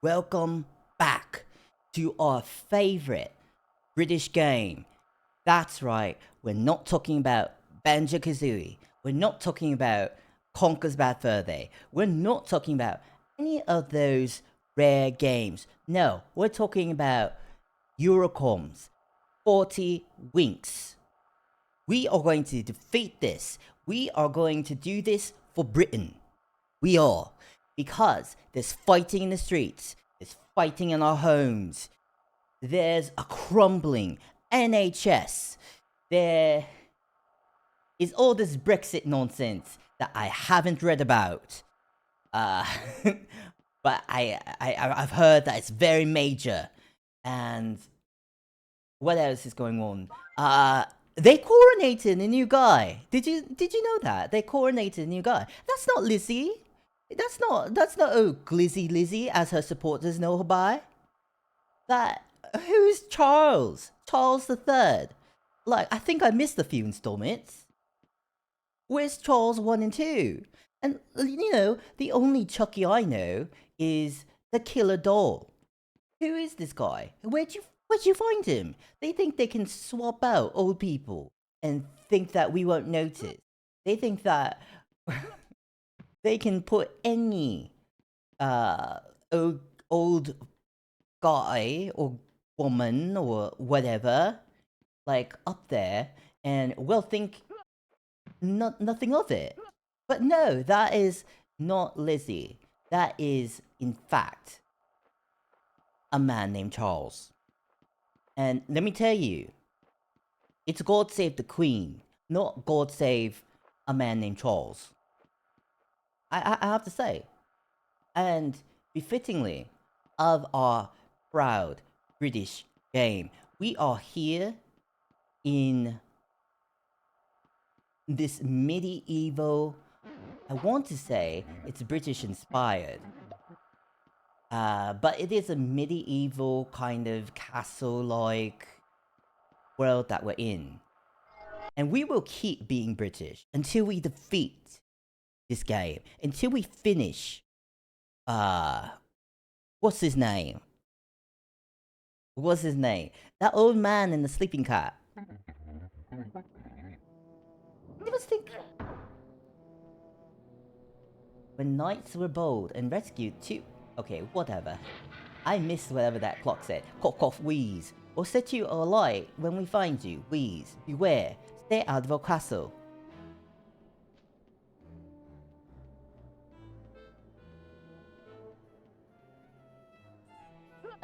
welcome back to our favorite British game. That's right, we're not talking about Banjo Kazooie. We're not talking about Conker's Bad Fur Day. We're not talking about any of those rare games. No, we're talking about Eurocom's 40 Winks. We are going to defeat this. We are going to do this for Britain. We are. Because there's fighting in the streets, there's fighting in our homes, there's a crumbling NHS, there is all this Brexit nonsense that I haven't read about. Uh, but I've heard that it's very major. And what else is going on? They coronated a new guy. Did you know that they coronated a new guy? That's not Lizzie. That's not Glizzy Lizzie as her supporters know her by. That who's Charles? Charles the Third. Like I think I missed a few installments. Where's Charles 1 and 2? And the only Chucky I know is the Killer Doll. Who is this guy? Where'd you find him? They think they can swap out old people and think that we won't notice. They think that they can put any old guy or woman or whatever like up there and we'll think nothing of it. But no, that is not Lizzie. That is in fact a man named Charles. And let me tell you, it's God Save the Queen, not God Save a man named Charles. I have to say. And befittingly of our proud British game, we are here in this medieval, I want to say it's British inspired. But it is a medieval kind of castle-like world that we're in. And we will keep being British until we defeat this game. Until we finish, what's his name? What's his name? That old man in the sleeping cat. I was thinking... When knights were bold and rescued two... Okay, whatever. I missed whatever that clock said. Cough, cough, wheeze. We'll set you alight when we find you. Wheeze. Beware. Stay out of our castle.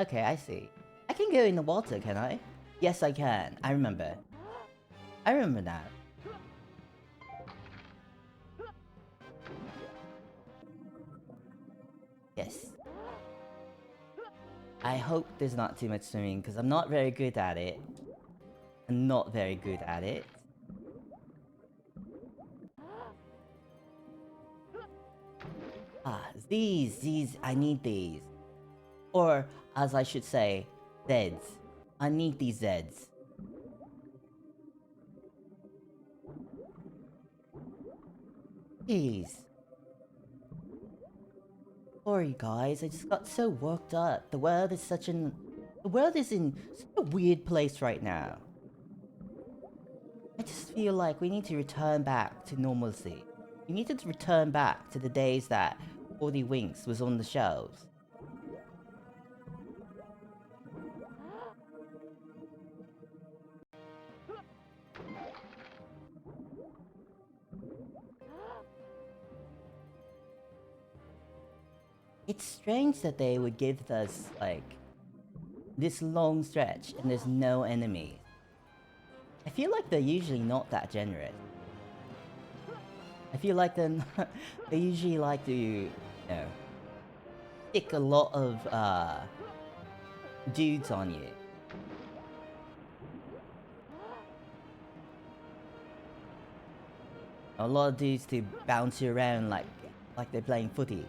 Okay, I see. I can go in the water, can I? Yes, I can. I remember. I remember now. Yes. I hope there's not too much swimming, because I'm not very good at it. I'm not very good at it. These, I need these. Or, as I should say, Zeds. I need these Zeds. Jeez. Sorry guys, I just got so worked up. The world is in such a weird place right now. I just feel like we need to return back to normalcy. We needed to return back to the days that 40 Winks was on the shelves. It's strange that they would give us, like, this long stretch and there's no enemy. I feel like they're usually not that generous. I feel like they usually like to, stick a lot of, dudes on you. A lot of dudes to bounce you around like they're playing footy.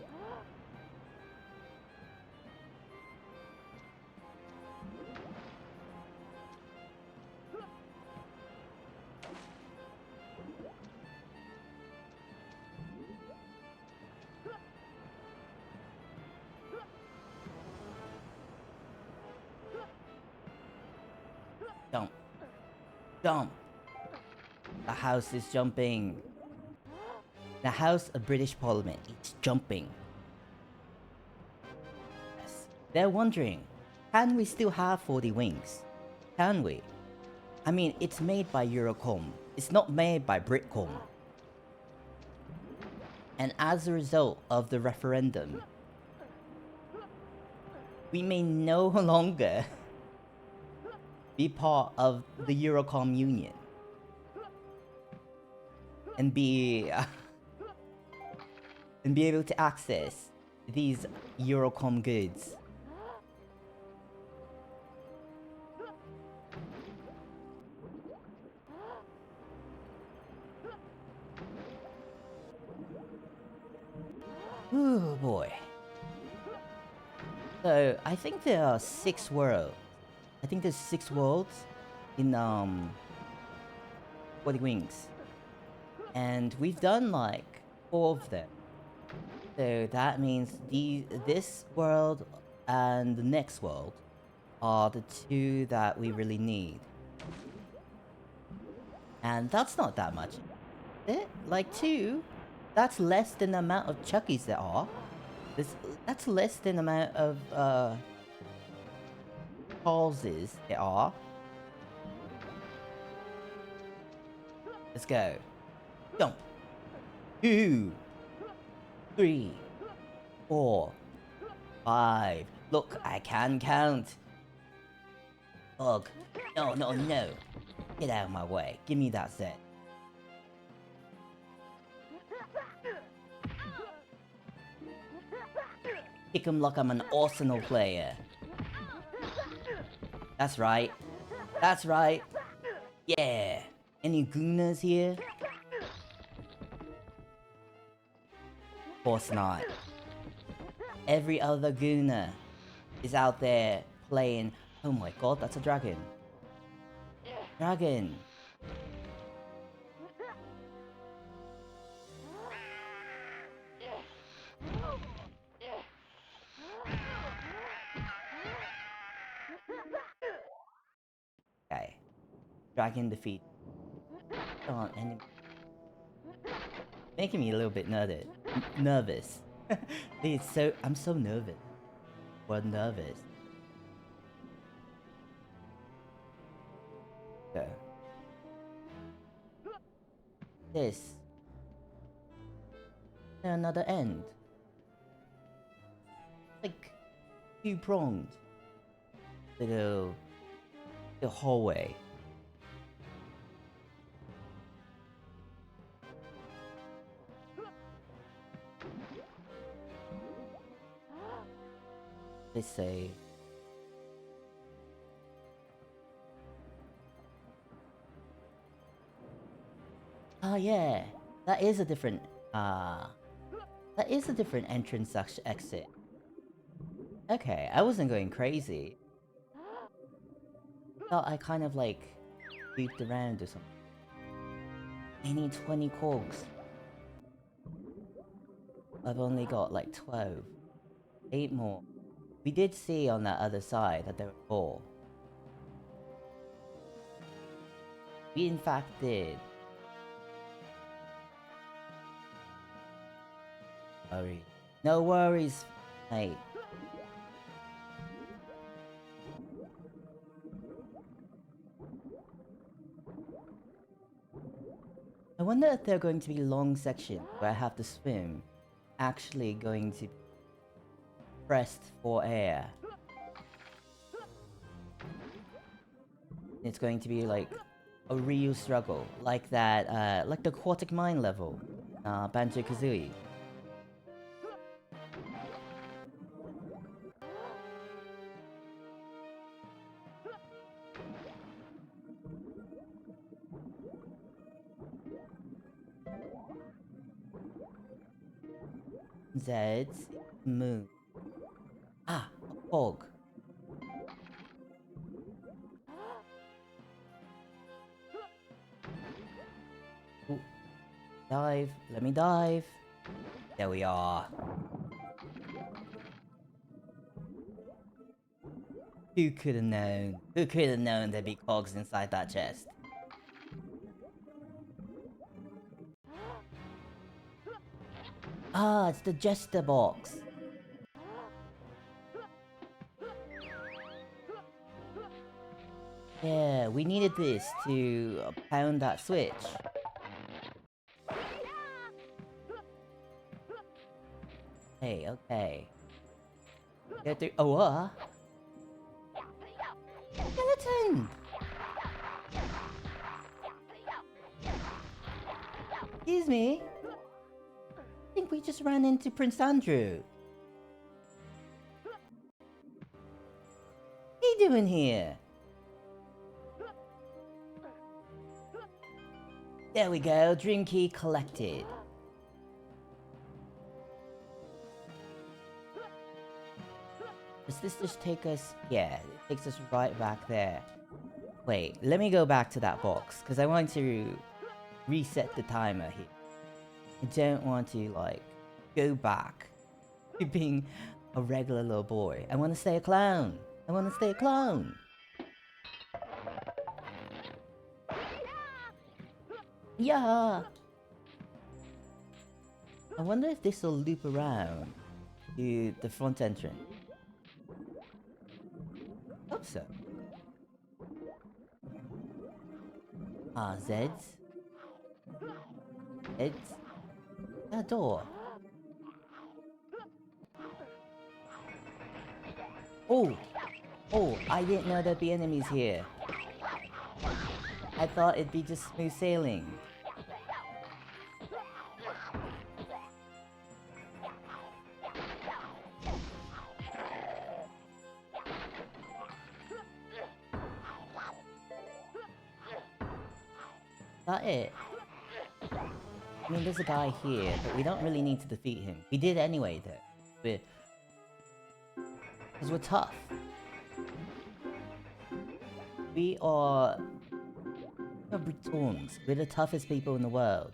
Jump! The house is jumping. The House of British Parliament is jumping. Yes. They're wondering, can we still have 40 wings? Can we? I mean, it's made by Eurocom. It's not made by Britcom. And as a result of the referendum, we may no longer be part of the Eurocom Union and be able to access these Eurocom goods. Oh boy. So I think there are 6 worlds. I think there's 6 worlds in 40 Wings. And we've done like 4 of them. So that means this world and the next world are the 2 that we really need. And that's not that much. Is it? Like 2? That's less than the amount of Chuckies there are. That's less than the amount of Charleses there are. Let's go. Jump. 2, 3, 4, 5. Look, I can count. Ugh. No, no, no. Get out of my way. Give me that set. Kick him like I'm an Arsenal player. That's right. That's right. Yeah. Any Goonas here? Of course not. Every other Gooner is out there playing. Oh my god, that's a dragon. Dragon. Okay. Dragon defeat. Come on, enemy. Making me a little bit nervous. I'm so nervous. Or nervous. Go. This. Another end. Like 2-pronged. Little the hallway. Let's say oh yeah, that is a different entrance exit. Okay, I wasn't going crazy. Thought I kind of like beeped around or something. I need 20 cogs. I've only got like 12. 8 more. We did see on that other side that there were 4. We in fact did. Worry. No worries, mate. I wonder if there are going to be long sections where I have to swim, actually going to be pressed for air. It's going to be like a real struggle, like that, like the Aquatic Mine level, Banjo-Kazooie. Zed's moon. Ah, a fog. Ooh. Dive. Let me dive. There we are. Who could have known? Who could have known there'd be cogs inside that chest? Ah, it's the jester box. Yeah, we needed this to pound that switch. Hey, okay. Get through. Oh, skeleton! Excuse me. I think we just ran into Prince Andrew. What are you doing here? There we go, dream key collected. Does this just take us? Yeah, it takes us right back there. Wait, let me go back to that box, because I want to reset the timer here. I don't want to, like, go back to being a regular little boy. I want to stay a clown. I want to stay a clown. Yeah. I wonder if this will loop around to the front entrance. Hope so. Ah, Zeds. Zeds. That door. Oh! Oh, I didn't know there'd be enemies here. I thought it'd be just smooth sailing. That it? I mean, there's a guy here, but we don't really need to defeat him. We did anyway, though. Because we're tough. We're Bretons. We're the toughest people in the world.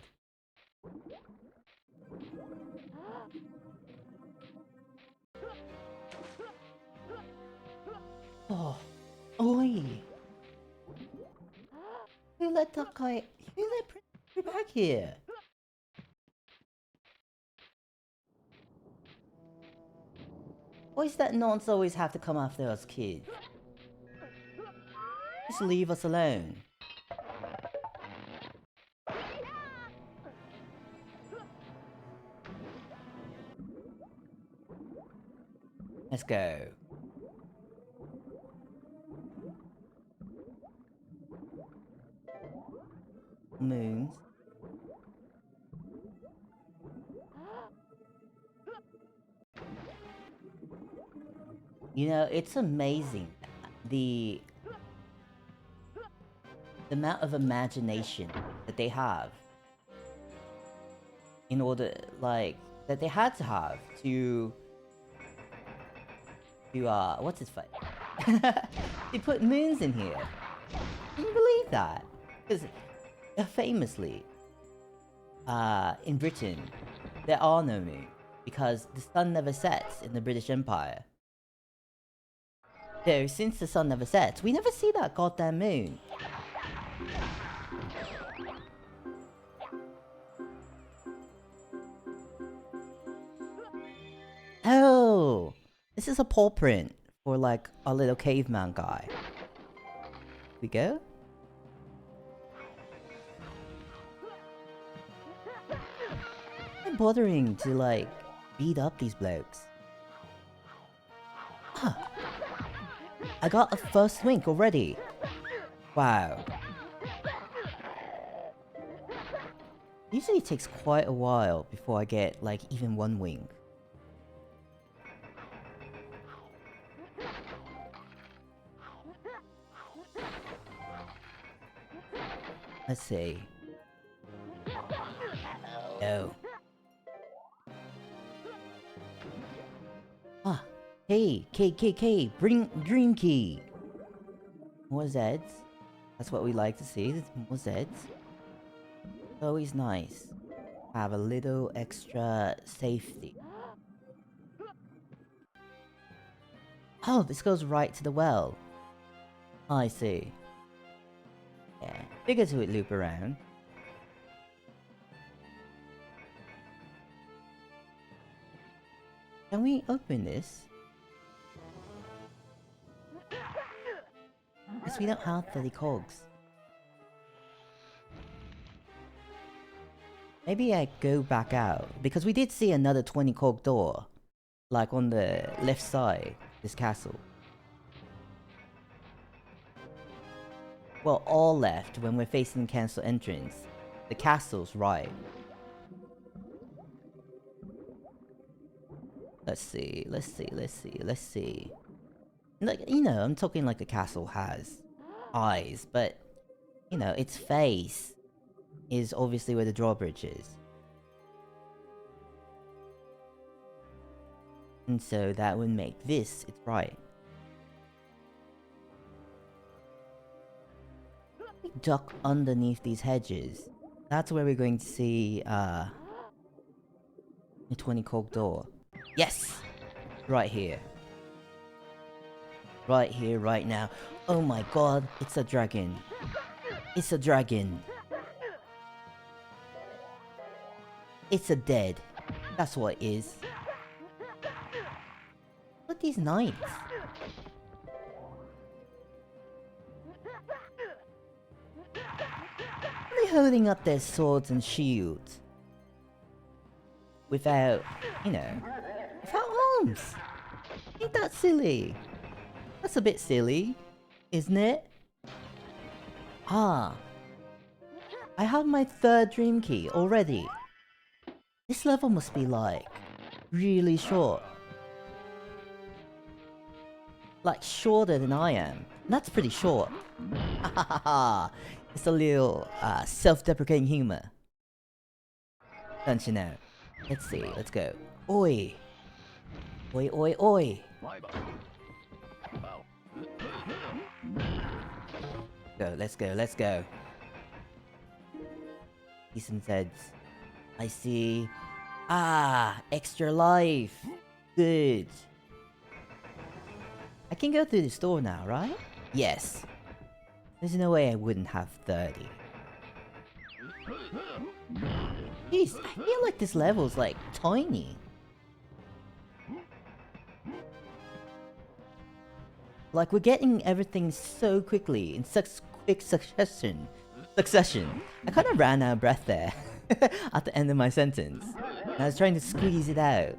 Oh. Oi! Who let that guy... Who let Prince back here? Why is that nonce always have to come after us kids? Just leave us alone. Let's go. Moons. You know, it's amazing the amount of imagination that they have in order, like, that they had to have to what's his face? They put moons in here. Can you believe that? Because famously, in Britain, there are no moons because the sun never sets in the British Empire. So since the sun never sets, we never see that goddamn moon. Oh, this is a paw print for like a little caveman guy. We go. I'm bothering to like beat up these blokes. Huh. I got a first wink already. Wow. Usually it takes quite a while before I get like even one wink. Let's see. No. Ah, hey, KKK, bring dream key. More Zeds. That's what we like to see. More Zeds. Always nice. Have a little extra safety. Oh, this goes right to the well. I see. Yeah, figures it would loop around. Can we open this? Because we don't have 30 cogs. Maybe I go back out. Because we did see another 20 cog door. Like on the left side, this castle. Well, all left when we're facing the castle entrance. The castle's right. Let's see. Like, you know, I'm talking like a castle has eyes, but, you know, its face is obviously where the drawbridge is. And so that would make this its right. We duck underneath these hedges. That's where we're going to see, a 20 cog door. Yes! Right here. Right here, right now. Oh my god, it's a dragon. It's a dragon. It's a dead. That's what it is. Look at these knights. They're holding up their swords and shields. Without, you know, without arms. Ain't that silly? That's a bit silly, isn't it? Ah. I have my 3rd dream key already. This level must be like, really short. Like shorter than I am. That's pretty short. It's a little self-deprecating humor. Don't you know? Let's see, let's go. Oi! Oi, oi, oi! Go, let's go, let's go. Ethan said, I see. Ah, extra life. Good. I can go through the store now, right? Yes. There's no way I wouldn't have 30. Jeez, I feel like this level's like tiny. Like we're getting everything so quickly in such quick succession. I kind of ran out of breath there at the end of my sentence. And I was trying to squeeze it out.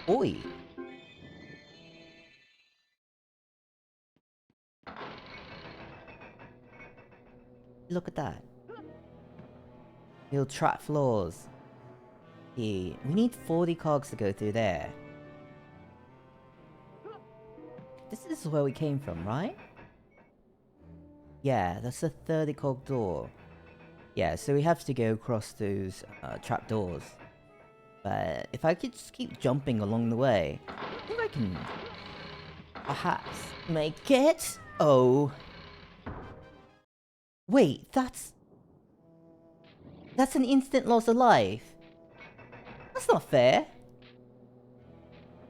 Oi! Look at that. Little trap floors. We need 40 cogs to go through there. This is where we came from, right? Yeah, that's a 30 cog door. Yeah, so we have to go across those trap doors. But if I could just keep jumping along the way, I think I can perhaps make it. Oh. Wait, that's an instant loss of life. That's not fair.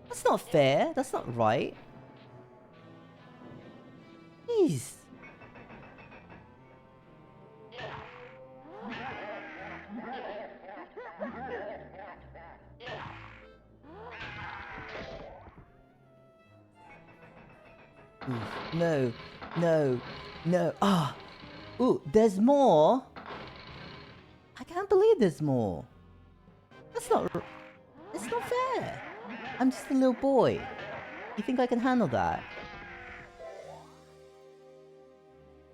That's not fair. That's not right. Jeez. Ooh, no, no, no. Ah. Ooh, there's more. I can't believe there's more. That's not fair. I'm just a little boy. You think I can handle that?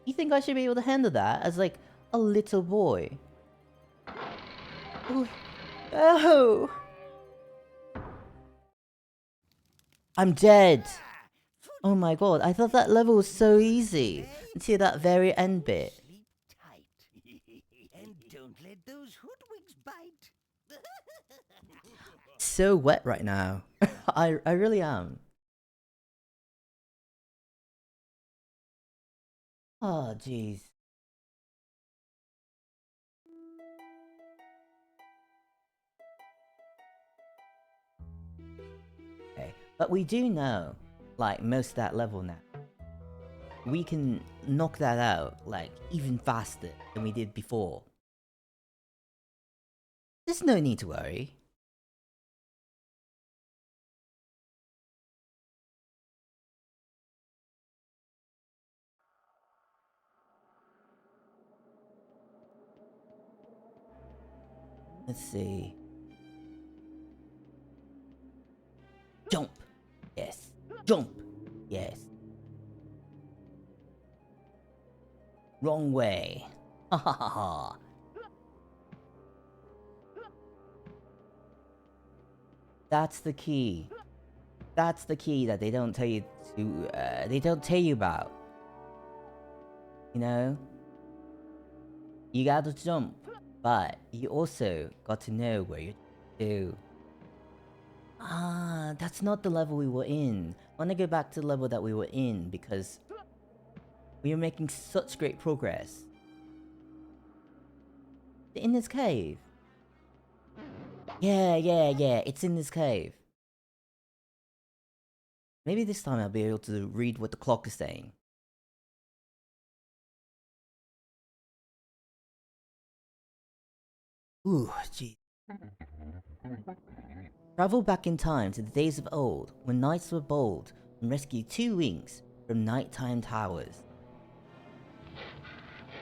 You think I should be able to handle that as like a little boy? Ooh. Oh! I'm dead! Oh my god, I thought that level was so easy until that very end bit. Sleep tight. And don't let those hoodwinks bite. So wet right now. I really am. Oh jeez. Okay, but we do know, like, most of that level now. We can knock that out, like, even faster than we did before. There's no need to worry. Let's see. Jump. Yes. Jump. Yes. Wrong way. Ha ha ha ha. That's the key. That's the key that they don't tell you to. They don't tell you about. You know. You gotta jump, but you also got to know where you do. Ah, that's not the level we were in. I wanna go back to the level that we were in because we were making such great progress. In this cave. Yeah, it's in this cave. Maybe this time I'll be able to read what the clock is saying. Ooh, gee. Travel back in time to the days of old, when knights were bold and rescued 2 wings from nighttime towers.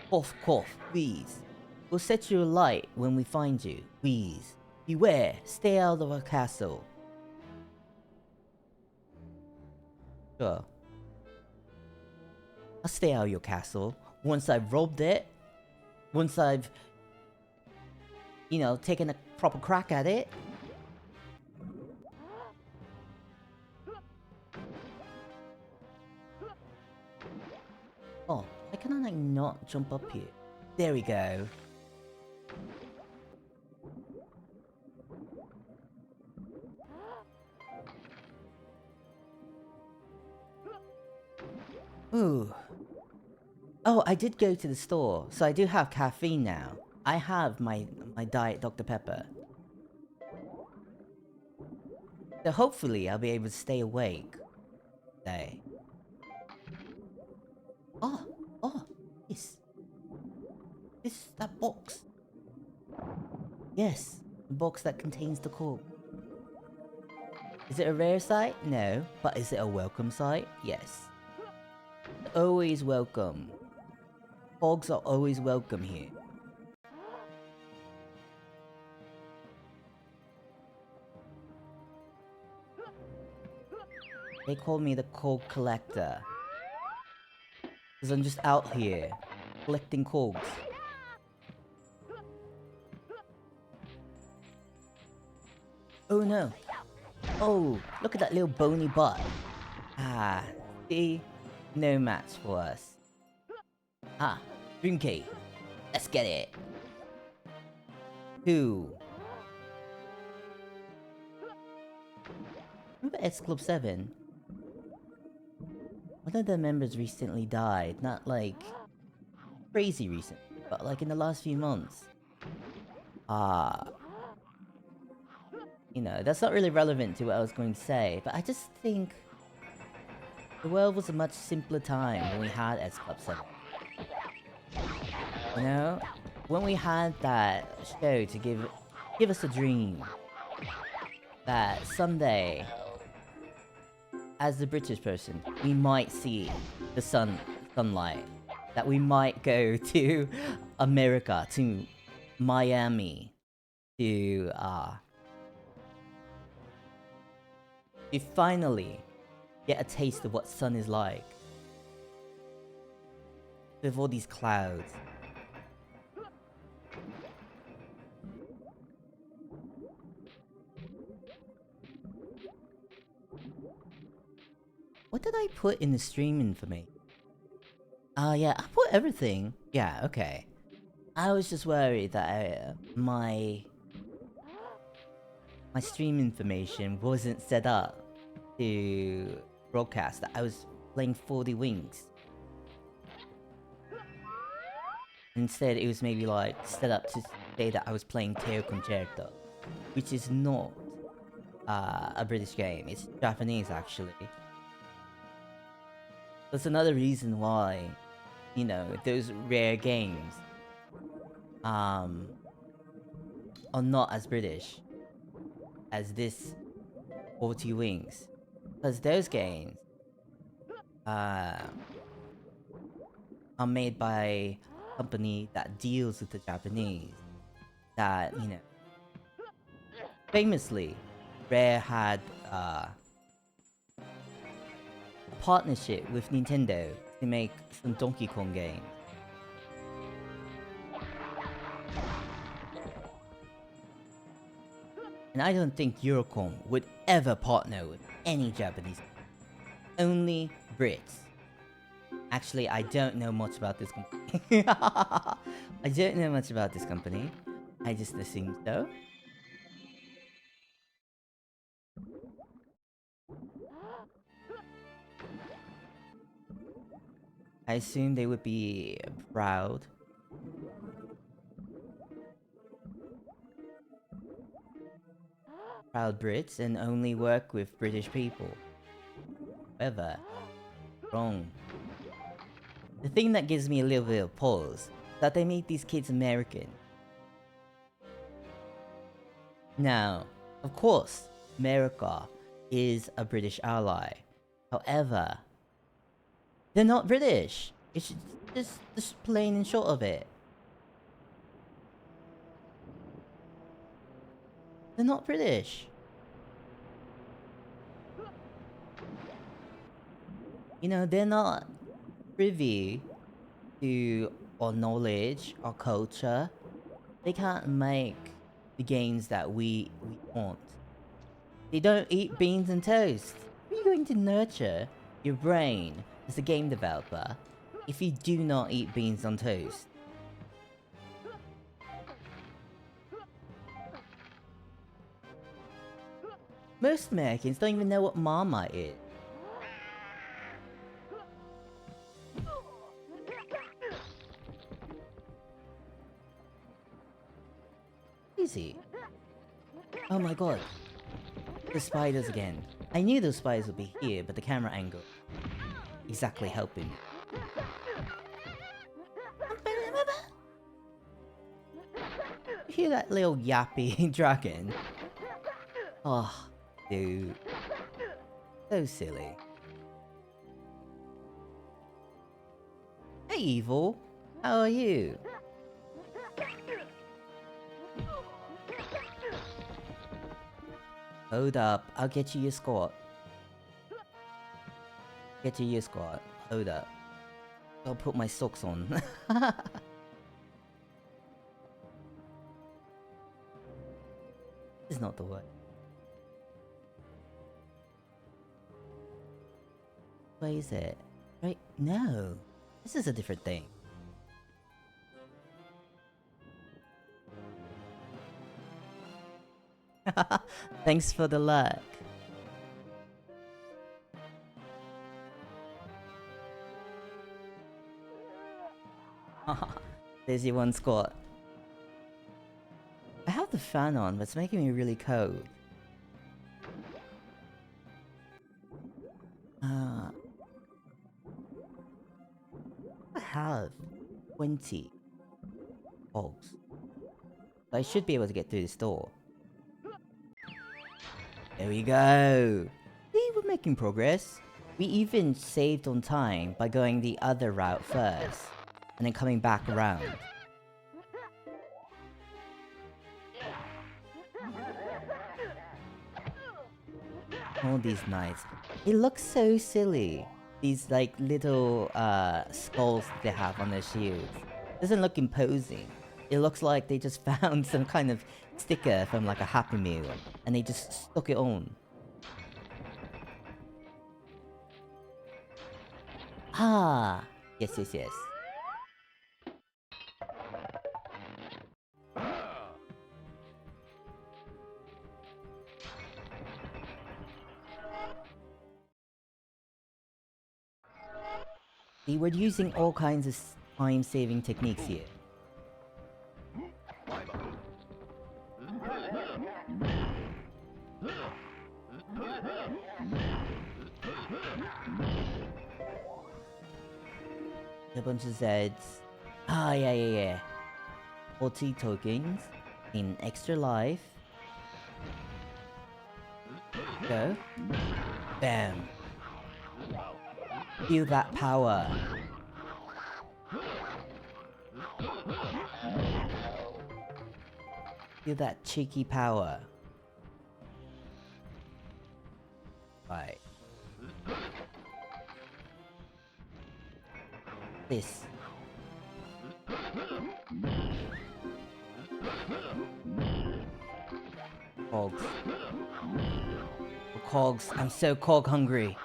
Cough, cough, wheeze. We'll set you alight when we find you, wheeze. Beware, stay out of our castle. Sure. I'll stay out of your castle once I've robbed it. Once I've, you know, taken a proper crack at it. Oh, why can I like not jump up here? There we go. Ooh. Oh, I did go to the store, so I do have caffeine now. I have my Diet Dr. Pepper. So hopefully I'll be able to stay awake today. Oh, this. That box. Yes, the box that contains the cork. Is it a rare sight? No. But is it a welcome sight? Yes. Always welcome. Hogs are always welcome here. They call me the cork collector. Because I'm just out here, collecting corks. Oh no. Oh, look at that little bony butt. Ah, see? No match for us. Ah, dream key. Let's get it. 2. Remember X Club 7? One of the members recently died. Not like crazy recent, but like in the last few months. Ah. You know, that's not really relevant to what I was going to say, but I just think the world was a much simpler time when we had X Club 7. You know? When we had that show to give us a dream that someday, as the British person, we might see the sunlight. That we might go to America, to Miami, to finally get a taste of what sun is like. With all these clouds. What did I put in the stream information? Yeah, I put everything. Yeah, okay. I was just worried that my stream information wasn't set up to broadcast that I was playing 40 Wings. Instead, it was maybe like set up to say that I was playing Teo Concerto, which is not a British game. It's Japanese, actually. That's another reason why, you know, those rare games are are not as British as this 40 Wings. Because those games are made by a company that deals with the Japanese. That, you know, famously, Rare had a partnership with Nintendo to make some Donkey Kong games. And I don't think Eurocom would ever partner with any Japanese. Only Brits. Actually, I don't know much about this company. I don't know much about this company. I just assumed so. I assume they would be proud. Proud Brits and only work with British people. However, wrong. The thing that gives me a little bit of pause is that they make these kids American. Now, of course, America is a British ally. However, they're not British. It's just plain and short of it. They're not British. You know, they're not privy to our knowledge, our culture. They can't make the games that we want. They don't eat beans and toast. How are you going to nurture your brain as a game developer if you do not eat beans on toast? Most Americans don't even know what Marmite is. Easy. Oh my god. The spiders again. I knew those spiders would be here, but the camera angle exactly helping. You hear that little yappy dragon? Oh, dude. So silly. Hey, Evil. How are you? Hold up, I'll get you your squat. Get you your squat. Hold up. I'll put my socks on. This is not the word. What is it? Right? No. This is a different thing. Thanks for the luck. There's your one squat. I have the fan on, but it's making me really cold. I have 20 bolts. I should be able to get through this door. There we go. See, we're making progress. We even saved on time by going the other route first, and then coming back around. All these knights. It looks so silly. These like little skulls they have on their shields. Doesn't look imposing. It looks like they just found some kind of sticker from like a Happy Meal and they just stuck it on. Ah, yes, yes, yes. See, we're using all kinds of time-saving techniques here. A bunch of Zeds. Ah, yeah. 40 tokens. In extra life. Go. Bam. Feel that power. Feel that cheeky power. Right. This. Cogs. Cogs. I'm so cog hungry.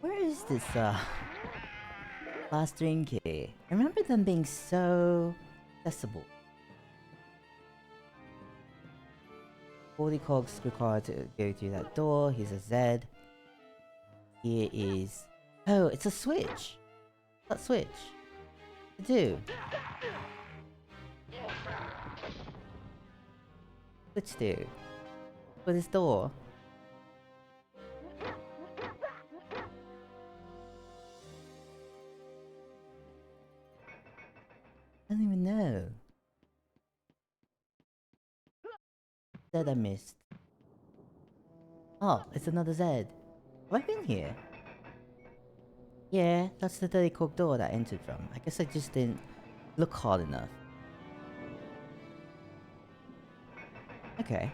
Where is this last dream key? I remember them being so accessible. 40 cogs required to go through that door. Here's a Z. Here is... Oh, it's a switch! That switch? I do. Switch do. For this door. I don't even know. That I missed. Oh, it's another Z. Have I been here? Yeah, that's the 30 cork door that I entered from. I guess I just didn't look hard enough. Okay.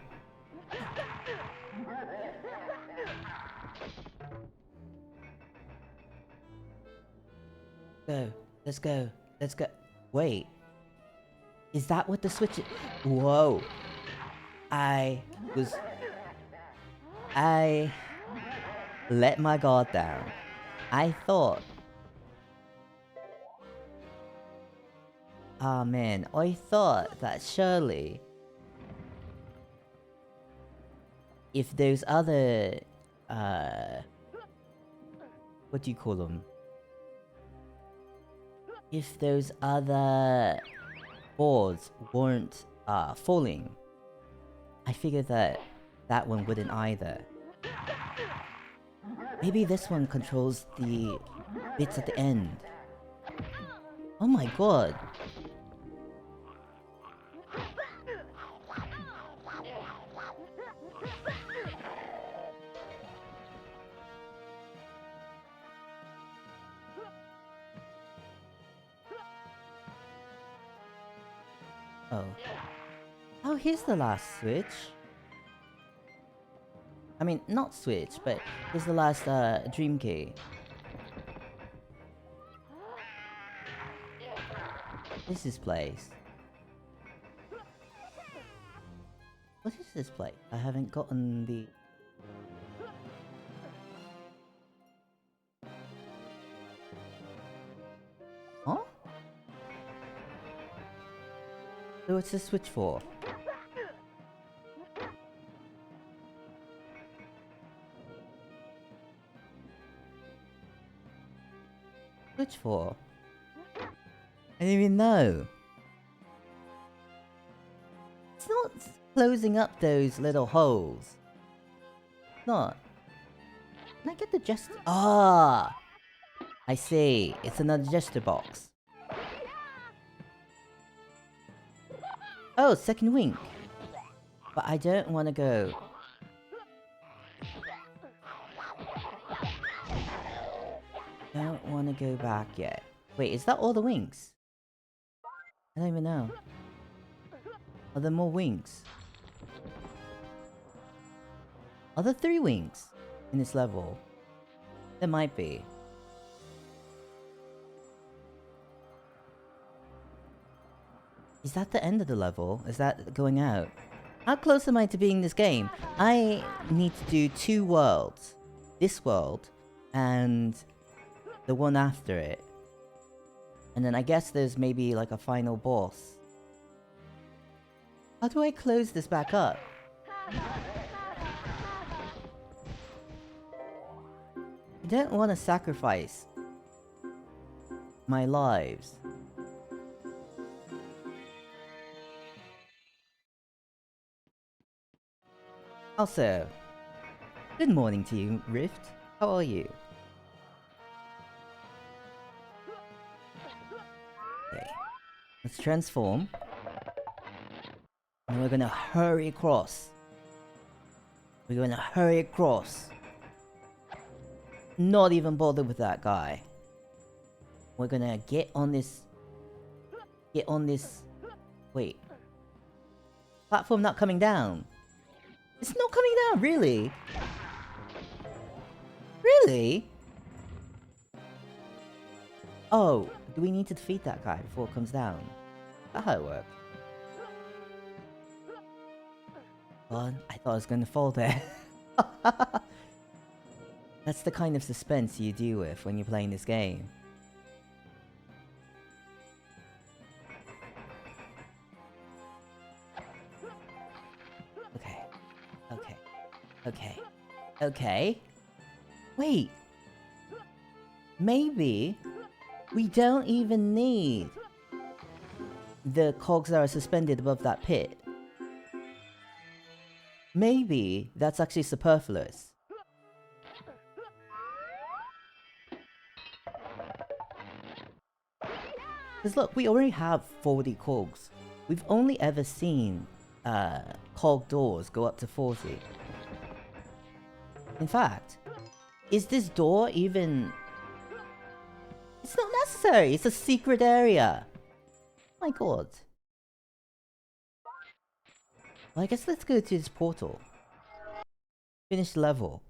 Go. Let's go. Let's go. Wait. Is that what the switch is? Whoa. I let my guard down. I thought... Ah man, I thought that surely... if those other... what do you call them? If those other boards weren't falling, I figured that that one wouldn't either. Maybe this one controls the bits at the end. Oh my god. Oh. Oh, here's the last switch. I mean, not switch, but here's the last dream key. This is place. What is this place? I haven't gotten the... Huh? So what's this switch for? Switch for? I didn't even know. It's not closing up those little holes. It's not. Can I get the gesture? Ah! I see. It's another gesture box. Oh, second wink. But I don't want to go. Don't want to go back yet. Wait, is that all the wings? I don't even know. Are there more wings? Are there 3 wings in this level? There might be. Is that the end of the level? Is that going out? How close am I to beating this game? I need to do 2 worlds. This world and the one after it. And then I guess there's maybe like a final boss. How do I close this back up? I don't want to sacrifice my lives. Also, good morning to you, Rift. How are you? Okay, let's transform. And we're gonna hurry across. We're gonna hurry across. Not even bother with that guy. We're gonna get on this... Wait. Platform not coming down. It's not coming down, really? Really? Oh, do we need to defeat that guy before it comes down? That's how it works. Well, I thought I was gonna fall there. That's the kind of suspense you deal with when you're playing this game. Okay. Okay. Okay. Okay. Wait. Maybe we don't even need the cogs that are suspended above that pit. Maybe that's actually superfluous. Because look, we already have 40 cogs. We've only ever seen cog doors go up to 40. In fact, is this door even... It's not necessary, it's a secret area. My god. Well, I guess let's go to this portal. Finish the level.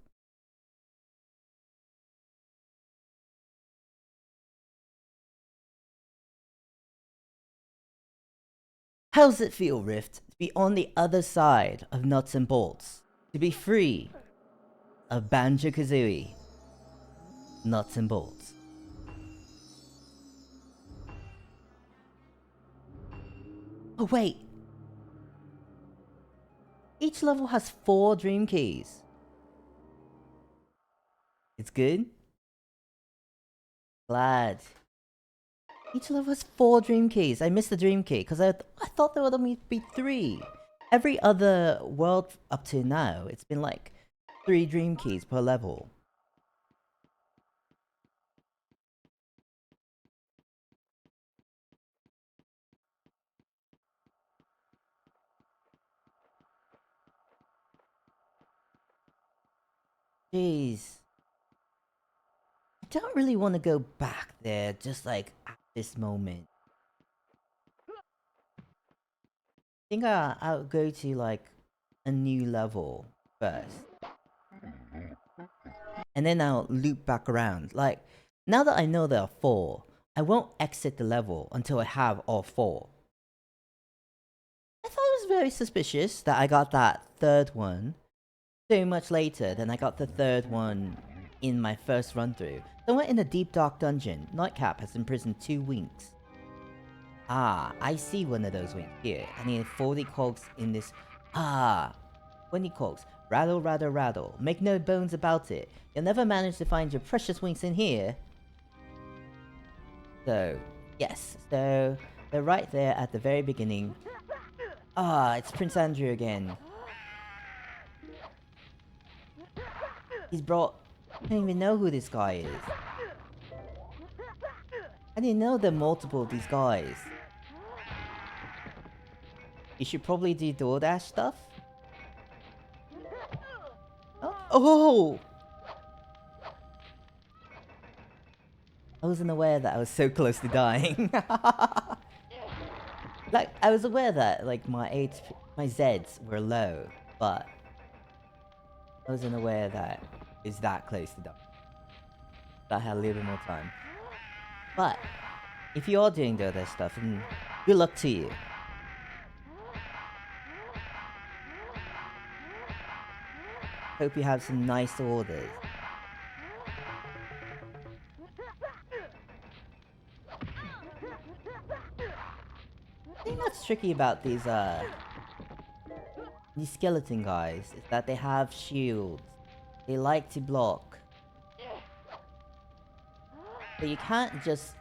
How does it feel, Rift, to be on the other side of Nuts and Bolts? To be free of Banjo-Kazooie Nuts and Bolts? Oh wait! Each level has 4 dream keys. It's good? Glad. Each level has 4 dream keys. I missed the dream key because I thought there would only be 3. Every other world up to now, it's been like 3 dream keys per level. Jeez. I don't really want to go back there just like at this moment. I think I'll go to like a new level first. And then I'll loop back around. Like, now that I know there are 4, I won't exit the level until I have all 4. I thought it was very suspicious that I got that 3rd one so much later than I got the 3rd one in my first run through. Somewhere in a deep dark dungeon, Nightcap has imprisoned 2 winks. Ah, I see one of those winks here. I need 40 cogs in this. Ah, 20 cogs. Rattle, rattle, rattle. Make no bones about it. You'll never manage to find your precious winks in here. So, yes. So, they're right there at the very beginning. Ah, it's Prince Andrew again. He's brought... I don't even know who this guy is. I didn't know there are multiple of these guys. You should probably do DoorDash stuff. Oh! Oh! I wasn't aware that I was so close to dying. Like, I was aware that, like, my Zeds were low, but I wasn't aware that it's that close to dying. That I had a little bit more time. But, if you are doing DoorDash stuff, then good luck to you. Hope you have some nice orders. I think what's tricky about these skeleton guys is that they have shields. They like to block. But you can't just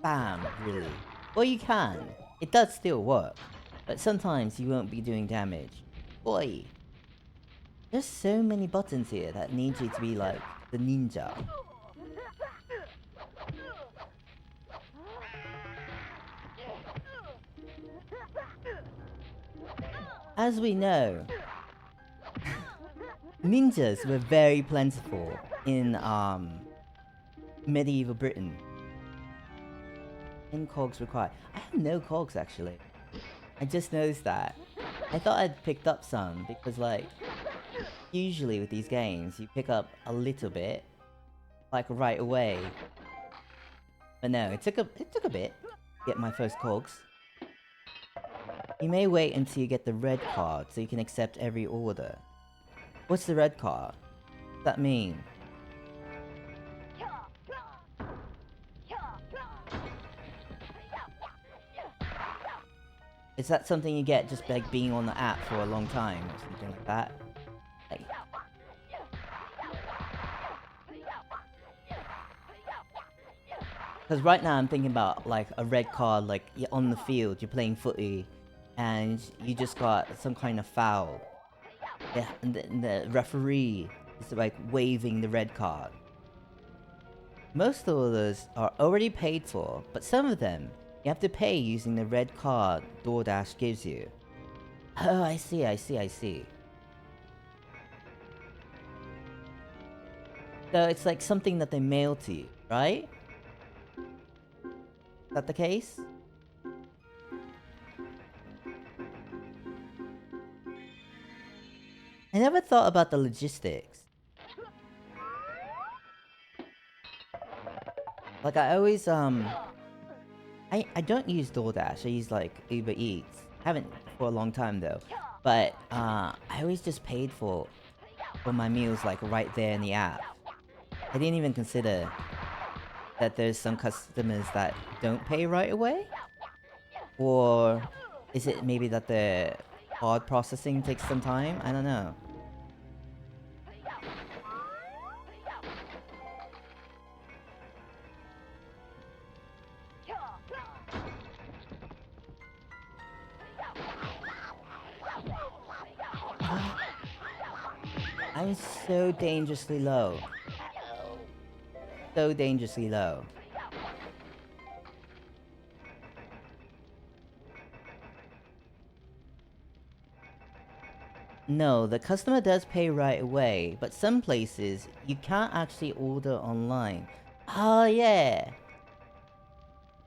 spam, really. Well, you can. It does still work. But sometimes you won't be doing damage. Boy! There's so many buttons here that need you to be like the ninja. As we know, ninjas were very plentiful in medieval Britain. In cogs required. I have no cogs actually. I just noticed that. I thought I'd picked up some because like usually with these games you pick up a little bit like right away. But no, it took a bit to get my first cogs. You may wait until you get the red card so you can accept every order. What's the red card? What's that mean? Is that something you get just like being on the app for a long time or something like that? Like, because right now I'm thinking about like a red card, like you're on the field, you're playing footy, and you just got some kind of foul. Yeah, and the referee is like waving the red card. Most of those are already paid for, but some of them you have to pay using the red card DoorDash gives you. Oh, I see. So it's like something that they mail to you, right? Is that the case? I never thought about the logistics. Like I always I don't use DoorDash, I use like Uber Eats. Haven't for a long time though. But I always just paid for my meals like right there in the app. I didn't even consider that there's some customers that don't pay right away? Or is it maybe that the card processing takes some time? I don't know. I'm so dangerously low. So dangerously low. No, the customer does pay right away, but some places you can't actually order online. Oh yeah.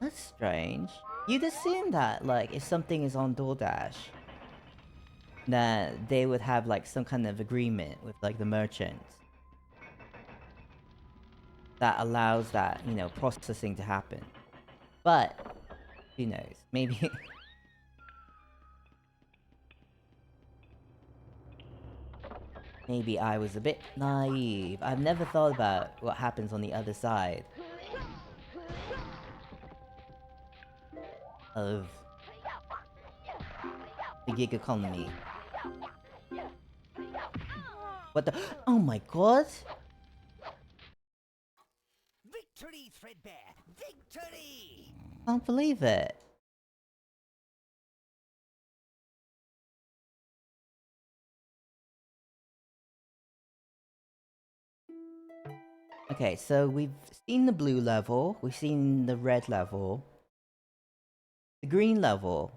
That's strange. You'd assume that, like, if something is on DoorDash, that they would have, like, some kind of agreement with, like, the merchant that allows that, you know, processing to happen. But, who knows? Maybe... Maybe I was a bit naive. I've never thought about what happens on the other side of the gig economy. What the? Oh my god! Victory, Threadbare! Victory! Can't believe it. Okay, so we've seen the blue level, we've seen the red level. The green level,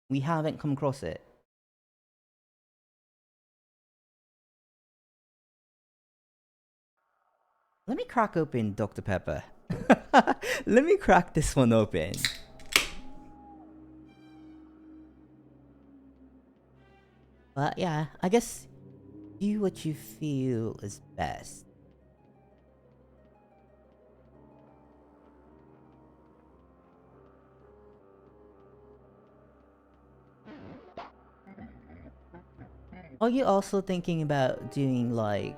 we haven't come across it. Let me crack open Dr. Pepper. Let me crack this one open. But yeah, I guess do what you feel is best. Are you also thinking about doing like...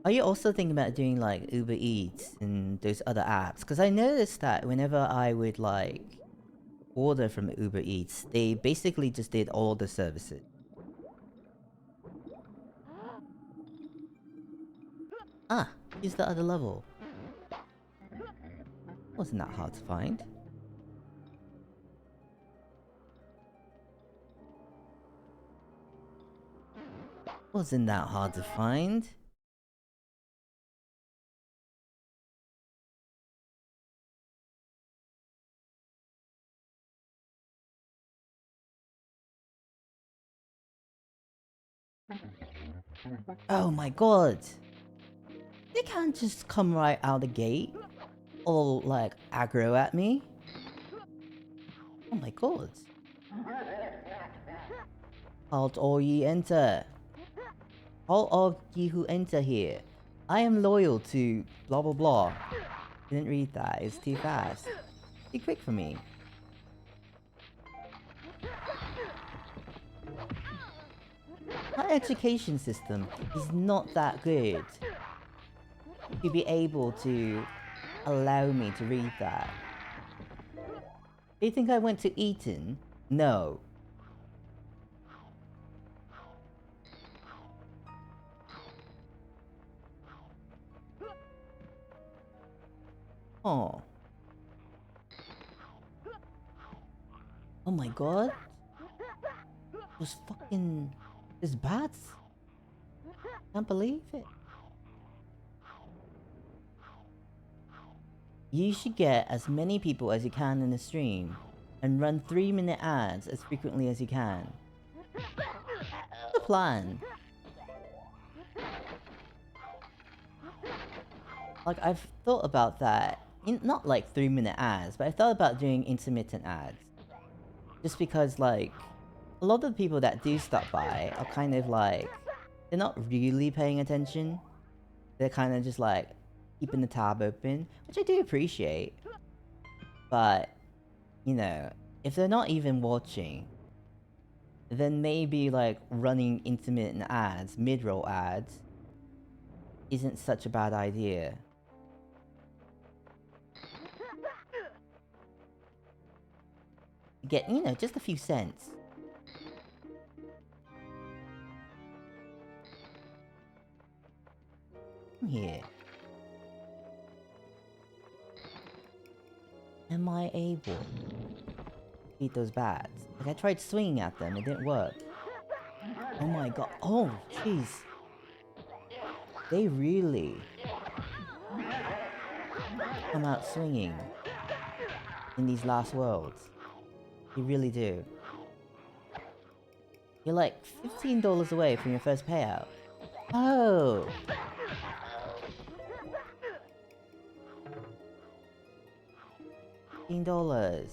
Are you also thinking about doing like Uber Eats and those other apps? Because I noticed that whenever I would like order from Uber Eats, they basically just did all the services. Ah, here's the other level. Wasn't that hard to find. Wasn't that hard to find. Oh my god. They can't just come right out the gate. All like aggro at me. Oh my god. Halt all ye enter. Halt all ye who enter here. I am loyal to blah blah blah. Didn't read that, it's too fast. Too quick for me. My education system is not that good to be able to allow me to read that. Do you think I went to Eton? No. Oh. Oh my god. Those fucking... There's bats? Can't believe it. You should get as many people as you can in the stream and run 3-minute ads as frequently as you can. What's the plan? Like, I've thought about that. Not like 3-minute ads, but I thought about doing intermittent ads. Just because, like, a lot of the people that do stop by are kind of like, they're not really paying attention. They're kind of just like keeping the tab open, which I do appreciate. But, you know, if they're not even watching, then maybe like running intermittent ads, mid-roll ads, isn't such a bad idea. Get, you know, just a few cents. Come here. Am I able to beat those bats? Like, I tried swinging at them, it didn't work. Oh my god. Oh, jeez. They really come out swinging in these last worlds. You really do. You're like $15 away from your first payout. Oh! $15.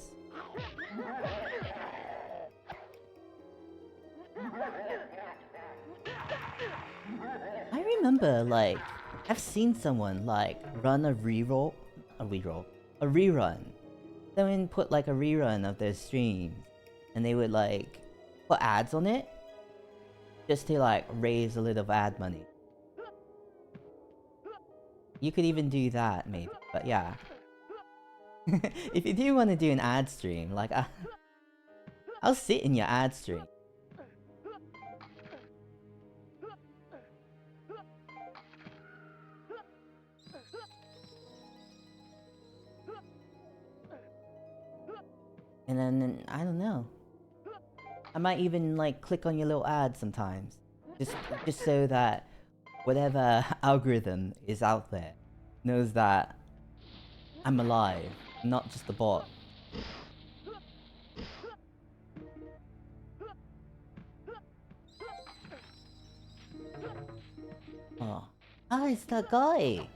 I remember, like, I've seen someone, like, run a rerun. Someone put, like, a rerun of their streams, and they would, like, put ads on it, just to, like, raise a little ad money. You could even do that, maybe, but yeah. If you do want to do an ad stream, like, I'll sit in your ad stream. And then, I don't know. I might even, like, click on your little ad sometimes. Just so that whatever algorithm is out there knows that I'm alive, not just a bot. Oh. Ah, it's that guy!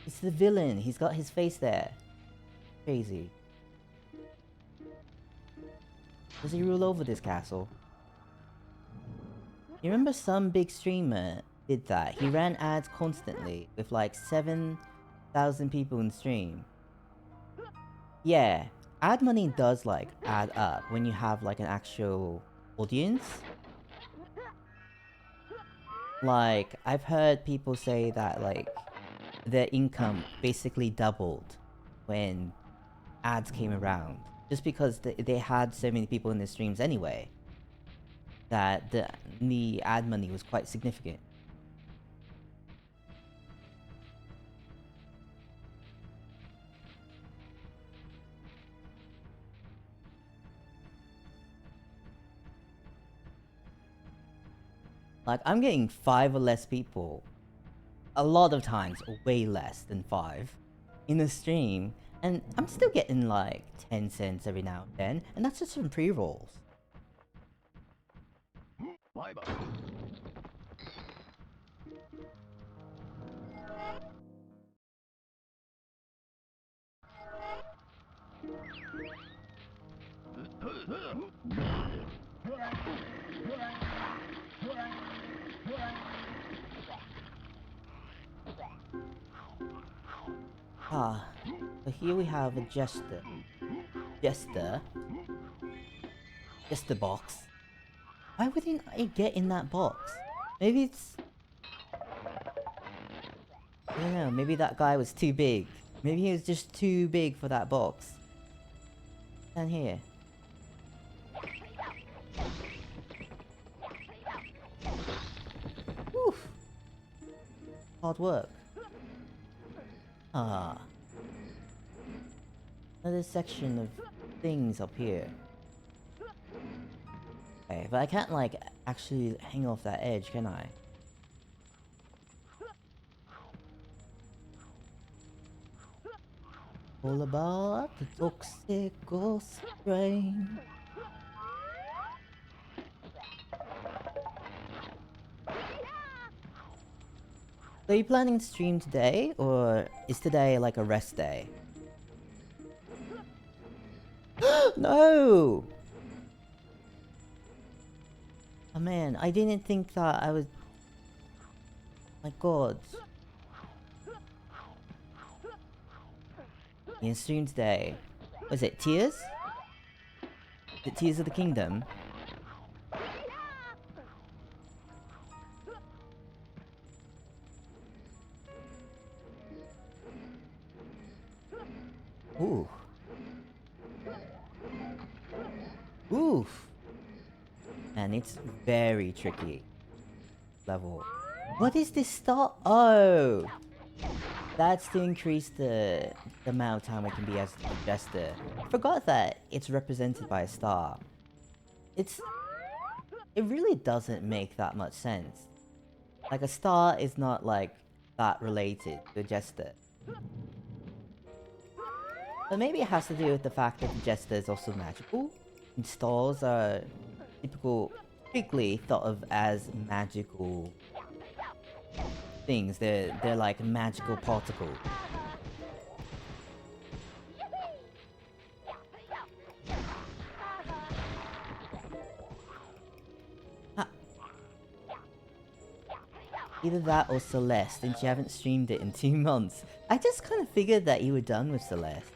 It's the villain, he's got his face there. Crazy. Does he rule over this castle? You remember some big streamer did that? He ran ads constantly with like 7,000 people in stream. Yeah, ad money does like add up when you have like an actual audience. Like, I've heard people say that like their income basically doubled when ads came around. Just because they had so many people in their streams anyway. That the ad money was quite significant. Like, I'm getting 5 or less people, a lot of times, way less than 5, in a stream, and I'm still getting like 10 cents every now and then, and that's just from pre-rolls. Bye-bye. Ah, so here we have a jester. Jester box. Why wouldn't I get in that box? Maybe it's... I don't know, maybe that guy was too big. Maybe he was just too big for that box. Down here. Oof. Hard work. Ah. Another section of things up here. Okay, but I can't like actually hang off that edge, can I? All about the toxic ghost strain. So are you planning to stream today, or is today like a rest day? No! Oh man, I didn't think that I was... My god. You can stream today. Was it Tears? Is it Tears of the Kingdom? Ooh. Oof. And it's very tricky. Level. What is this star? Oh! That's to increase the amount of time I can be as a jester. I forgot that it's represented by a star. It really doesn't make that much sense. Like, a star is not like that related to a jester. But maybe it has to do with the fact that the jester is also magical. And stars are typically thought of as magical things. They're like magical particles. Either that or Celeste, since you haven't streamed it in 2 months. I just kind of figured that you were done with Celeste.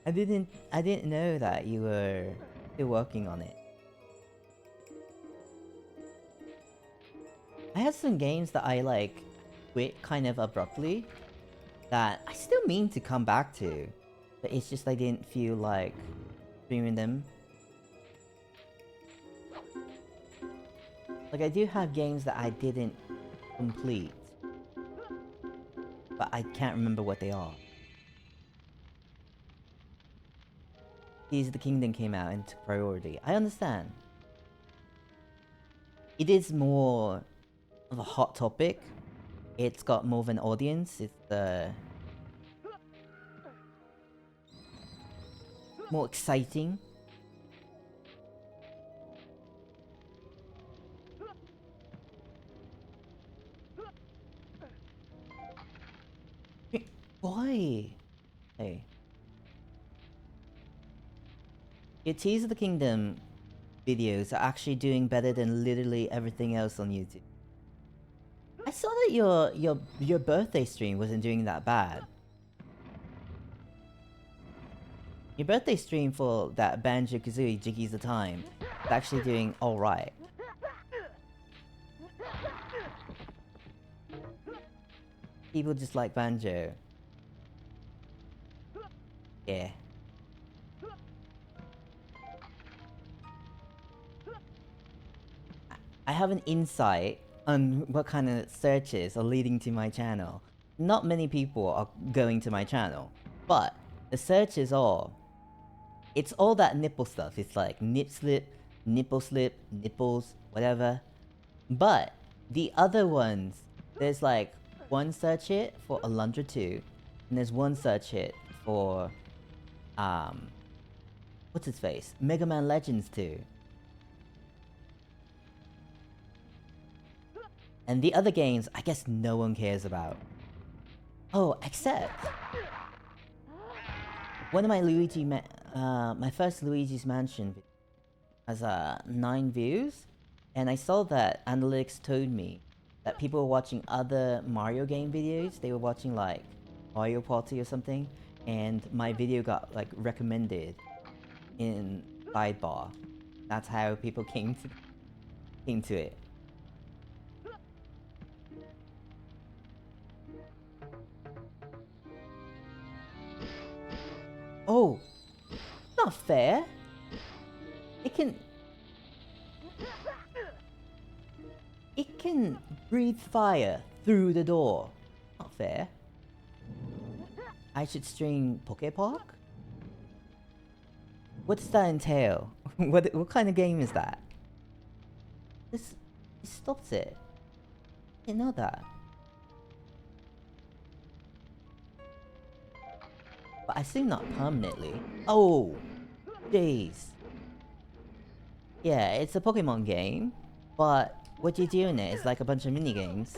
I didn't know that you were still working on it. I had some games that I like quit kind of abruptly that I still mean to come back to, but it's just I didn't feel like streaming them. Like, I do have games that I didn't complete, but I can't remember what they are. Tears of the Kingdom came out and took priority. I understand. It is more of a hot topic. It's got more of an audience. It's more exciting. Why? Hey. Your Tears of the Kingdom videos are actually doing better than literally everything else on YouTube. I saw that your birthday stream wasn't doing that bad. Your birthday stream for that Banjo-Kazooie Jiggy's the Time is actually doing alright. People just like Banjo. Yeah. I have an insight on what kind of searches are leading to my channel. Not many people are going to my channel, but the searches are... It's all that nipple stuff. It's like nip slip, nipple slip, nipples, whatever. But the other ones, there's like one search hit for Alundra 2, and there's one search hit for what's its face? Mega Man Legends 2. And the other games, I guess no one cares about. Oh, except one of my my first Luigi's Mansion has 9 views, and I saw that analytics told me that people were watching other Mario game videos. They were watching like Mario Party or something, and my video got like recommended in sidebar. That's how people came to it. Oh, not fair. It can breathe fire through the door. Not fair. I should stream Pokepark? What's that entail? What kind of game is that? It stops it. I didn't know that. But I assume not permanently. Oh, jeez. Yeah, it's a Pokemon game, but what you do in it is like a bunch of mini games.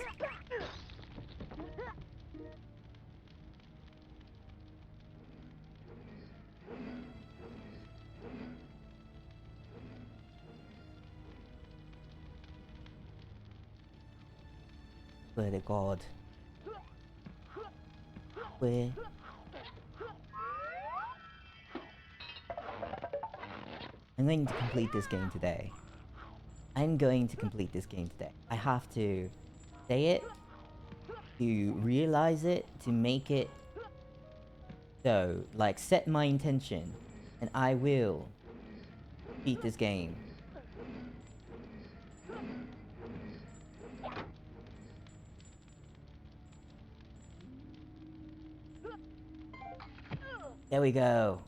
Swear to God. Where? I'm going to complete this game today. I'm going to complete this game today. I have to say it, to realize it, to make it so, like, set my intention, and I will beat this game. There we go.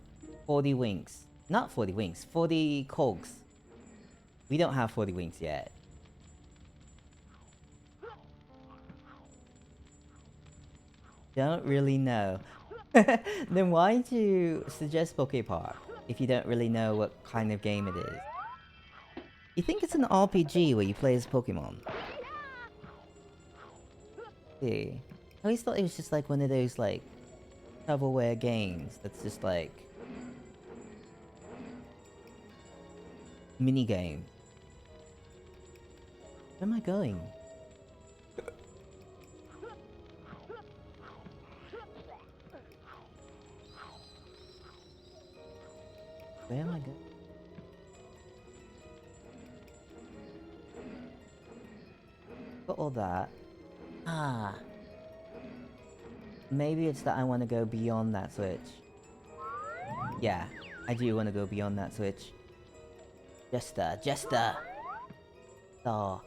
40 winks. Not 40 winks, 40 cogs. We don't have 40 winks yet. Don't really know. Then why do you suggest Pokepark if you don't really know what kind of game it is? You think it's an RPG where you play as Pokemon? See, I always thought it was just like one of those like shovelware games that's just like mini game. Where am I going? Where am I going? Got all that. Ah. Maybe it's that I want to go beyond that switch. Yeah, I do want to go beyond that switch. Jester. Oh.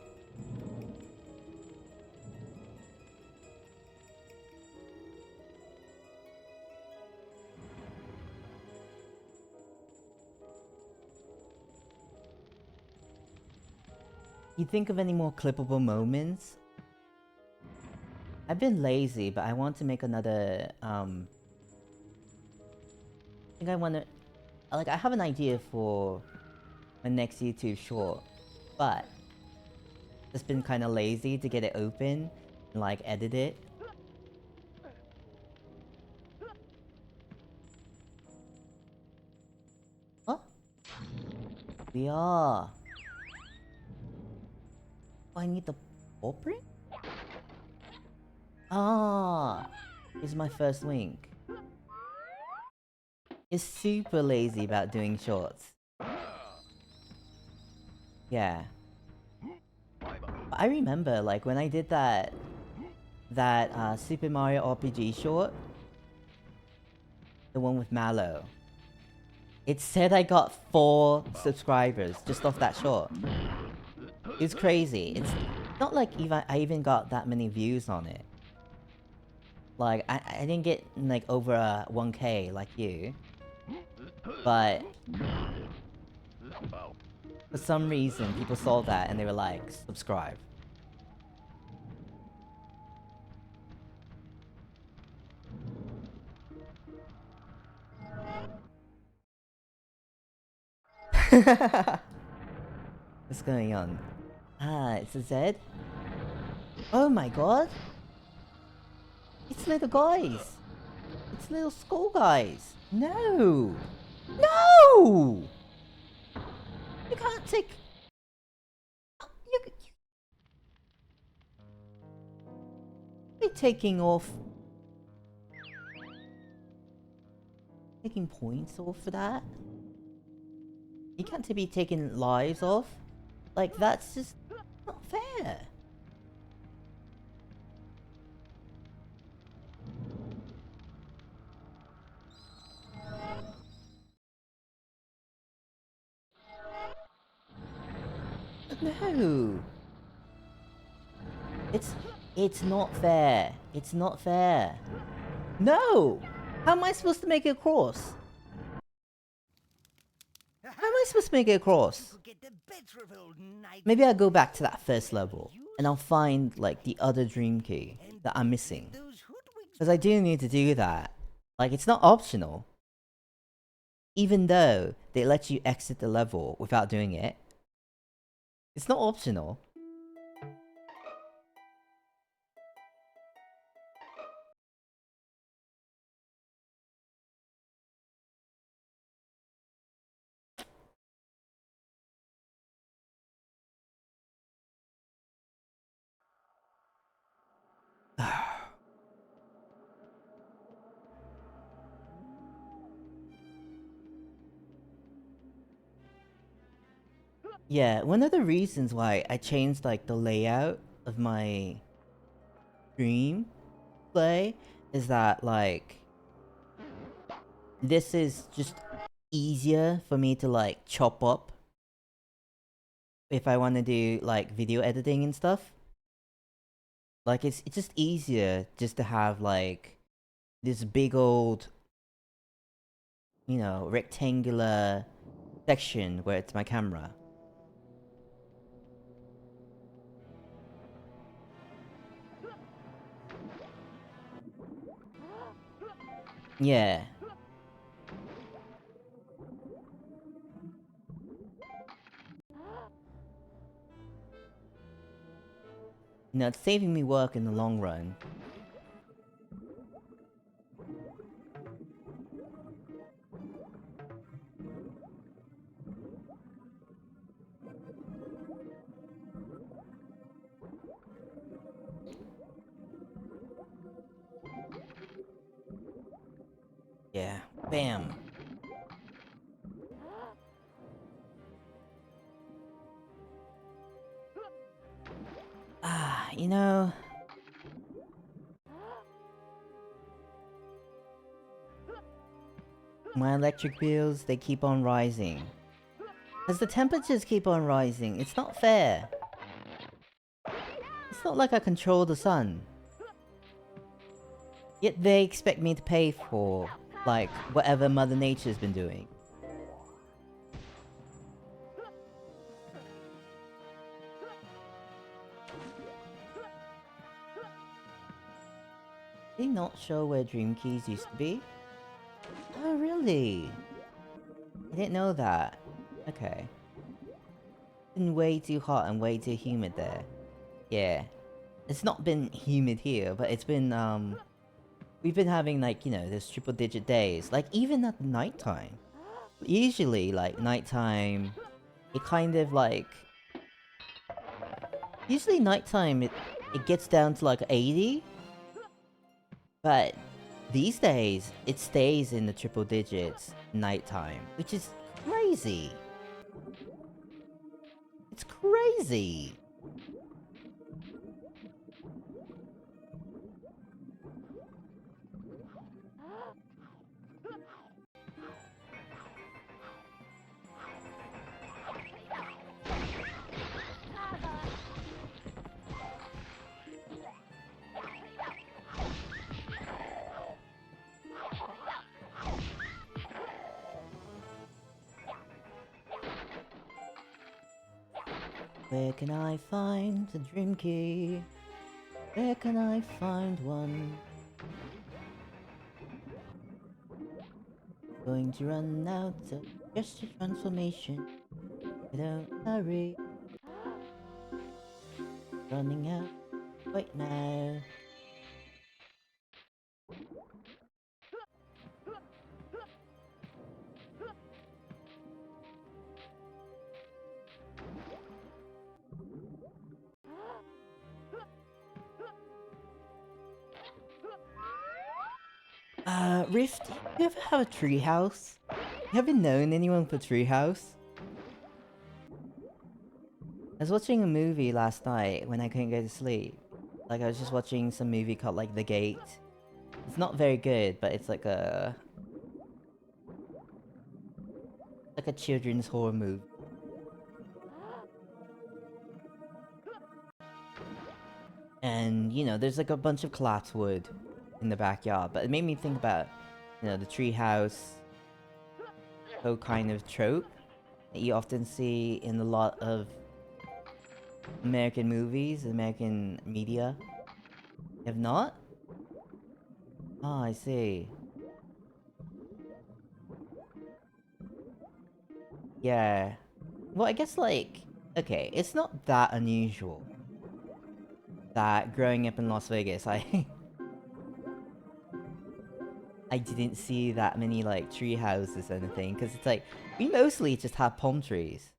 You think of any more clippable moments? I've been lazy, but I want to make another, I think I want to, like, I have an idea for my next YouTube short, but just been kind of lazy to get it open and, like, edit it. Oh, we are. Oh, I need the ball print? Ah, this is my first wink. It's super lazy about doing shorts. Yeah. I remember, like, when I did that Super Mario RPG short, the one with Mallow, it said I got 4 subscribers just off that short. It's crazy. It's not like I even got that many views on it. Like, I didn't get, like, over 1K like you. But For some reason, people saw that and they were like, subscribe. What's going on? Ah, it's a Z? Oh my god! It's little guys! It's little school guys! No! No! You can't take... You're taking off... Taking points off for that? You can't be taking lives off. Like, that's just not fair. No. It's not fair. It's not fair. No! How am I supposed to make it across? How am I supposed to make it across? Maybe I'll go back to that first level and I'll find like the other dream key that I'm missing. Because I do need to do that. Like, it's not optional. Even though they let you exit the level without doing it. It's not optional. Yeah, one of the reasons why I changed like the layout of my stream play is that like this is just easier for me to like chop up if I want to do like video editing and stuff. Like it's just easier just to have like this big old, you know, rectangular section where it's my camera. Yeah. You know, it's saving me work in the long run. Yeah. Bam. Ah, you know... My electric bills, they keep on rising. As the temperatures keep on rising, it's not fair. It's not like I control the sun. Yet they expect me to pay for, like, whatever Mother Nature's been doing. Did they not show where Dream Keys used to be? Oh, really? I didn't know that. Okay. It's been way too hot and way too humid there. Yeah. It's not been humid here, but it's been, we've been having, like, you know, those triple-digit days. Like, even at nighttime. Usually, like, nighttime, it kind of, like... Usually nighttime, it gets down to, like, 80. But these days, it stays in the triple digits nighttime, which is crazy. It's crazy. Where can I find the dream key? Where can I find one? Going to run out of gesture transformation. Don't hurry. Running out. Wait now. Rift, do you ever have a treehouse? You ever known anyone with a treehouse? I was watching a movie last night when I couldn't go to sleep. Like, I was just watching some movie called, like, The Gate. It's not very good, but it's like a children's horror movie. And, you know, there's like a bunch of collapsed wood in the backyard, but it made me think about, you know, the treehouse whole kind of trope that you often see in a lot of American movies, American media. Have not? Oh, I see. Yeah. Well, I guess, like, okay, it's not that unusual that growing up in Las Vegas, I didn't see that many, like, tree houses or anything, because it's like, we mostly just have palm trees.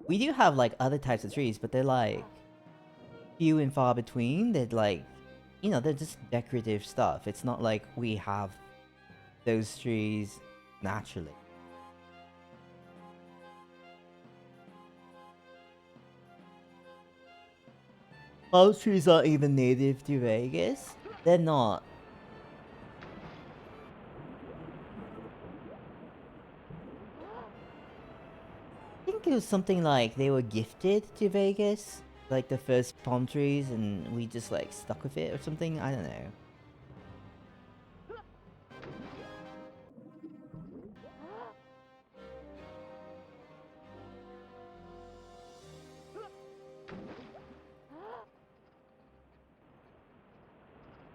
We do have, like, other types of trees, but they're, like, few and far between. They're, like, you know, they're just decorative stuff. It's not like we have those trees naturally. Palm trees aren't even native to Vegas. They're not. I think it was something like they were gifted to Vegas, like the first palm trees, and we just like stuck with it or something. I don't know.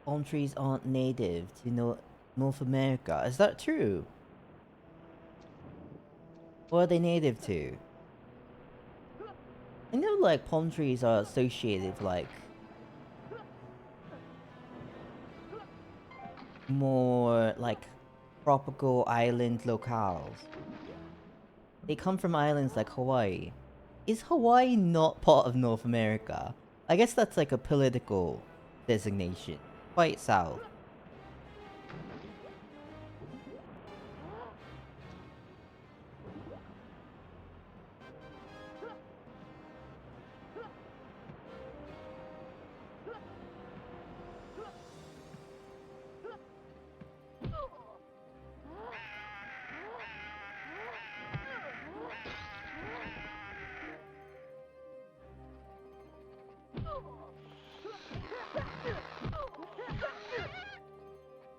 Palm trees aren't native to North America. Is that true? What are they native to? I know, like, palm trees are associated with, like, more, like, tropical island locales. They come from islands like Hawaii. Is Hawaii not part of North America? I guess that's like a political designation. Quite south.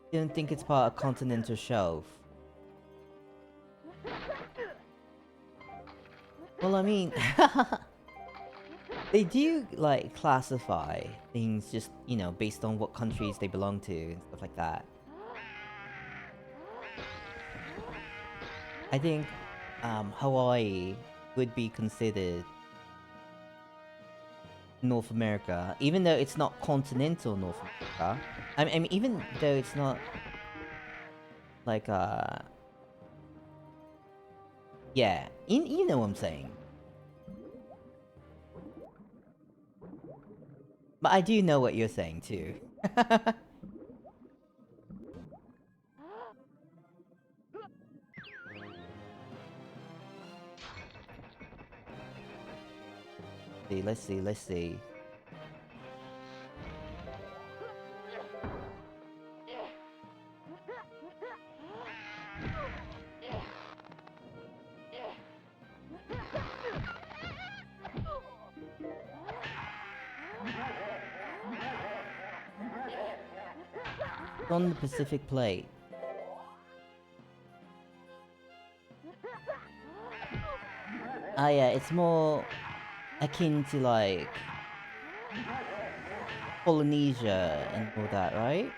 You don't think it's part of continental shelf? Well, I mean, they do, like, classify things just, you know, based on what countries they belong to and stuff like that. I think, Hawaii would be considered North America, even though it's not continental North America. I mean, even though it's not, like, yeah, you know what I'm saying. But I do know what you're saying, too. Let's see. It's on the Pacific Plate. Ah, yeah, it's more akin to like Polynesia and all that, right?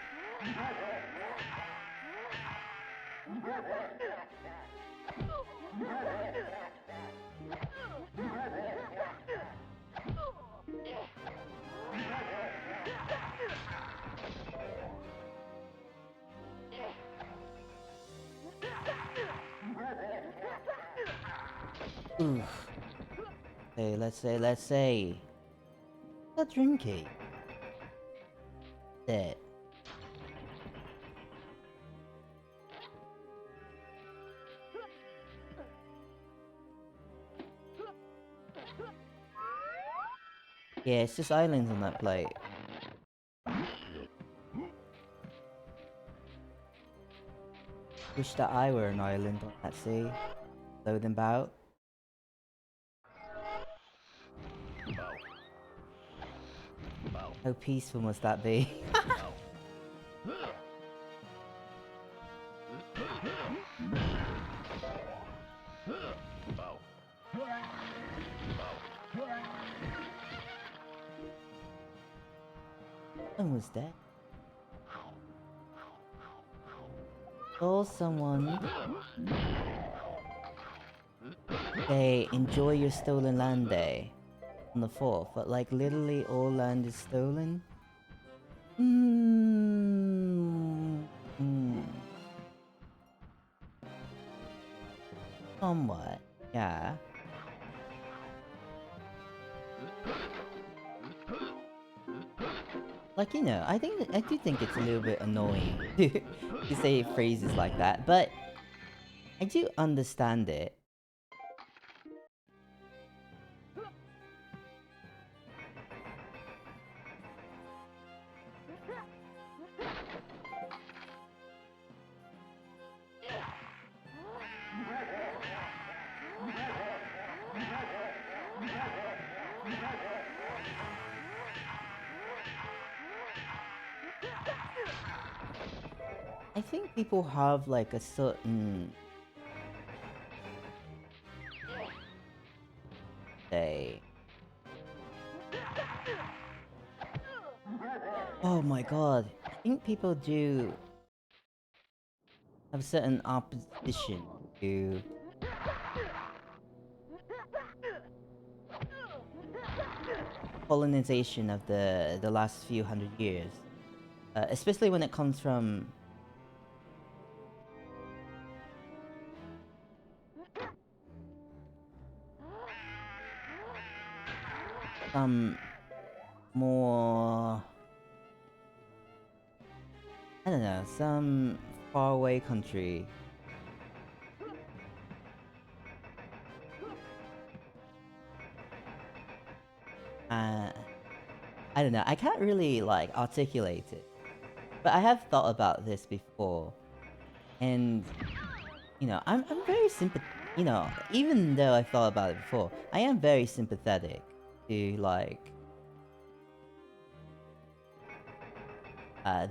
Oof. Hey, let's say. A drinky. That. Yeah, it's just islands on that plate. Wish that I were an island on that sea. Floating about. How peaceful must that be? Someone was dead. Saw someone. Say, enjoy your stolen land day on the 4th, but like literally all land is stolen? Somewhat, yeah. Like, you know, I do think it's a little bit annoying to say phrases like that, but I do understand it. I think people have like a certain, say, oh my god, I think people do have a certain opposition to colonization of the last few hundred years, especially when it comes from some more, I don't know, some faraway country. I don't know, I can't really like articulate it, but I have thought about this before, and you know, I'm very you know, even though I thought about it before, I am very sympathetic to like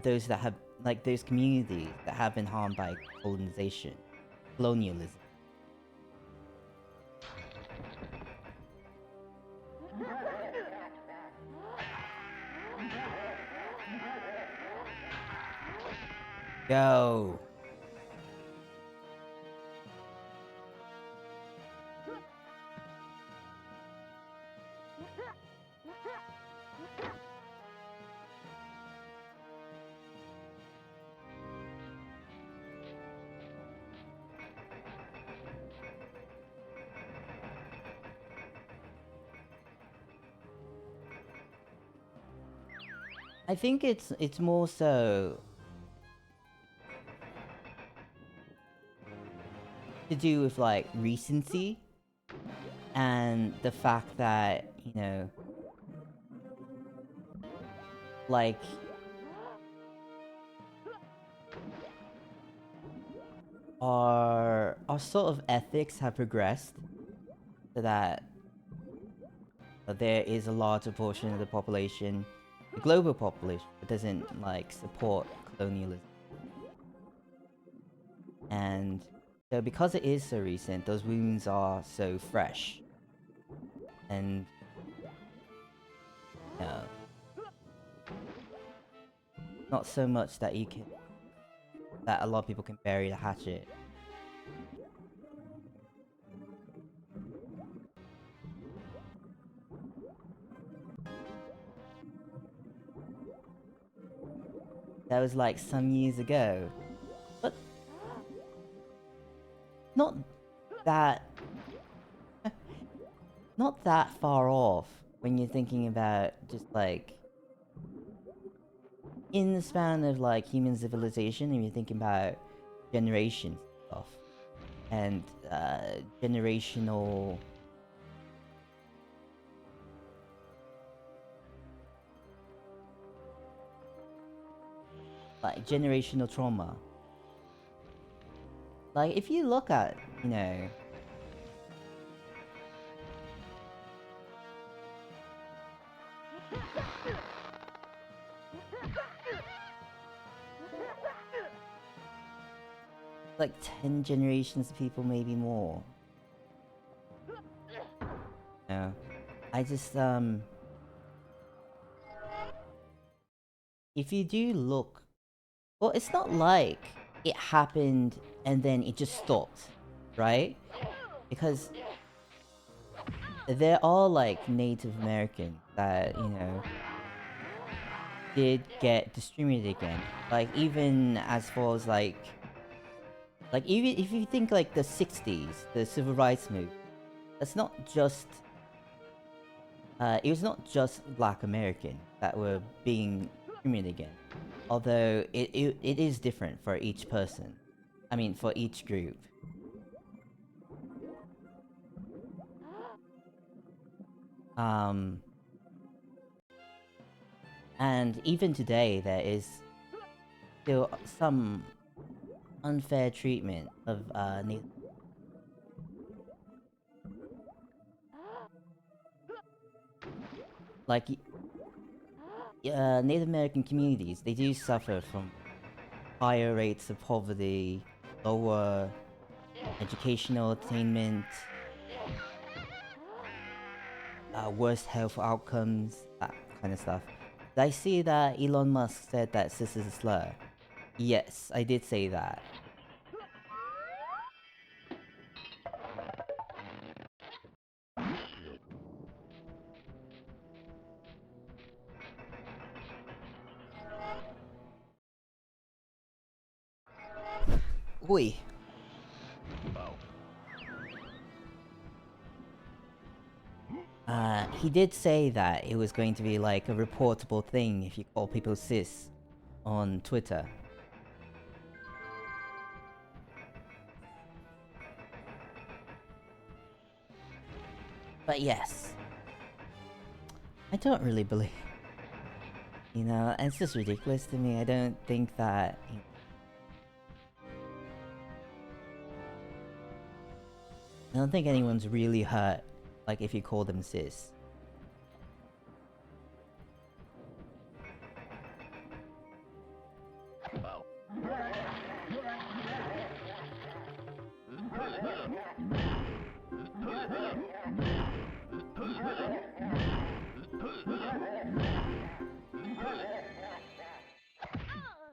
those that have like those communities that have been harmed by colonialism. Go. I think it's more so to do with like recency and the fact that, you know, like our sort of ethics have progressed so that there is a larger portion of the population, the global population, that doesn't like support colonialism. And so because it is so recent, those wounds are so fresh. And Not so much that that a lot of people can bury the hatchet. That was like some years ago. But not that not that far off when you're thinking about just like in the span of like human civilization, and you're thinking about generations stuff and generational generational trauma. Like if you look at, you know, like 10 generations of people, maybe more. No. I just if you do look, well, it's not like it happened and then it just stopped, right? Because there are like Native Americans that, you know, did get discriminated again. Like even as far as like even if you think like the 60s, the civil rights movement, that's not just it was not just Black Americans that were being discriminated against. Although it is different for each person. I mean, for each group. And even today, there is still some unfair treatment of Native. Like, Native American communities, they do suffer from higher rates of poverty, lower educational attainment, worse health outcomes, that kind of stuff. Did I see that Elon Musk said that cis is a slur? Yes, I did say that. Oi. He did say that it was going to be like a reportable thing if you call people cis on Twitter. But yes, I don't really believe. You know, and it's just ridiculous to me. I don't think that. I don't think anyone's really hurt, like if you call them cis.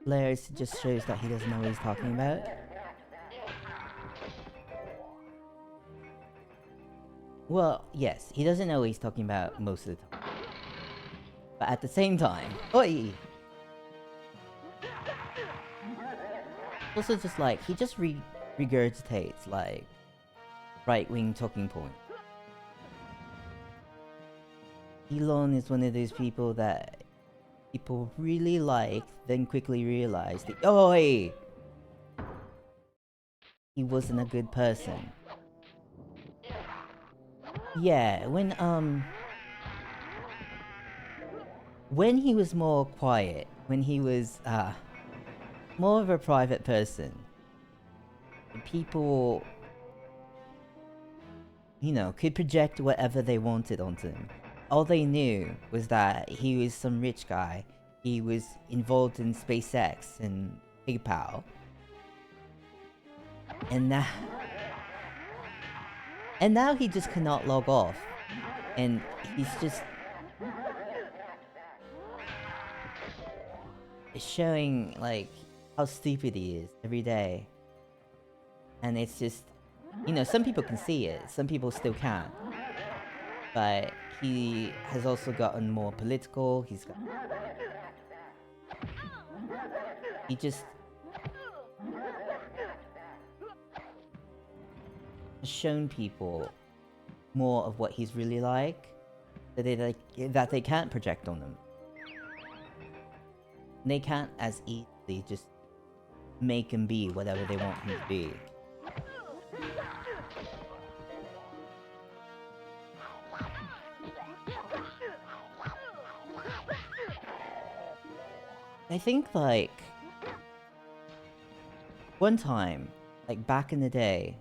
Blair's just shows that he doesn't know what he's talking about. Well, yes, he doesn't know what he's talking about most of the time. But at the same time, oi! Also just like, he just regurgitates like right-wing talking points. Elon is one of those people that people really like, then quickly realize that, oi! He wasn't a good person. Yeah, when he was more quiet, when he was, more of a private person, people, you know, could project whatever they wanted onto him. All they knew was that he was some rich guy, he was involved in SpaceX and PayPal, and now he just cannot log off, and showing like how stupid he is every day. And it's just, you know, some people can see it, some people still can't. But he has also gotten more political. He just has shown people more of what he's really like, that they can't project on him. They can't as easily just make him be whatever they want him to be. I think, like, one time, like back in the day,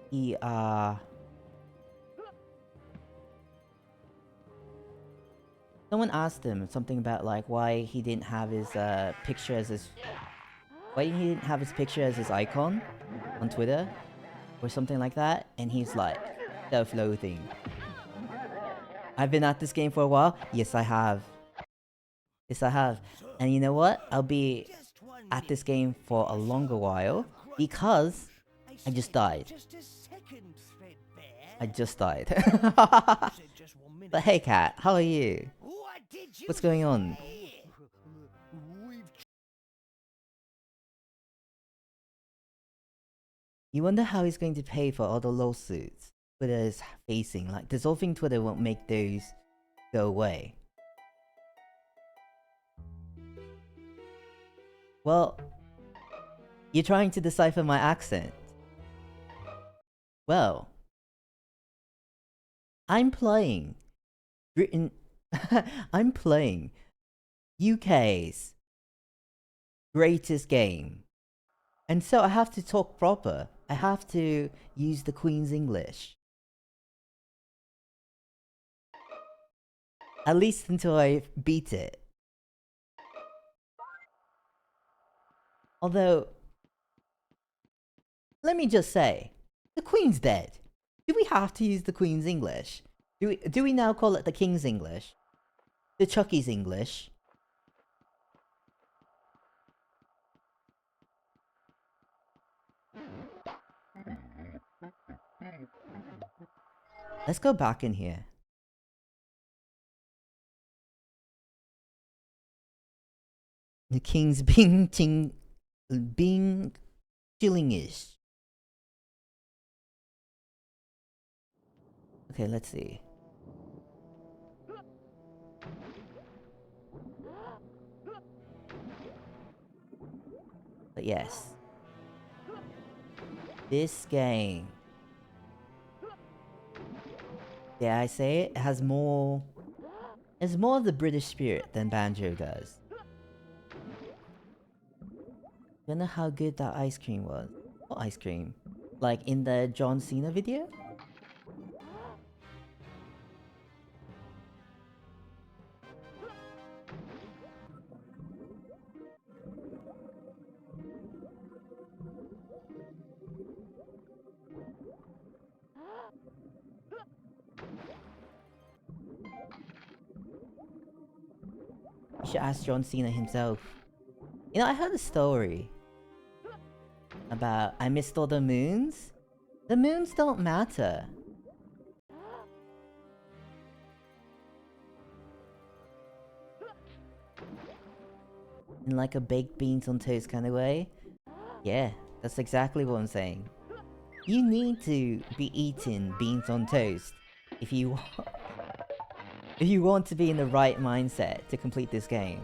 he, someone asked him something about, like, why he didn't have his, picture as his... Why he didn't have his picture as his icon on Twitter? Or something like that? And he's like, self-loathing. I've been at this game for a while? Yes, I have. Yes, I have. And you know what? I'll be at this game for a longer while because I just died. I just died. But hey, Cat, how are you? What's going on? You wonder how he's going to pay for all the lawsuits Twitter is facing. Like, dissolving Twitter won't make those go away. Well, you're trying to decipher my accent. Well, I'm playing Britain. I'm playing UK's greatest game. And so I have to talk proper. I have to use the Queen's English. At least until I beat it. Although, let me just say, the Queen's dead. Do we have to use the Queen's English? Do we now call it the King's English? The Chucky's English? Let's go back in here. The King's being chillingish. Okay, let's see. But yes. This game, dare I say it, has more... It's more of the British spirit than Banjo does. Don't know how good that ice cream was. What ice cream? Like in the John Cena video? You should ask John Cena himself. You know, I heard a story about I missed all the moons. The moons don't matter. In like a baked beans on toast kind of way. Yeah, that's exactly what I'm saying. You need to be eating beans on toast if you want to be in the right mindset to complete this game.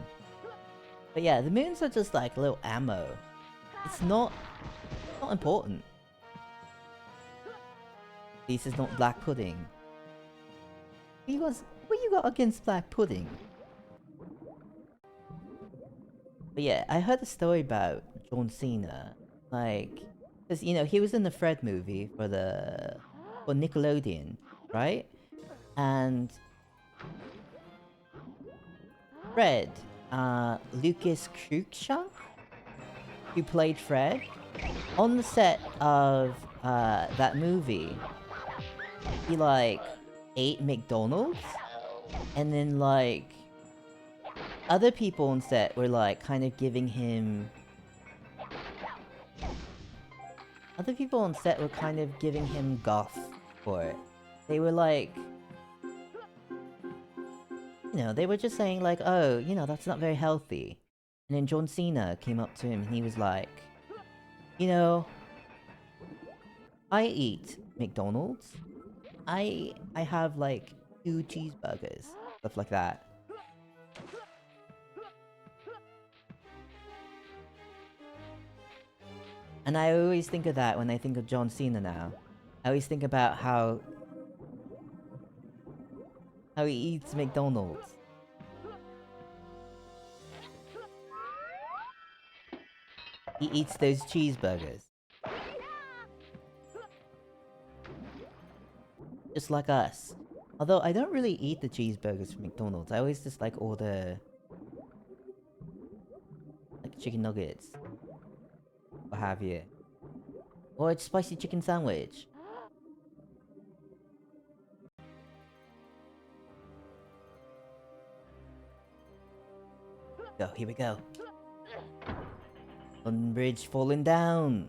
But yeah, the moons are just like little ammo. It's not important. This is not black pudding. What you got against black pudding? But yeah, I heard a story about John Cena. Like, because you know, he was in the Fred movie for Nickelodeon, right? And Fred, Lucas Cruikshank, who played Fred, on the set of that movie, he like ate McDonald's and then like other people on set were like kind of giving him. Other people on set were kind of giving him guff for it. They were like, they were just saying like, oh, that's not very healthy. And then John Cena came up to him and he was like, I eat McDonald's. I have like 2 cheeseburgers, stuff like that. And I always think of that when I think of John Cena now. I always think about how he eats McDonald's. He eats those cheeseburgers. Just like us. Although I don't really eat the cheeseburgers from McDonald's. I always just like order like chicken nuggets. What have you. Or a spicy chicken sandwich. Go, here we go. London Bridge falling down.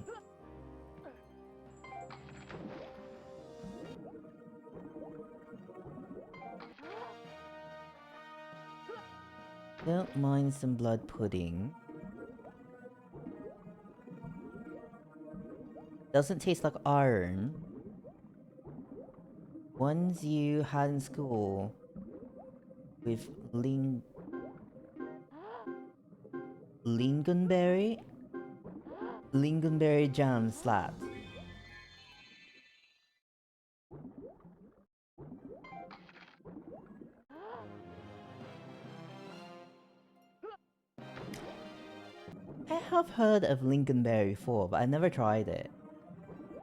Don't mind some blood pudding. Doesn't taste like iron. Ones you had in school with lingonberry jam slapped. I have heard of lingonberry before, but I never tried it.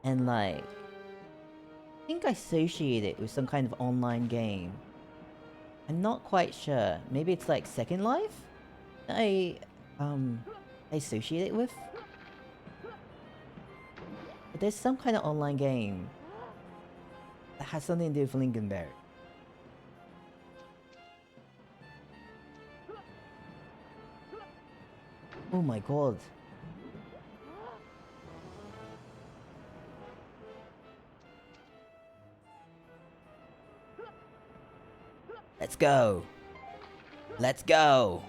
And like, I think I associate it with some kind of online game. I'm not quite sure. Maybe it's like Second Life? I associate it with? But there's some kind of online game that has something to do with lingonberry. Oh my god. Let's go. Let's go.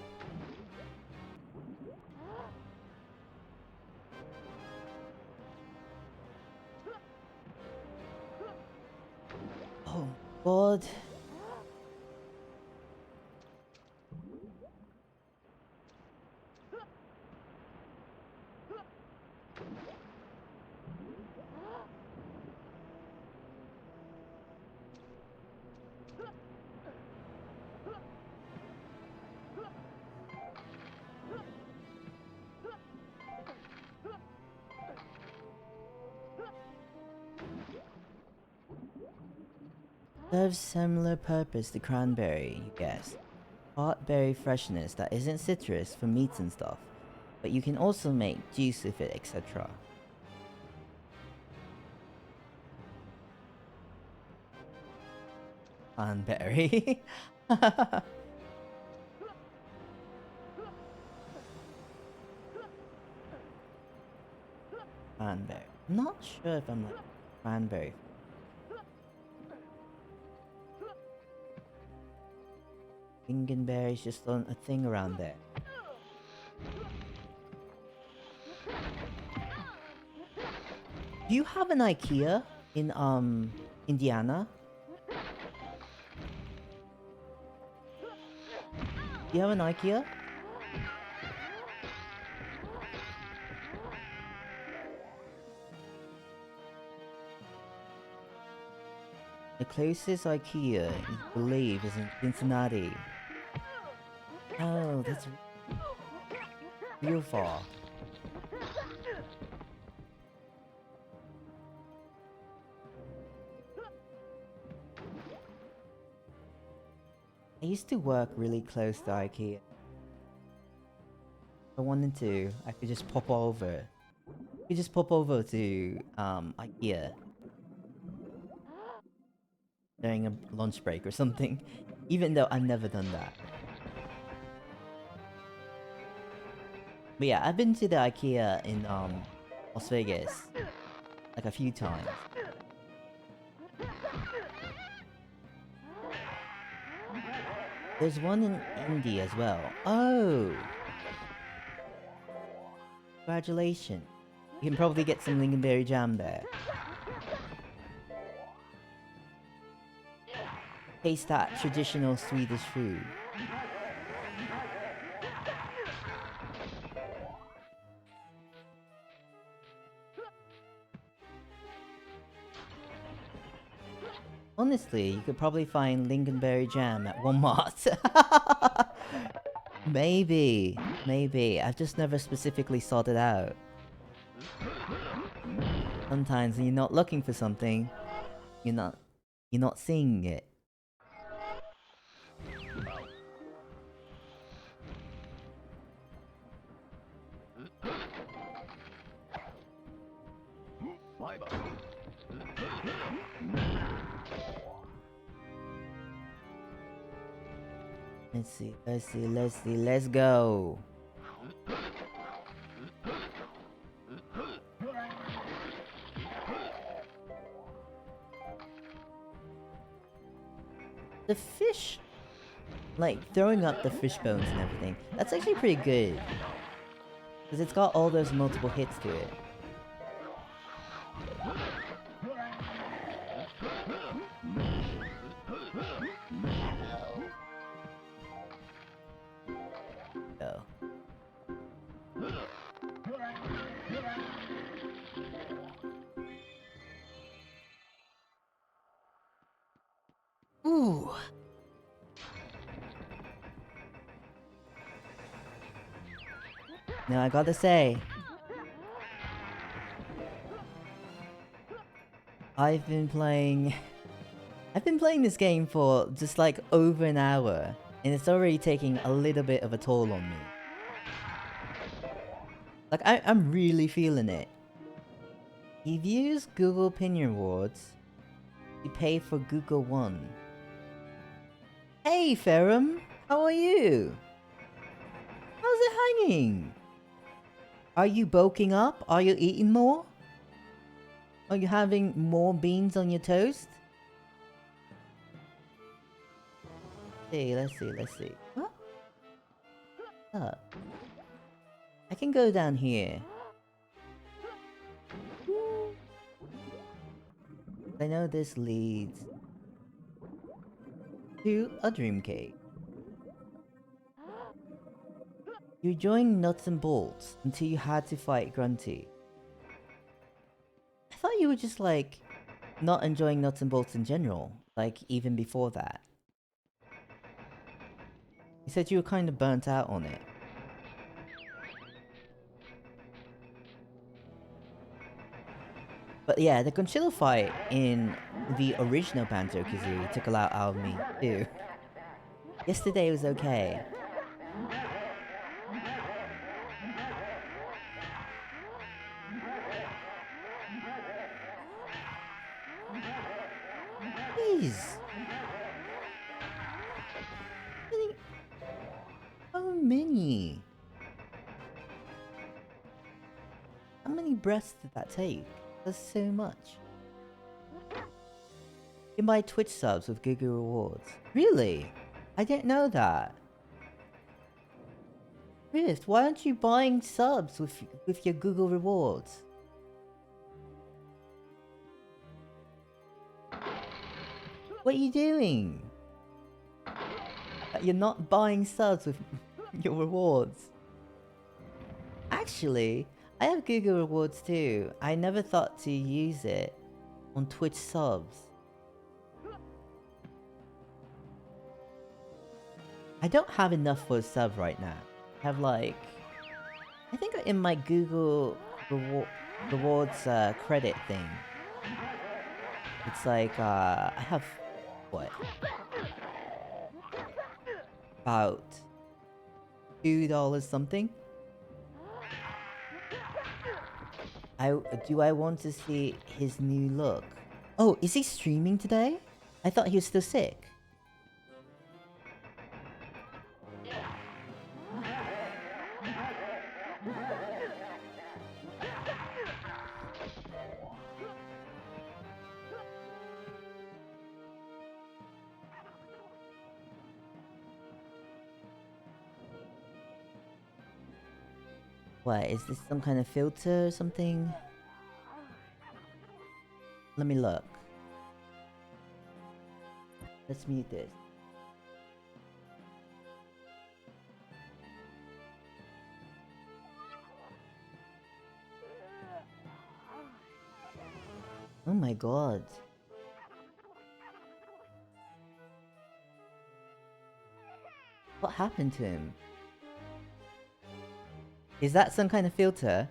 Oh god. Serves similar purpose to cranberry, you guess. Hot berry freshness that isn't citrus for meats and stuff, but you can also make juice with it, etc. Cranberry. Cranberry. I'm not sure if I'm like cranberry. Lingonberry is just a thing around there. Do you have an IKEA in Indiana? Do you have an IKEA? The closest IKEA, you believe, is in Cincinnati. Oh, that's real far. I used to work really close to IKEA. If I wanted to, I could just pop over. You could just pop over to IKEA during a lunch break or something. Even though I've never done that. But yeah, I've been to the IKEA in Las Vegas like a few times. There's one in India as well. Oh! Congratulations. You can probably get some lingonberry jam there. Taste that traditional Swedish food. Honestly, you could probably find lingonberry jam at Walmart. Maybe. Maybe. I've just never specifically sought it out. Sometimes when you're not looking for something, you're not seeing it. Let's see, let's go. The fish, like throwing up the fish bones and everything, that's actually pretty good. Because it's got all those multiple hits to it. Oh. Ooh. Now I gotta say, I've been playing this game for just like over an hour, and it's already taking a little bit of a toll on me. Like, I'm really feeling it. You've used Google Opinion Awards. You pay for Google One. Hey, Ferrum! How are you? How's it hanging? Are you bulking up? Are you eating more? Are you having more beans on your toast? Let's see. What? I can go down here. I know this leads to a dream cave. You joined Nuts and Bolts until you had to fight Grunty. I thought you were just like not enjoying Nuts and Bolts in general, like even before that. You said you were kind of burnt out on it. But yeah, the Conchilla fight in the original Banjo-Kazooie took a lot out of me too. Yesterday was okay. Jeez. How many? How many breaths did that take? That's so much. You buy Twitch subs with Google Rewards. Really? I didn't know that. Rift, why aren't you buying subs with your Google Rewards? What are you doing? You're not buying subs with your rewards. Actually, I have Google Rewards too. I never thought to use it on Twitch subs. I don't have enough for a sub right now. I have like... I think in my Google Rewards credit thing. It's like, I have... what? About $2 something? Do I want to see his new look? Oh, is he streaming today? I thought he was still sick. What, is this some kind of filter or something? Let me look. Let's mute this. Oh my god. What happened to him? Is that some kind of filter?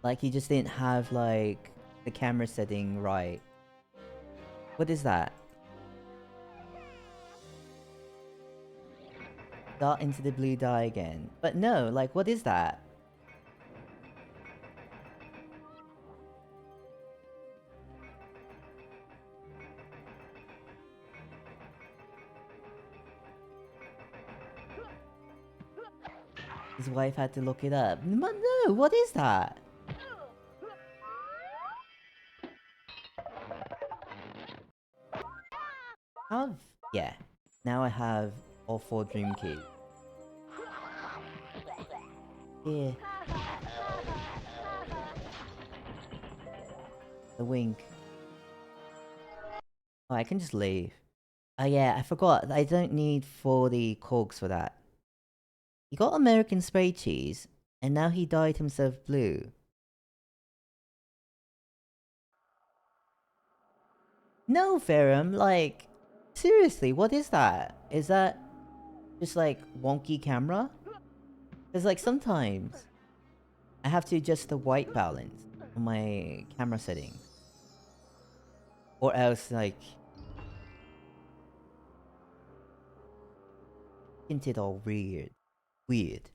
Like he just didn't have like the camera setting right. What is that? Dot into the blue dye again. But no, like what is that? His wife had to look it up. But no, what is that? Yeah. Now I have all 4 dream keys. Yeah. The wink. Oh, I can just leave. Oh yeah, I forgot. I don't need 40 corks for that. He got American spray cheese, and now he dyed himself blue. No, Ferrum, like, seriously, what is that? Is that just like wonky camera? Because like sometimes I have to adjust the white balance on my camera settings. Or else like tinted all weird. Weird.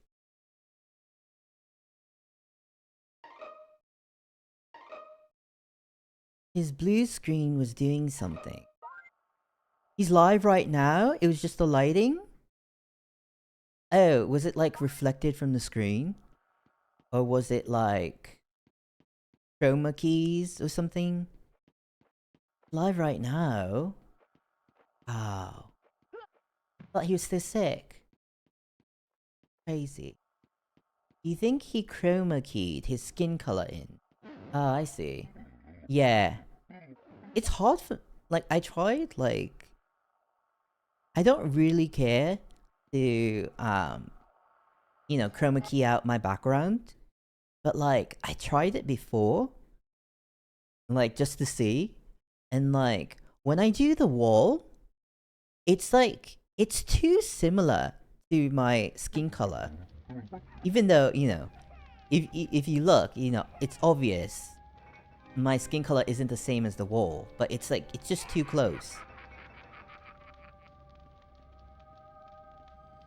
His blue screen was doing something. He's live right now? It was just the lighting? Oh, was it like reflected from the screen? Or was it like chroma keys or something? Live right now? Oh. Thought he was still sick. Crazy. You think he chroma keyed his skin color in? Ah, I see. Yeah. It's hard for... Like, I tried, like... I don't really care to, you know, chroma key out my background. But, like, I tried it before. Like, just to see. And, like, when I do the wall, it's like... It's too similar to my skin color. Even though, you know, if you look, you know, it's obvious my skin color isn't the same as the wall, but it's like, it's just too close.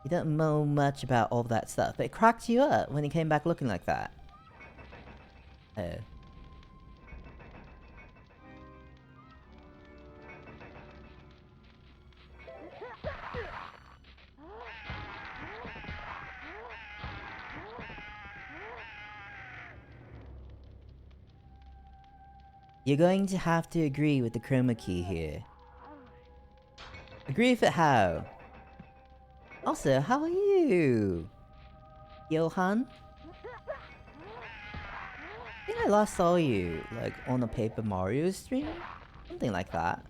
You don't know much about all that stuff, but it cracked you up when he came back looking like that. Oh. You're going to have to agree with the chroma key here. Agree with it how? Also, how are you? Johan? I think I last saw you, like, on a Paper Mario stream? Something like that.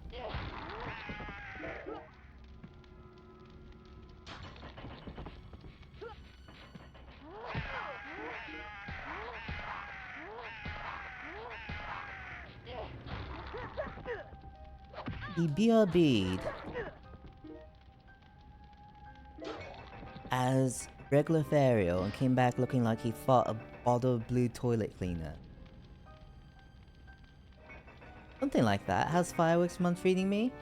He BRB'd as regular Fariel and came back looking like he fought a bottle of blue toilet cleaner. Something like that. How's Fireworks Month treating me?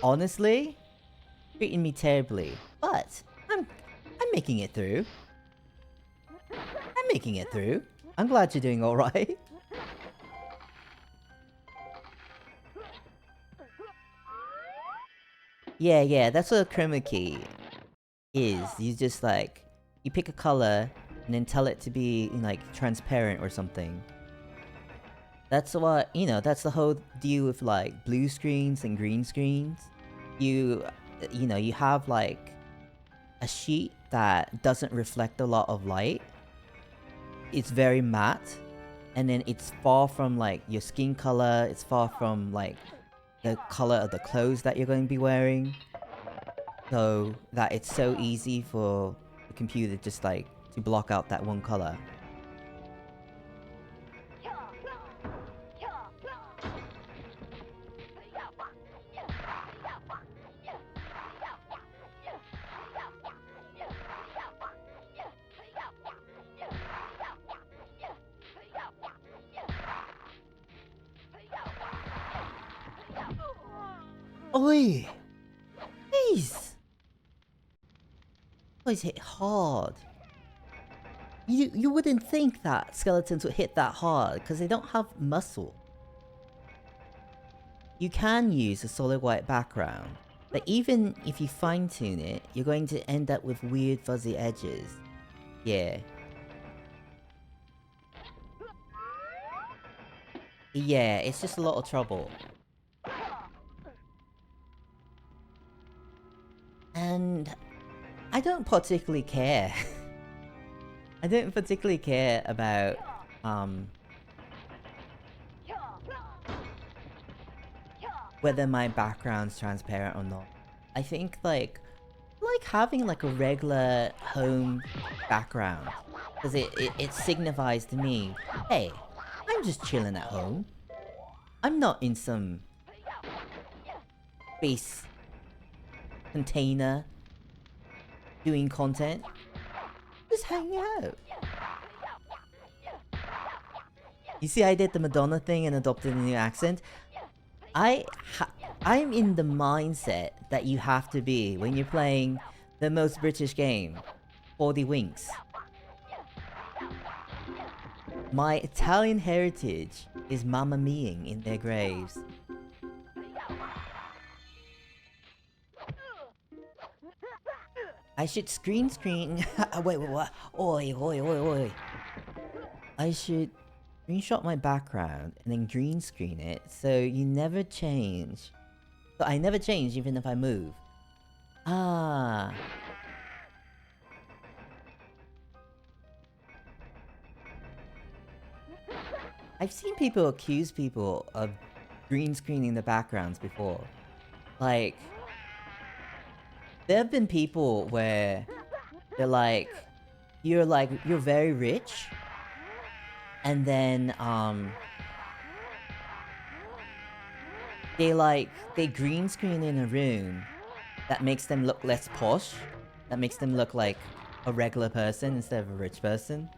Honestly, treating me terribly. But I'm making it through. I'm making it through. I'm glad you're doing alright. Yeah, that's what a chroma key is. You just like, you pick a color and then tell it to be like transparent or something. That's what, you know, that's the whole deal with like blue screens and green screens. You know, you have like a sheet that doesn't reflect a lot of light. It's very matte, and then it's far from like your skin color, it's far from like the color of the clothes that you're going to be wearing, so that it's so easy for the computer just like to block out that one color. Oi! Jeez! Boys hit hard. You wouldn't think that skeletons would hit that hard because they don't have muscle. You can use a solid white background, but even if you fine tune it, you're going to end up with weird fuzzy edges. Yeah. Yeah, it's just a lot of trouble. And I don't particularly care. I don't particularly care about whether my background's transparent or not. I think like having like a regular home background, because it signifies to me, hey, I'm just chilling at home. I'm not in some space container doing content. Just hanging out. You see, I did the Madonna thing and adopted a new accent. I'm in the mindset that you have to be when you're playing the most British game, 40 Winks. My Italian heritage is Mamma Mia-ing in their graves. I should screen. Wait, what? Oi. I should screenshot my background and then green screen it so you never change. So I never change even if I move. Ah. I've seen people accuse people of green screening the backgrounds before. Like, there have been people where they're like, you're very rich, and then they green screen in a room that makes them look less posh, that makes them look like a regular person instead of a rich person.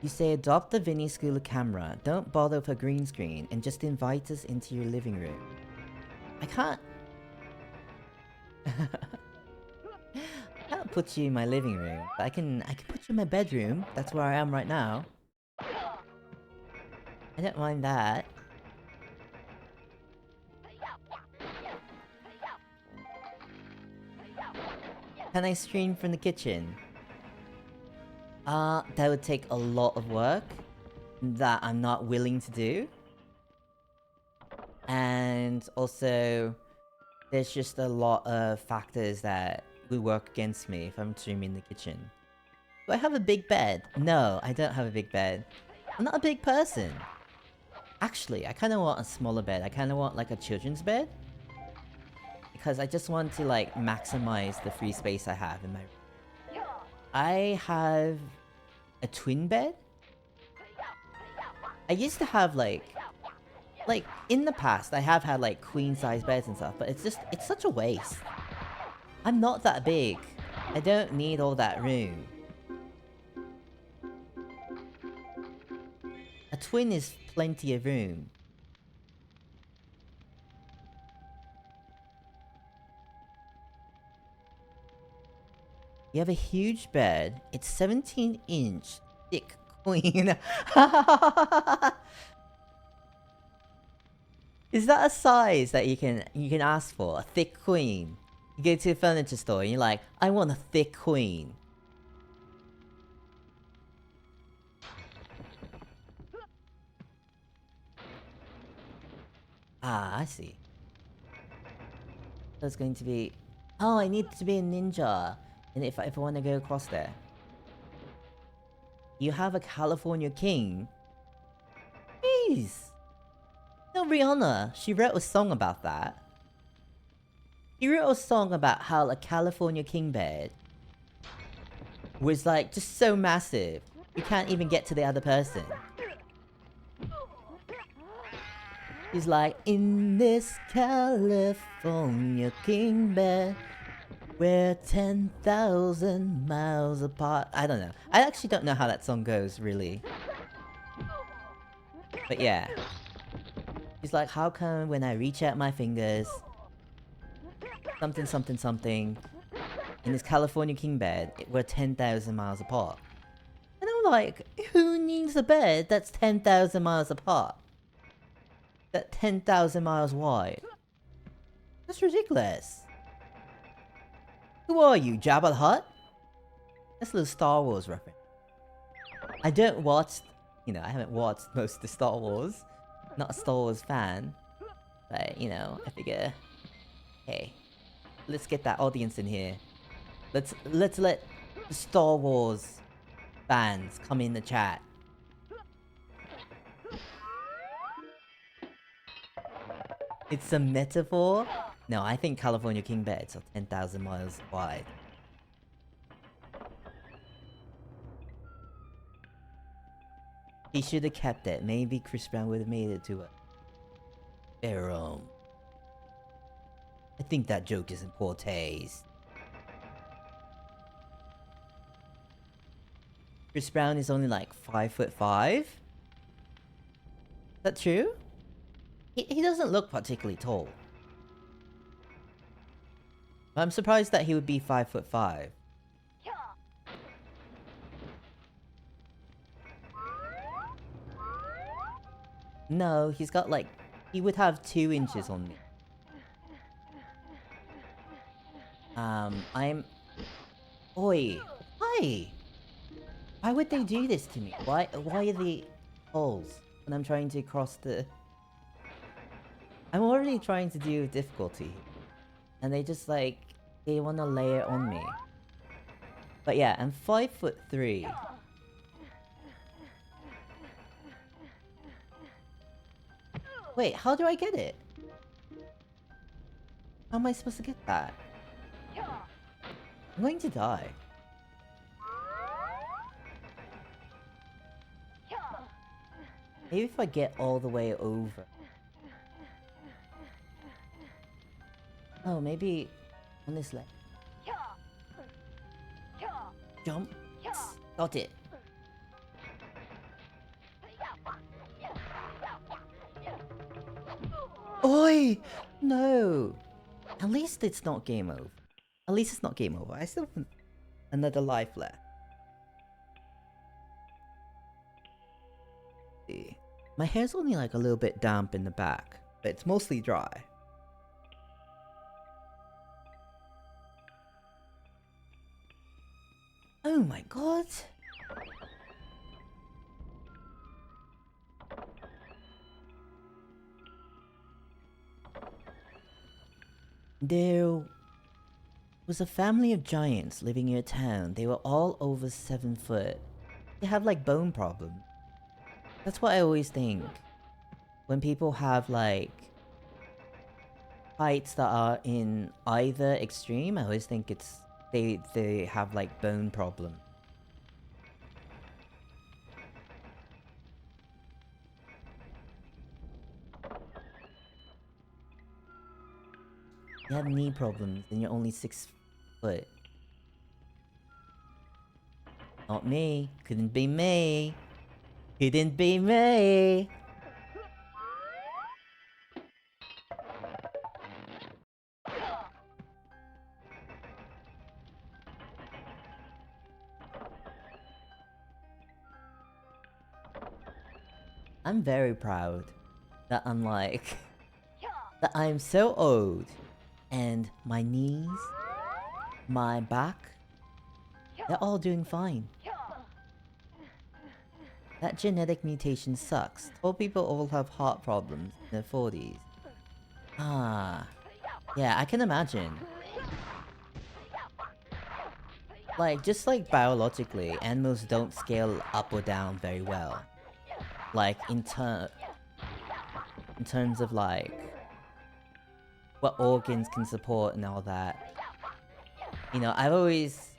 You say adopt the Vinny Schooler camera, don't bother with a green screen, and just invite us into your living room. I can't put you in my living room, but I can put you in my bedroom. That's where I am right now. I don't mind that. Can I stream from the kitchen? That would take a lot of work that I'm not willing to do. And also, there's just a lot of factors that will work against me if I'm streaming in the kitchen. Do I have a big bed? No, I don't have a big bed. I'm not a big person. Actually, I kind of want a smaller bed. I kind of want like a children's bed. Because I just want to like maximize the free space I have in my room. I have a twin bed. I used to have like in the past I have had like queen size beds and stuff, but it's such a waste. I'm not that big. I don't need all that room. A twin is plenty of room. You have a huge bed. It's 17-inch thick queen. Is that a size that you can ask for? A thick queen. You go to a furniture store and you're like, I want a thick queen. Ah, I see. That's going to be... Oh, I need to be a ninja. And if I want to go across there, you have a California king. Jeez. No, Rihanna, she wrote a song about that. She wrote a song about how a California king bed was like just so massive, you can't even get to the other person. He's like, in this California king bed, we're 10,000 miles apart. I don't know. I actually don't know how that song goes, really. But yeah. He's like, how come when I reach out my fingers, something, something, something, in this California king bed, we're 10,000 miles apart. And I'm like, who needs a bed that's 10,000 miles apart? That 10,000 miles wide? That's ridiculous. Who are you, Jabba the Hutt? That's a little Star Wars reference. I don't watch, you know, I haven't watched most of the Star Wars. Not a Star Wars fan. But, you know, I figure, hey, let's get that audience in here. Let's let the Star Wars fans come in the chat. It's a metaphor? No, I think California king beds are 10,000 miles wide. He should have kept it. Maybe Chris Brown would have made it to a Pharaoh. I think that joke is in poor taste. Chris Brown is only like 5'5". Is that true? He doesn't look particularly tall. I'm surprised that he would be 5'5". No, he's got like... He would have 2 inches on me. I'm... Oi! Hi! Why would they do this to me? Why are the holes when I'm trying to cross the... I'm already trying to do difficulty. And they just like... They want to lay it on me. But yeah, I'm 5'3". Wait, how do I get it? How am I supposed to get that? I'm going to die. Maybe if I get all the way over. Oh, maybe on this leg. Jump. Got it. Oi! No! At least it's not game over. At least it's not game over. I still have another life left. See. My hair's only like a little bit damp in the back, but it's mostly dry. Oh my god! There was a family of giants living in a town. They were all over 7 foot. They have like bone problems. That's what I always think. When people have like heights that are in either extreme, I always think it's they have like bone problem. You have knee problems and you're only 6 foot. Not me. Couldn't be me. Couldn't be me. I'm very proud that unlike that I'm so old and my knees, my back, they're all doing fine. That genetic mutation sucks. Tall people all have heart problems in their 40s. Ah, yeah, I can imagine. like, just like biologically, animals don't scale up or down very well. Like, in terms of, like, what organs can support and all that. You know, I've always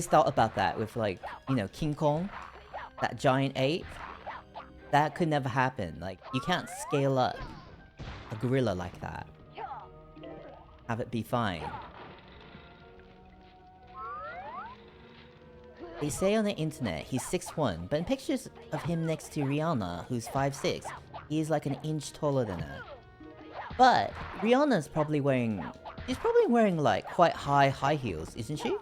thought about that with, like, you know, King Kong, that giant ape. That could never happen. Like, you can't scale up a gorilla like that. Have it be fine. They say on the internet he's 6'1", but in pictures of him next to Rihanna, who's 5'6", he is like an inch taller than her. But Rihanna's probably wearing... she's probably wearing like quite high heels, isn't she?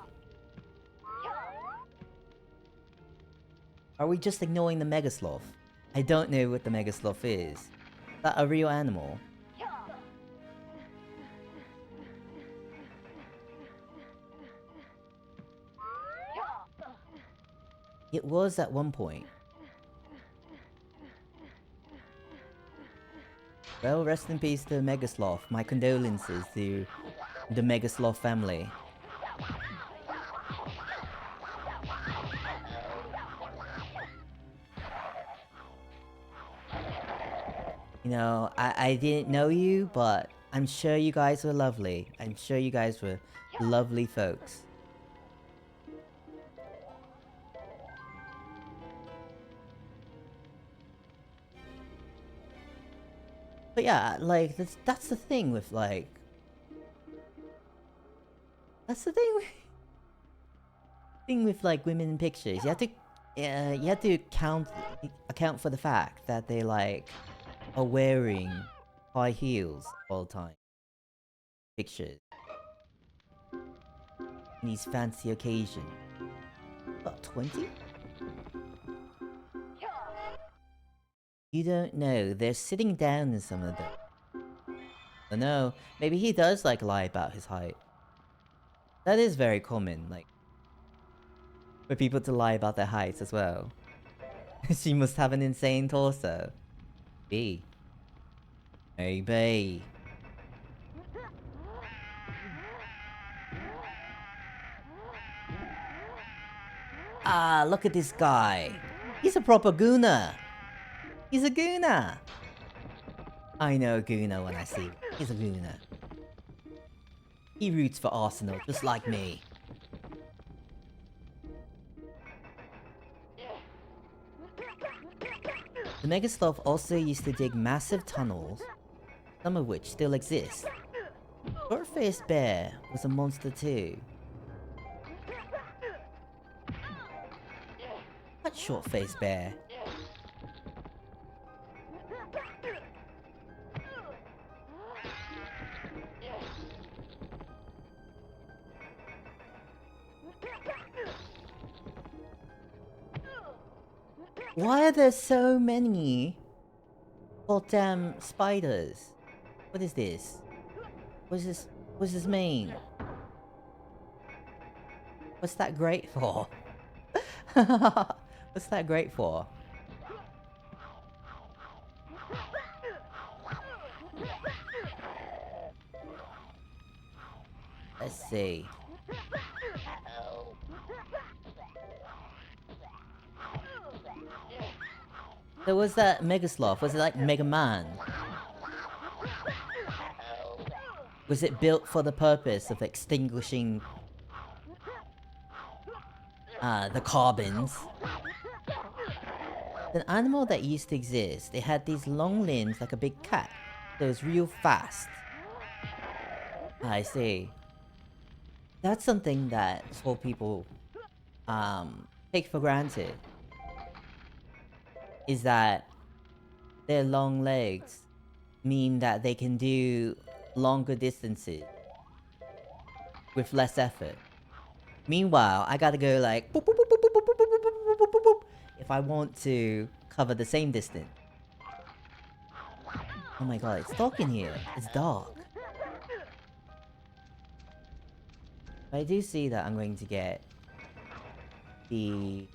Are we just ignoring the Megasloth? I don't know what the Megasloth is. Is that a real animal? It was at one point. Well, rest in peace to Megasloth. My condolences to the Megasloth family. You know, I didn't know you, but I'm sure you guys were lovely. I'm sure you guys were lovely folks. But yeah, like, that's the thing with, like... that's the thing with, like, women in pictures. You have to account for the fact that they, like, are wearing high heels all the time. Pictures. In these fancy occasions. About 20? You don't know, they're sitting down in some of them. I know, maybe he does like lie about his height. That is very common, like, for people to lie about their heights as well. She must have an insane torso. B. Maybe. Ah, look at this guy. He's a proper gooner. He's a gooner! I know a gooner when I see him. He's a gooner. He roots for Arsenal, just like me. The Megasloth also used to dig massive tunnels, some of which still exist. Short-faced bear was a monster too. What short-faced bear? Why are there so many goddamn spiders? What is this? What does this mean? What's that great for? What's that great for? Let's see. So was that Megasloth? Was it like Mega Man? Was it built for the purpose of extinguishing the carbons? An animal that used to exist, it had these long limbs like a big cat. So it was real fast. I see. That's something that small people take for granted. Is that their long legs mean that they can do longer distances with less effort. Meanwhile, I gotta go like boop, boop, boop, boop, boop, boop, boop, boop, boop, boop, boop, boop, if I want to cover the same distance. Oh my god, it's dark in here. It's dark. I do see that I'm going to get the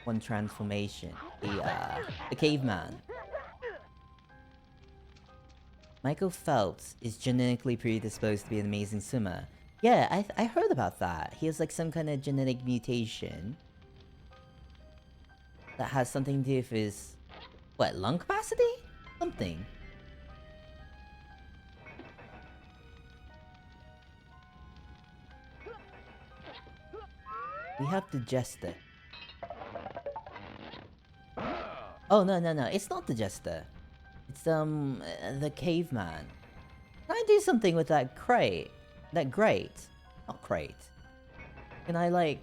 one transformation, the caveman. Michael Phelps is genetically predisposed to be an amazing swimmer, Yeah, I heard about that. He has like some kind of genetic mutation that has something to do with his, what, lung capacity? Something. We have the Jester. Oh, no, no, no. It's not the Jester. It's, the caveman. Can I do something with that crate? That grate? Not crate. Can I, like,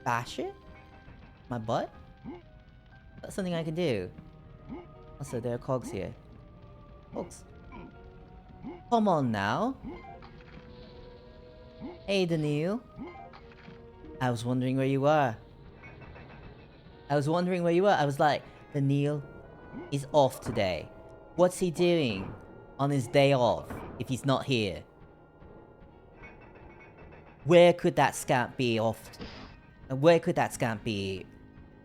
bash it? My butt? That's something I can do. Also, there are cogs here. Cogs. Come on now. Hey, Daniil. I was wondering where you were. I was like, Daniil is off today. What's he doing on his day off if he's not here? Where could that scamp be off to? Where could that scamp be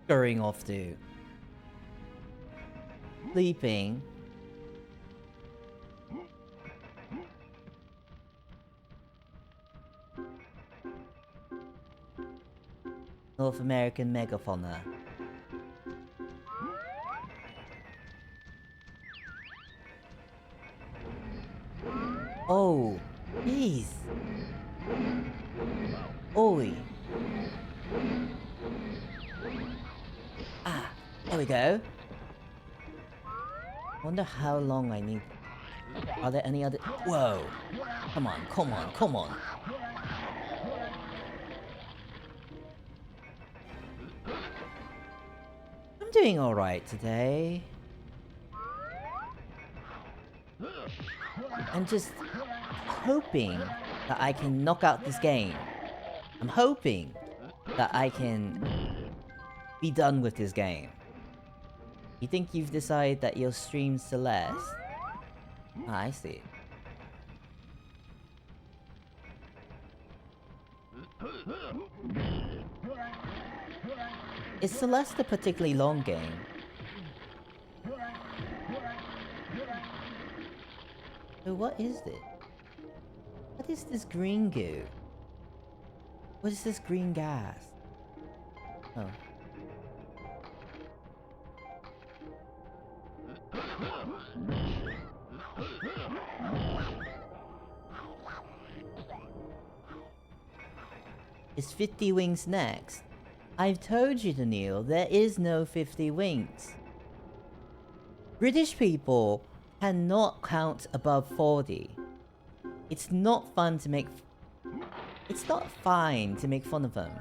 scurrying off to? Sleeping. North American megafauna. Oh, jeez. Oi. Ah, there we go. Wonder how long I need. Are there any other? Whoa! Come on, come on, come on! I'm doing alright today. I'm just hoping that I can knock out this game. I'm hoping that I can be done with this game. You think you've decided that you'll stream Celeste? Ah, I see. Is Celeste a particularly long game? So what is it? What is this green goo? What is this green gas? Oh. Is 50 wings next? I've told you, Daniil, there is no 50 wings. British people cannot count above 40. It's not fun to make... It's not fine to make fun of them.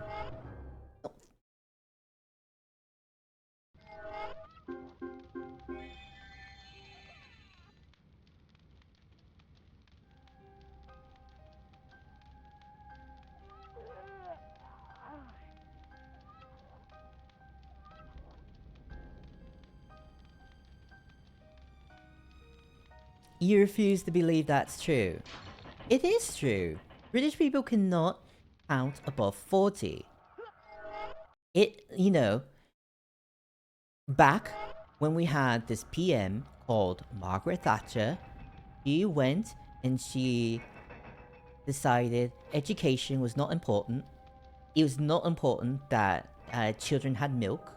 You refuse to believe that's true. It is true. British people cannot count above 40. You know, back when we had this PM called Margaret Thatcher, she went and she decided education was not important. It was not important that children had milk.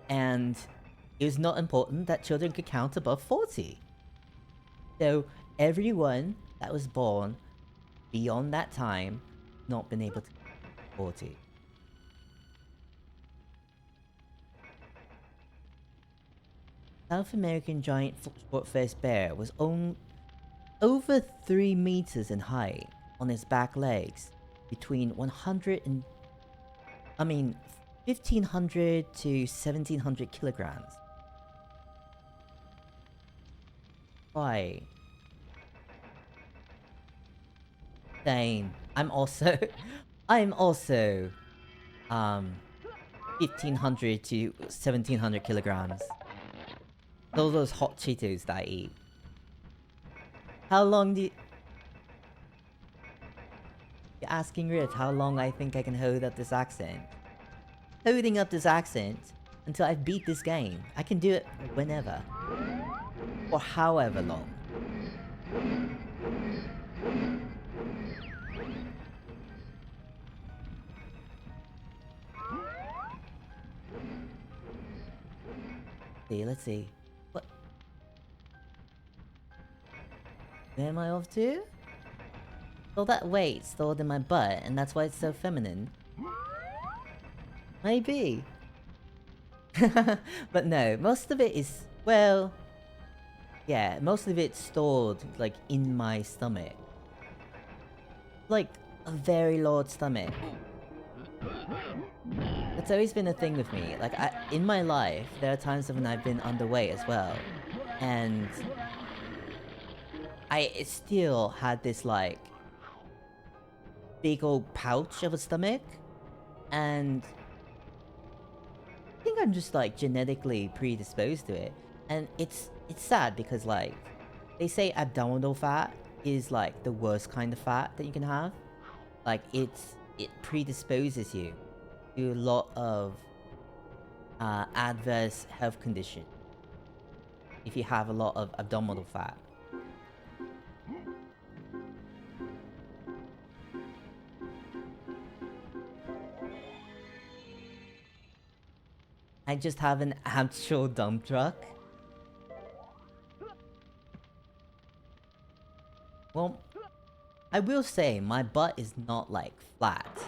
And it was not important that children could count above 40. So everyone that was born beyond that time not been able to count 40. South American giant short-faced bear was over 3 meters in height on his back legs, between 1500 to 1700 kilograms. Why? Same. I'm also 1500 to 1700 kilograms. Those hot Cheetos that I eat. How long do you... You're asking Riff how long I think I can hold up this accent. Holding up this accent until I beat this game. I can do it whenever. Or however long. See, let's see. What? Where am I off to? All that weight stored in my butt, and that's why it's so feminine. Maybe. But no, most of it is, well... Yeah, most of it's stored, like, in my stomach. Like, a very large stomach. That's always been a thing with me. Like, in my life, there are times when I've been underweight as well. And... I still had this, like... big old pouch of a stomach. And... I think I'm just, like, genetically predisposed to it. And it's sad because, like... They say abdominal fat is, like, the worst kind of fat that you can have. Like, it predisposes you to a lot of adverse health conditions if you have a lot of abdominal fat. I just have an actual dump truck. Well, I will say my butt is not like flat.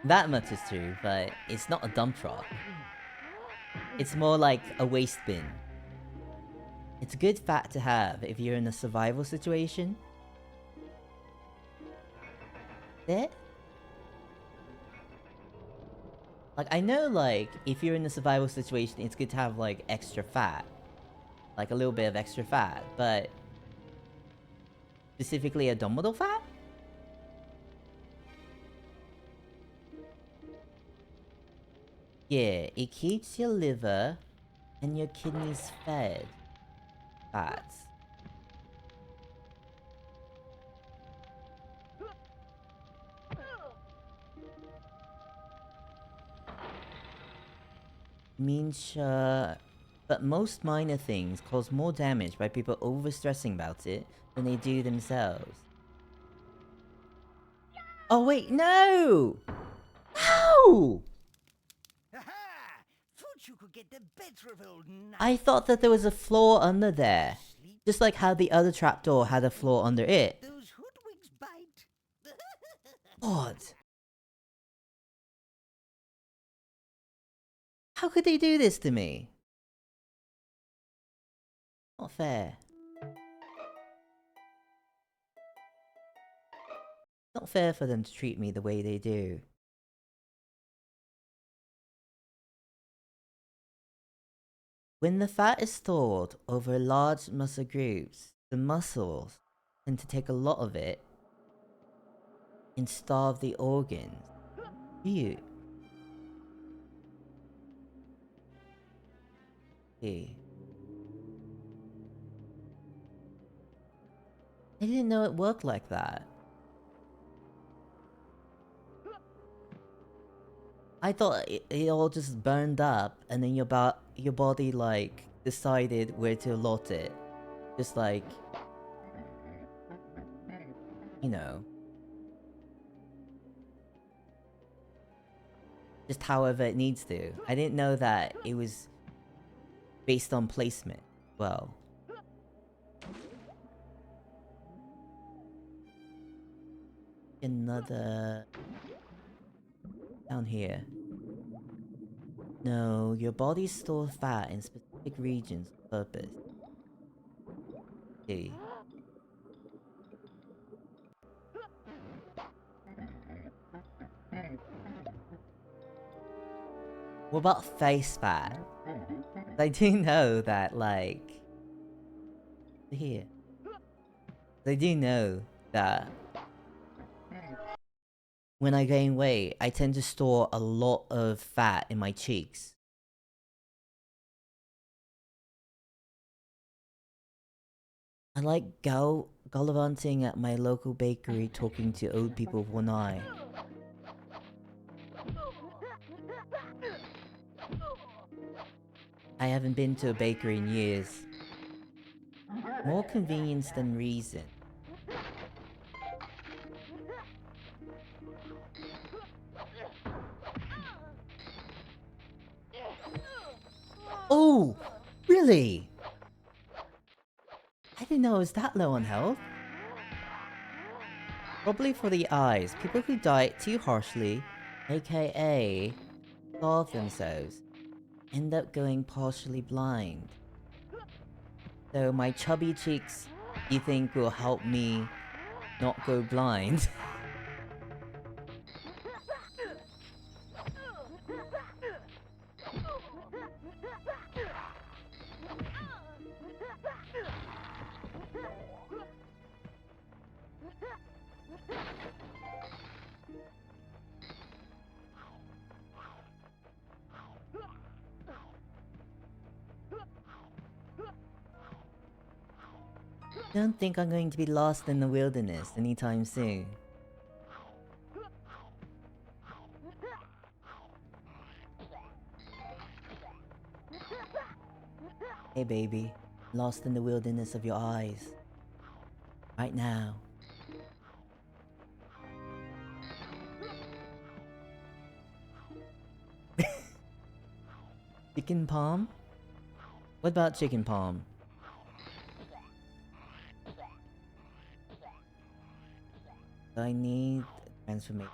That much is true, but it's not a dump truck. It's more like a waste bin. It's a good fat to have if you're in a survival situation. There? Like, I know, like, if you're in a survival situation, it's good to have, like, extra fat. Like, a little bit of extra fat, but... Specifically abdominal fat? Yeah, it keeps your liver and your kidneys fed. Fats. Means, but most minor things cause more damage by people overstressing about it than they do themselves. Oh wait, no! No! Aha! Thought you could get the better of old Knight. I thought that there was a floor under there. Just like how the other trapdoor had a floor under it. Those hoodwinks bite. Odd. How could they do this to me? Not fair. Not fair for them to treat me the way they do. When the fat is stored over large muscle groups, the muscles tend to take a lot of it and starve the organs. Ew. Okay. I didn't know it worked like that. I thought it all just burned up and then your body like decided where to allot it. Just like, you know. Just however it needs to. I didn't know that it was based on placement. Well. Another... down here. No, your body stores fat in specific regions on purpose. Okay. What about face fat? I do know that, like... Here. I do know that... when I gain weight, I tend to store a lot of fat in my cheeks. I like gallivanting at my local bakery talking to old people with one eye. I haven't been to a bakery in years. More convenience than reason. Oh, really? I didn't know it was that low on health. Probably for the eyes. People who die too harshly, aka starve themselves, end up going partially blind. So my chubby cheeks, you think will help me not go blind? Don't think I'm going to be lost in the wilderness anytime soon. Hey baby, lost in the wilderness of your eyes. Right now. Chicken palm? What about chicken palm? I need transformation.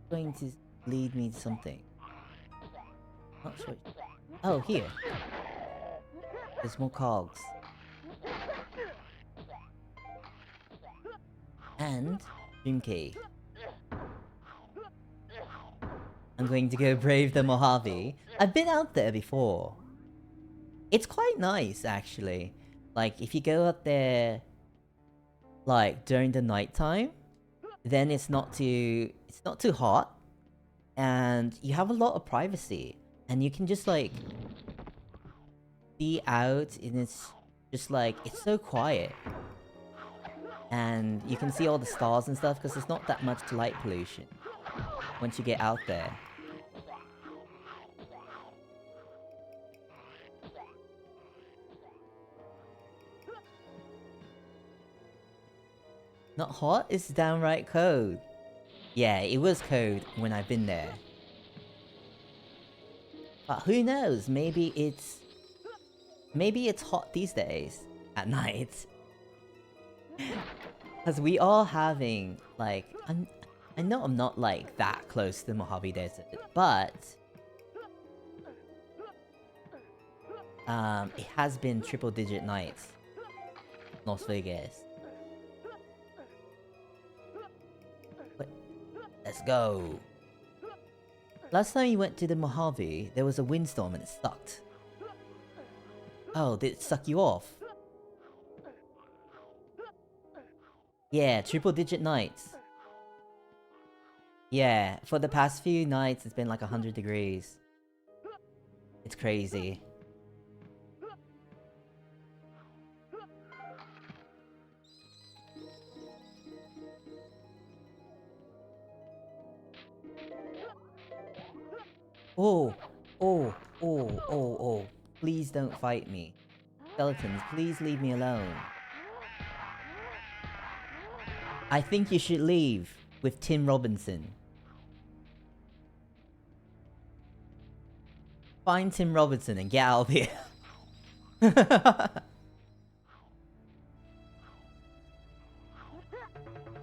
Going to lead me to something. Not sure. Oh, here. There's more cogs. And dream key. I'm going to go brave the Mojave. I've been out there before. It's quite nice, actually. Like, if you go out there, like, during the nighttime, then it's not too hot, and you have a lot of privacy, and you can just, like, be out, and it's just, like, it's so quiet. And you can see all the stars and stuff, because there's not that much light pollution once you get out there. Not hot? It's downright cold. Yeah, it was cold when I've been there. But who knows? Maybe it's hot these days at night. Because we are having, like, I know I'm not, like, that close to the Mojave Desert, but it has been triple-digit nights in Las Vegas. Wait, let's go. Last time we went to the Mojave, there was a windstorm and it sucked. Oh, did it suck you off? Yeah, triple-digit nights. Yeah, for the past few nights, it's been like 100 degrees. It's crazy. Oh, oh, oh, oh, oh. Please don't fight me. Skeletons, please leave me alone. I think you should leave with Tim Robinson. Find Tim Robinson and get out of here.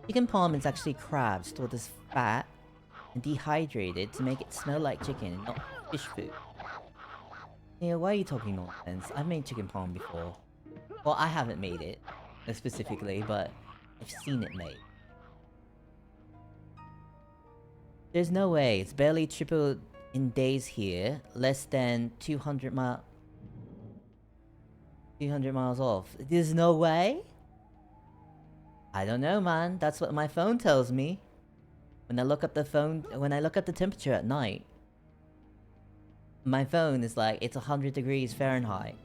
Chicken palm is actually crab stored as fat and dehydrated to make it smell like chicken and not fish food. Yeah, why are you talking nonsense? I've made chicken palm before. Well, I haven't made it specifically, but I've seen it made. There's no way. It's barely triple in days here. Less than 200 miles off. There's no way? I don't know, man. That's what my phone tells me. When I look up the temperature at night, my phone is like, it's 100 degrees Fahrenheit.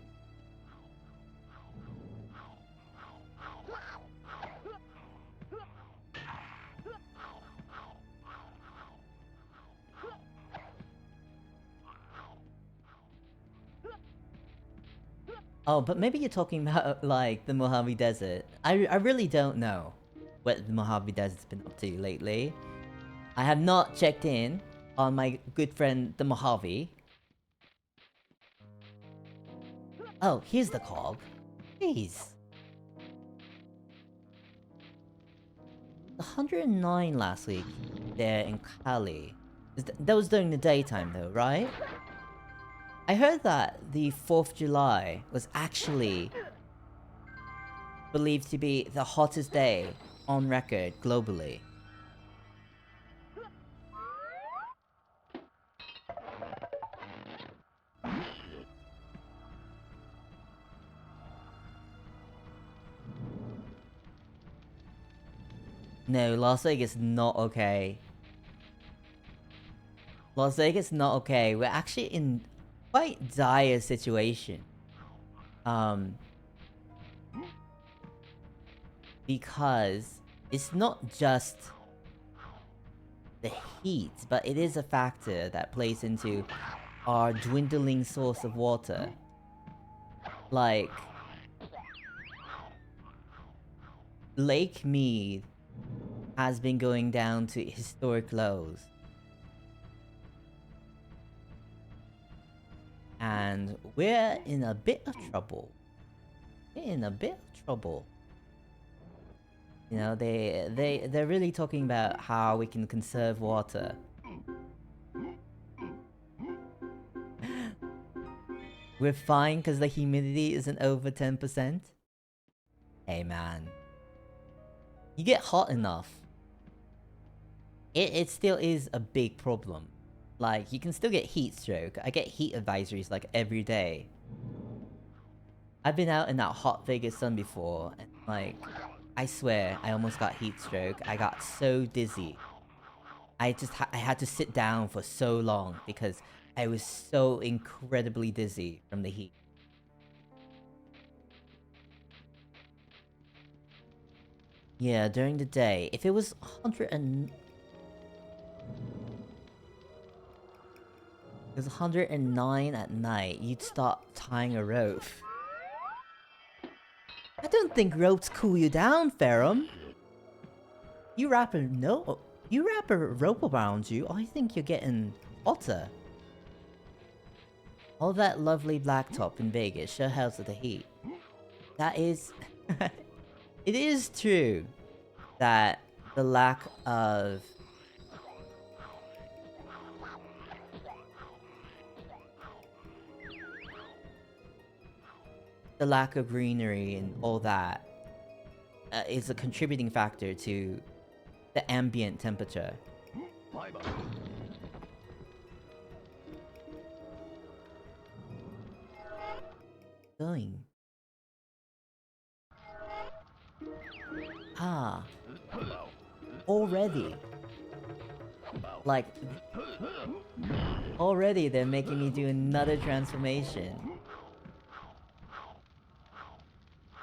Oh, but maybe you're talking about, like, the Mojave Desert. I really don't know what the Mojave Desert's been up to lately. I have not checked in on my good friend the Mojave. Oh, here's the cog. Jeez. The 109 last week there in Cali. That was during the daytime though, right? I heard that the 4th of July was actually believed to be the hottest day on record globally. No, Las Vegas not okay. Las Vegas not okay. We're actually in quite dire situation. Because it's not just the heat, but it is a factor that plays into our dwindling source of water. Like, Lake Mead has been going down to historic lows. And we're in a bit of trouble. We're in a bit of trouble. You know, they're really talking about how we can conserve water. We're fine because the humidity isn't over 10%. Hey man. You get hot enough. It still is a big problem. Like, you can still get heat stroke. I get heat advisories like every day. I've been out in that hot Vegas sun before, and like, I swear, I almost got heat stroke. I got so dizzy. I had to sit down for so long because I was so incredibly dizzy from the heat. Yeah, during the day. If it was 100 and... It was 109 at night, you'd start tying a rope. I don't think ropes cool you down, Ferrum. You wrap a rope around you, I think you're getting hotter. All that lovely blacktop in Vegas sure helps with the heat. That is... It is true that the lack of... the lack of greenery and all that is a contributing factor to the ambient temperature. Going. Ah. Already. Like... Already they're making me do another transformation.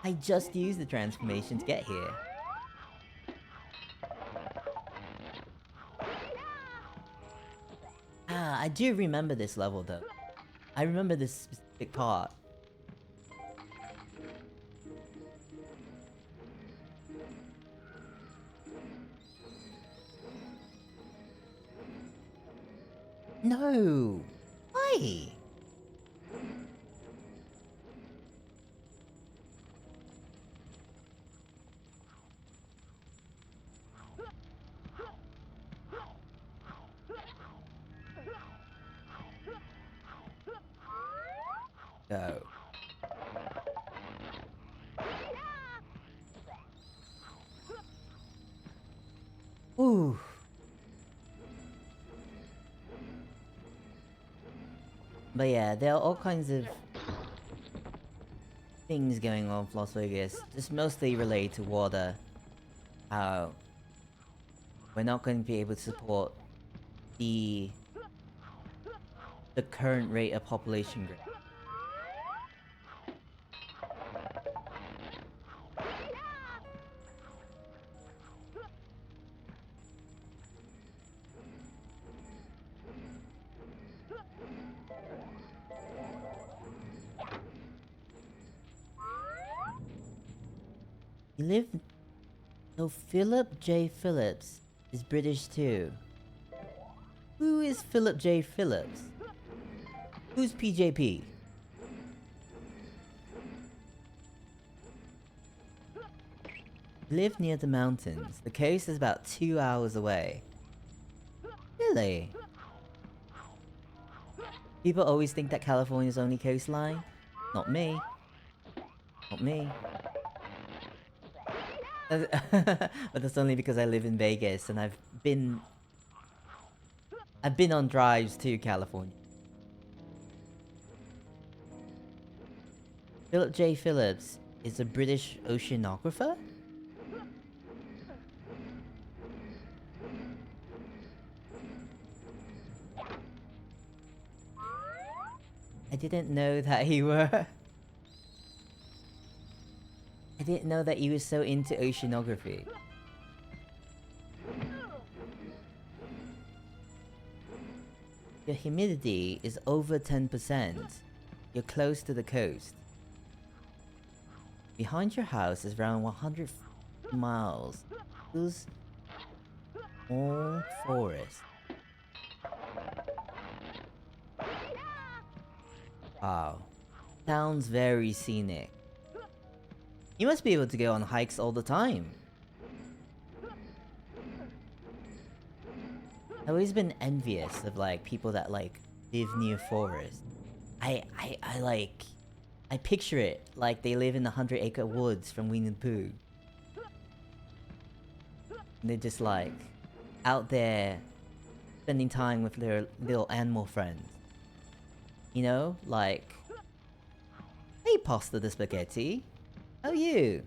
I just used the transformation to get here. Ah, I do remember this level though. I remember this specific part. No! Why? Go. Ooh. But yeah, there are all kinds of things going on with Las Vegas, just mostly related to water. How we're not going to be able to support the current rate of population growth. You live... So Philip J. Phillips is British too. Who is Philip J. Phillips? Who's PJP? Live near the mountains. The coast is about 2 hours away. Really? People always think that California's only coastline. Not me. Not me. But that's only because I live in Vegas and I've been on drives to California. Philip J. Phillips is a British oceanographer? I didn't know that he were... I didn't know that he was so into oceanography. Your humidity is over 10%. You're close to the coast. Behind your house is around 100 miles. Who's all forest? Wow. Sounds very scenic. You must be able to go on hikes all the time. I've always been envious of like people that like live near forest. I picture it like they live in the 100-acre woods from Winnie the Pooh. And they're just like out there spending time with their little animal friends. You know, like, hey, Pasta the Spaghetti, how are you?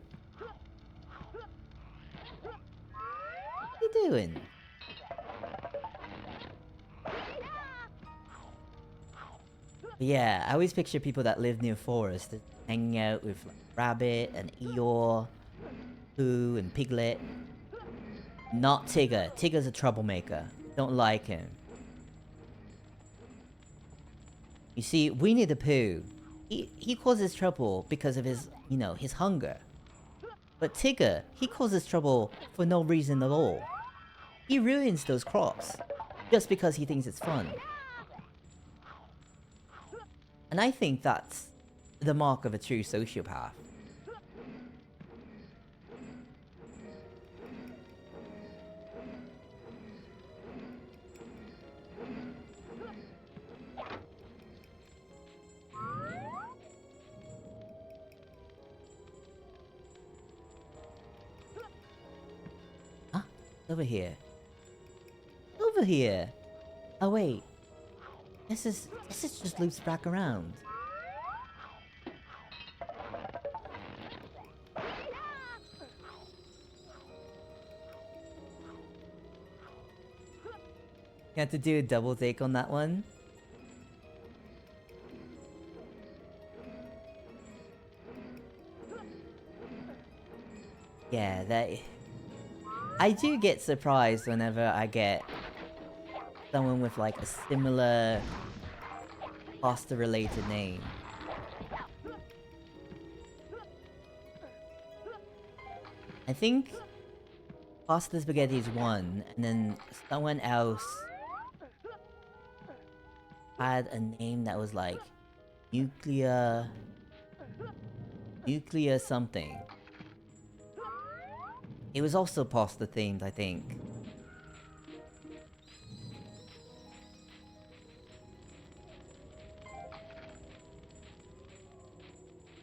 What you doing? But yeah, I always picture people that live near forest hanging out with like, Rabbit and Eeyore, Pooh and Piglet. Not Tigger. Tigger's a troublemaker. Don't like him. You see, Winnie the Pooh, he causes trouble because of his, you know, his hunger. But Tigger, he causes trouble for no reason at all. He ruins those crops just because he thinks it's fun. And I think that's the mark of a true sociopath. Huh? Over here. Over here! Oh wait. This is just loops back around. You have to do a double take on that one. Yeah, that... I do get surprised whenever I get someone with like a similar pasta related name. I think Pasta Spaghetti is one, and then someone else had a name that was like Nuclear something. It was also pasta themed, I think.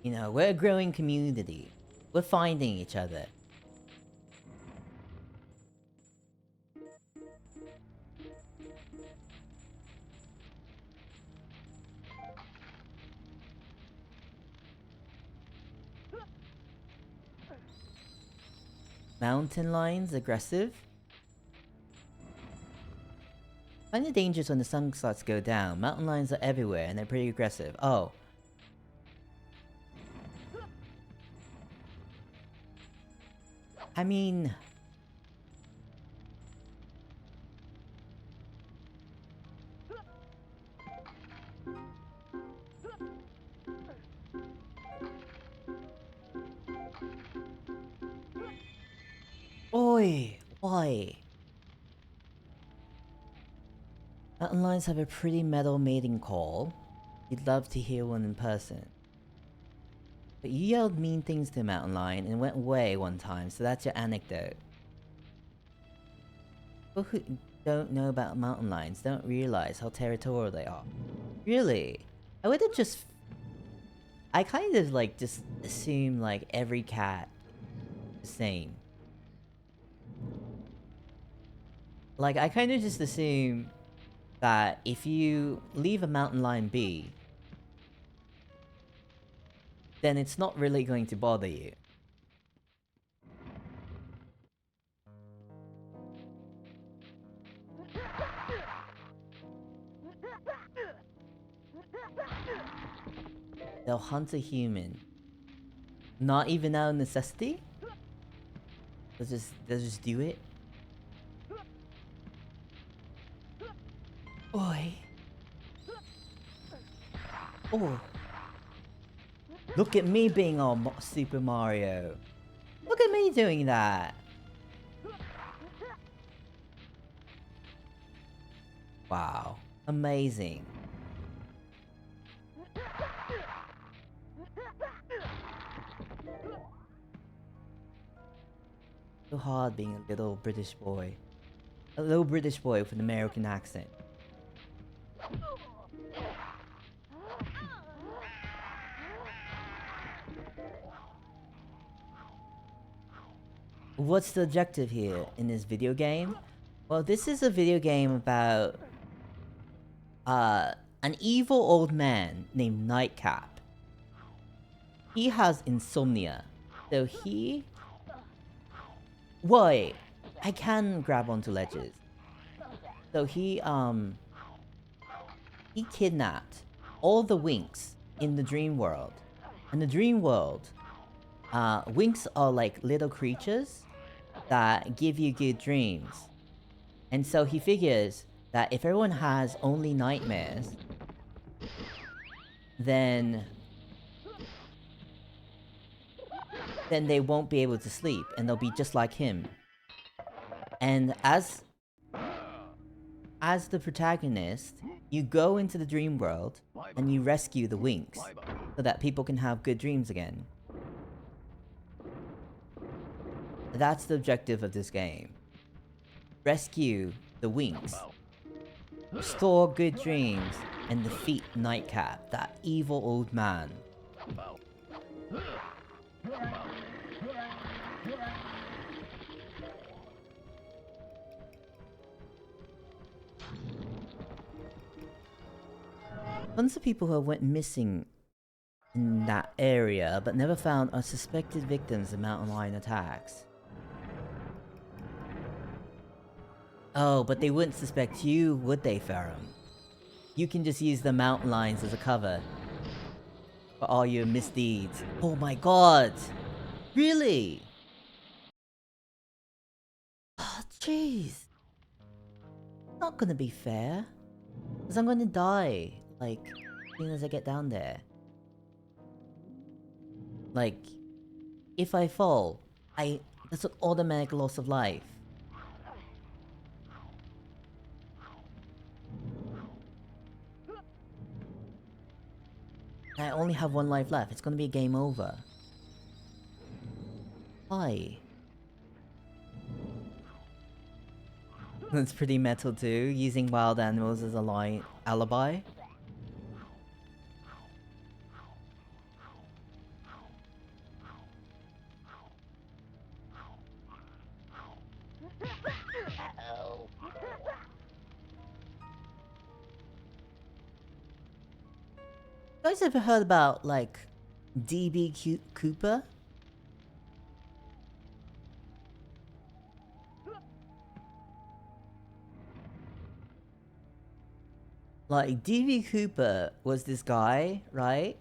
You know, we're a growing community. We're finding each other. Mountain lions aggressive? Find the dangers when the sun starts to go down. Mountain lions are everywhere and they're pretty aggressive. Oh. I mean... Oi! Why? Mountain lions have a pretty metal mating call. You'd love to hear one in person. But you yelled mean things to a mountain lion and went away one time, so that's your anecdote. People who don't know about mountain lions don't realize how territorial they are. Really? I would have just... I kind of like just assume like every cat the same. Like I kind of just assume that if you leave a mountain lion be, then it's not really going to bother you. They'll hunt a human. Not even out of necessity? They'll just do it? Oi. Oh. Look at me being all Super Mario. Look at me doing that. Wow. Amazing. So hard being a little British boy. A little British boy with an American accent. What's the objective here in this video game? Well, this is a video game about an evil old man named Nightcap. He has insomnia, so he... Wait, I can grab onto ledges. So he kidnapped all the Winks in the dream world. In the dream world, Winks are like little creatures that give you good dreams. And so he figures that if everyone has only nightmares, then they won't be able to sleep and they'll be just like him. And as the protagonist, you go into the dream world and you rescue the Winks so that people can have good dreams again. That's the objective of this game. Rescue the Winks, restore good dreams, and defeat Nightcap, that evil old man. Tons of people who went missing in that area but never found are suspected victims of mountain lion attacks. Oh, but they wouldn't suspect you, would they, Ferrum? You can just use the mountain lions as a cover for all your misdeeds. Oh my god! Really? Oh, jeez. Not gonna be fair. Because I'm gonna die, like, as soon as I get down there. Like, if I fall, that's an automatic loss of life. I only have one life left. It's gonna be game over. Why? That's pretty metal too, using wild animals as a alibi. You guys ever heard about, like, DB Cooper? Like, DB Cooper was this guy, right?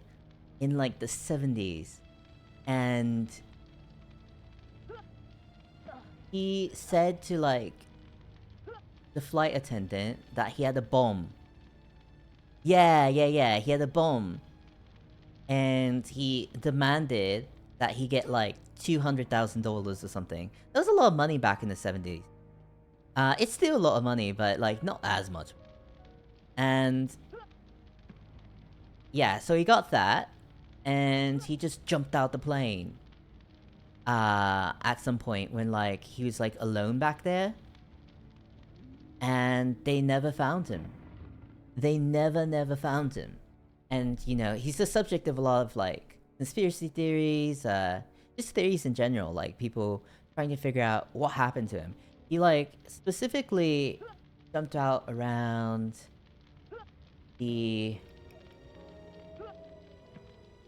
In, like, the 70s. And he said to, like, the flight attendant that he had a bomb. Yeah, he had a bomb. And he demanded that he get like $200,000 or something. That was a lot of money back in the 70s. It's still a lot of money, but like not as much. And yeah, so he got that, and he just jumped out the plane. At some point when like he was like alone back there, and they never found him. They never found him. And you know, he's the subject of a lot of like conspiracy theories, just theories in general, like people trying to figure out what happened to him. He like specifically jumped out around the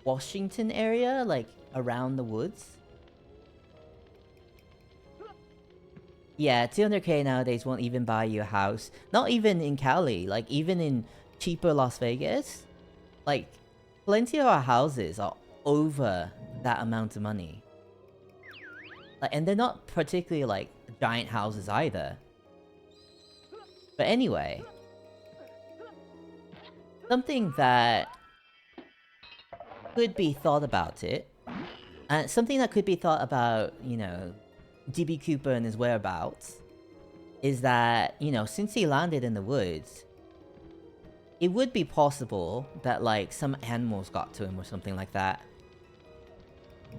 Washington area, like around the woods. Yeah, 200k nowadays won't even buy you a house. Not even in Cali, like even in cheaper Las Vegas. Like, plenty of our houses are over that amount of money. Like, and they're not particularly like giant houses either. But anyway, something that could be thought about it, and something that could be thought about, you know, DB Cooper and his whereabouts, is that, you know, since he landed in the woods, it would be possible that, like, some animals got to him or something like that.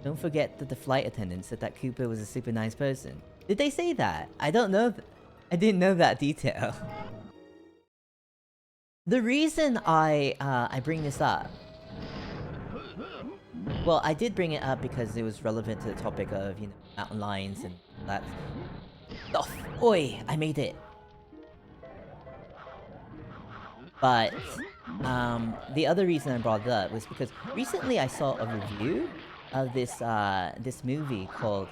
Don't forget that the flight attendant said that Cooper was a super nice person. Did they say that? I don't know. I didn't know that detail. The reason I bring this up... Well, I did bring it up because it was relevant to the topic of, you know, mountain lions and that stuff. Oi! I made it! But, the other reason I brought it up was because recently I saw a review of this, this movie called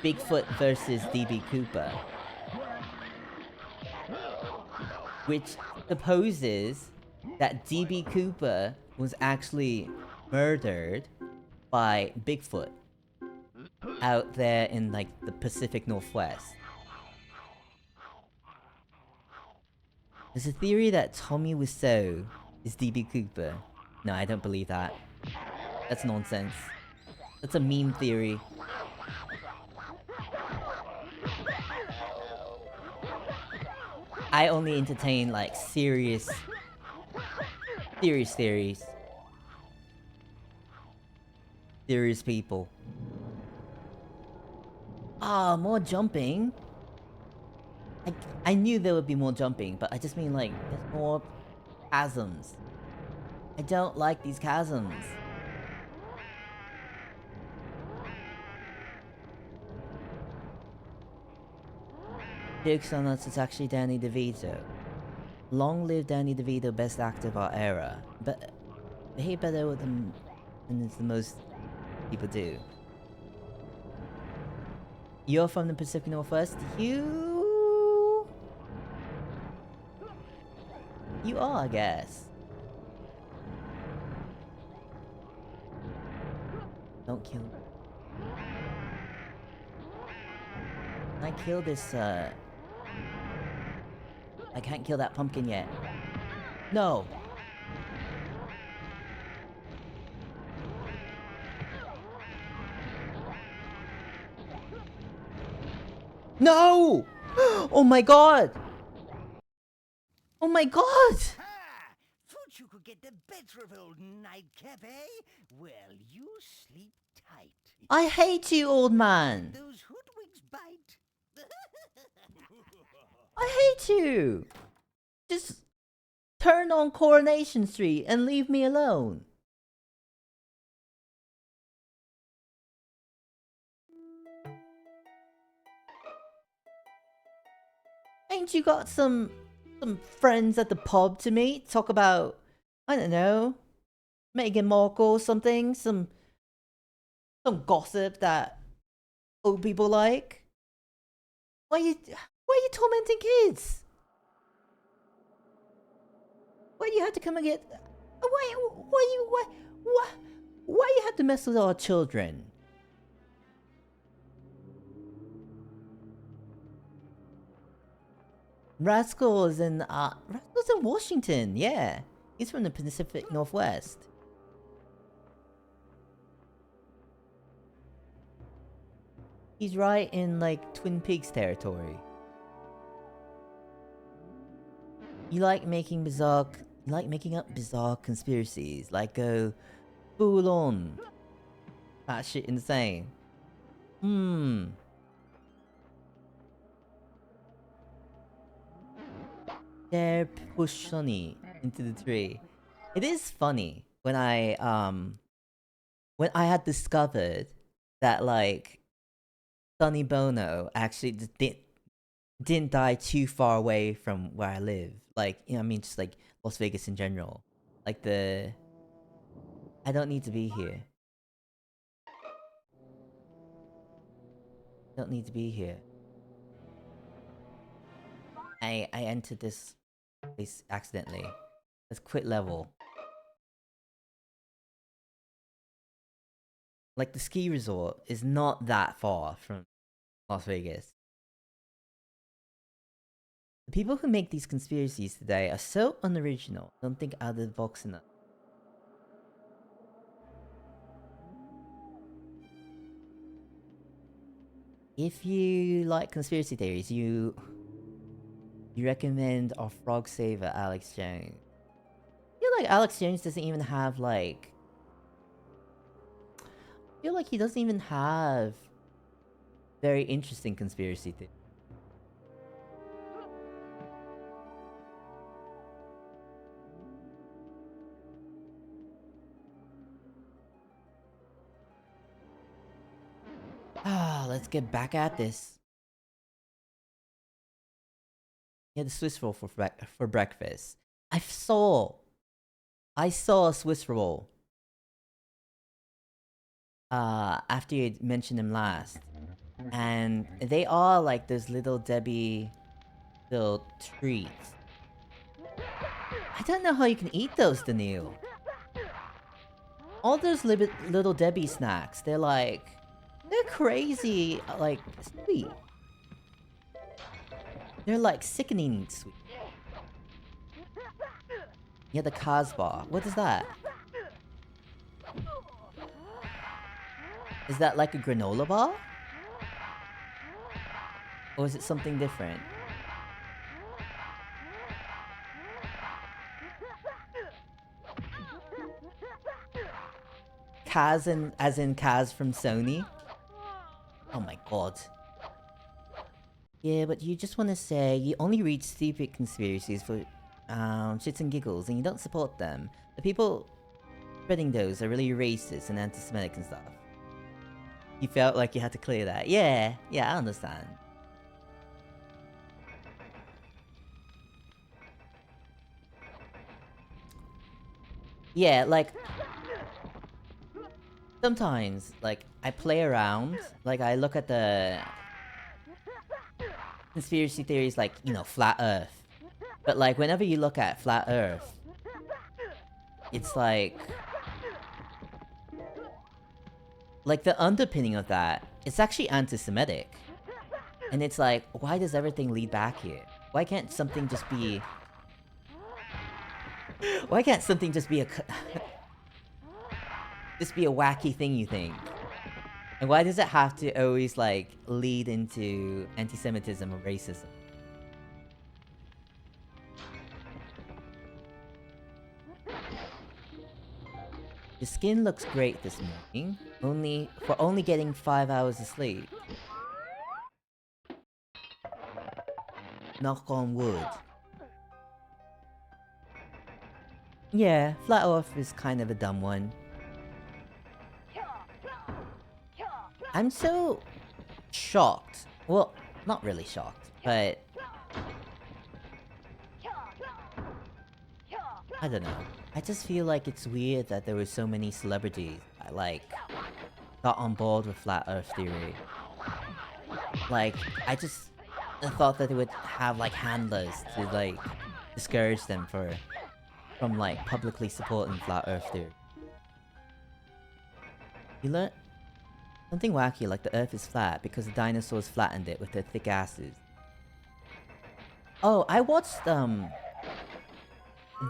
Bigfoot vs. DB Cooper, which supposes that DB Cooper was actually murdered by Bigfoot out there in, like, the Pacific Northwest. There's a theory that Tommy Wiseau is DB Cooper. No, I don't believe that. That's nonsense. That's a meme theory. I only entertain, like, serious theories. Serious people. Ah, more jumping? I knew there would be more jumping, but I just mean, like, there's more chasms. I don't like these chasms. Jokes on us, it's actually Danny DeVito. Long live Danny DeVito, best actor of our era. But he better with them than it's the most people do. You're from the Pacific Northwest? You are, I guess. Don't kill me. Can I kill this, I can't kill that pumpkin yet. No! No! Oh my god! Oh my god! Ha! Thought you could get the better of old Nightcap, eh? Well, you sleep tight. I hate you, old man! Those hoodwinks bite. I hate you! Just turn on Coronation Street and leave me alone. Ain't you got some friends at the pub to meet? Talk about, I don't know, Meghan Markle or something? Some gossip that old people like? Why are you tormenting kids? Why do you have to come and get... Why you have to mess with our children? Rascal's in Washington, yeah. He's from the Pacific Northwest. He's right in, like, Twin Peaks territory. You like making bizarre, you like making up bizarre conspiracies, like go full on. That shit insane. There push Sonny into the tree. It is funny when I had discovered that like Sonny Bono actually didn't die too far away from where I live. Like, you know what I mean, just like Las Vegas in general. Like I don't need to be here. Don't need to be here. I entered this place accidentally. Let's quit level. Like the ski resort is not that far from Las Vegas. The people who make these conspiracies today are so unoriginal. Don't think out of the box enough. If you like conspiracy theories, you recommend our frog saver Alex Jones. I feel like Alex Jones doesn't even have like. I feel like he doesn't even have very interesting conspiracy theories. Let's get back at this. Yeah, the Swiss roll for breakfast. I saw a Swiss roll. After you mentioned them last, and they are like those little Debbie little treats. I don't know how you can eat those, Daniil. All those little Debbie snacks, they're crazy, like, sweet. They're like sickening sweet. Yeah, the Casbah. What is that? Is that like a granola bar? Or is it something different? Kaz as in Kaz from Sony? Oh my god. Yeah, but you just want to say you only read stupid conspiracies for shits and giggles and you don't support them. The people spreading those are really racist and anti-Semitic and stuff. You felt like you had to clear that. Yeah, I understand. Yeah, like sometimes, like, I play around, like, I look at the conspiracy theories, like, you know, flat earth. But, like, whenever you look at flat earth, it's like the underpinning of that, it's actually anti-Semitic. And it's like, why does everything lead back here? Why can't something just be... Why can't something just be a... just be a wacky thing, you think? And why does it have to always, like, lead into anti-Semitism or racism? The skin looks great this morning, only getting 5 hours of sleep. Knock on wood. Yeah, flat earth is kind of a dumb one. I'm so shocked. Well, not really shocked, but I don't know. I just feel like it's weird that there were so many celebrities that, like, got on board with flat earth theory. Like, I just thought that they would have, like, handlers to, like, discourage them from, like, publicly supporting flat earth theory. You learn something wacky like the earth is flat because the dinosaurs flattened it with their thick asses. Oh, I watched,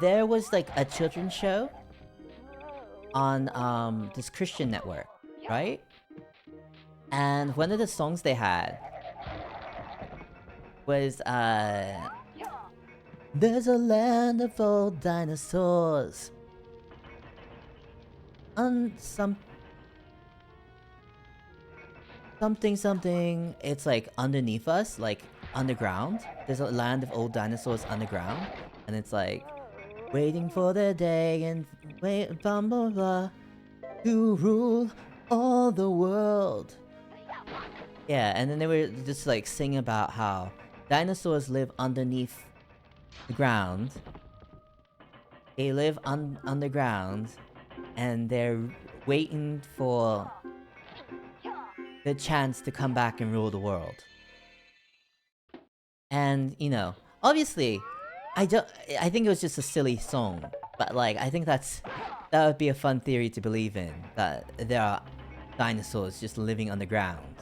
there was, like, a children's show on, this Christian network, right? And one of the songs they had was, There's a land of old dinosaurs. Something. It's like underneath us, like underground. There's a land of old dinosaurs underground, and it's like waiting for the day and wait, blah blah blah, to rule all the world. Yeah, and then they were just like singing about how dinosaurs live underneath the ground. They live underground, and they're waiting for the chance to come back and rule the world. And you know, obviously, I think it was just a silly song, but like I think that would be a fun theory to believe in, that there are dinosaurs just living underground.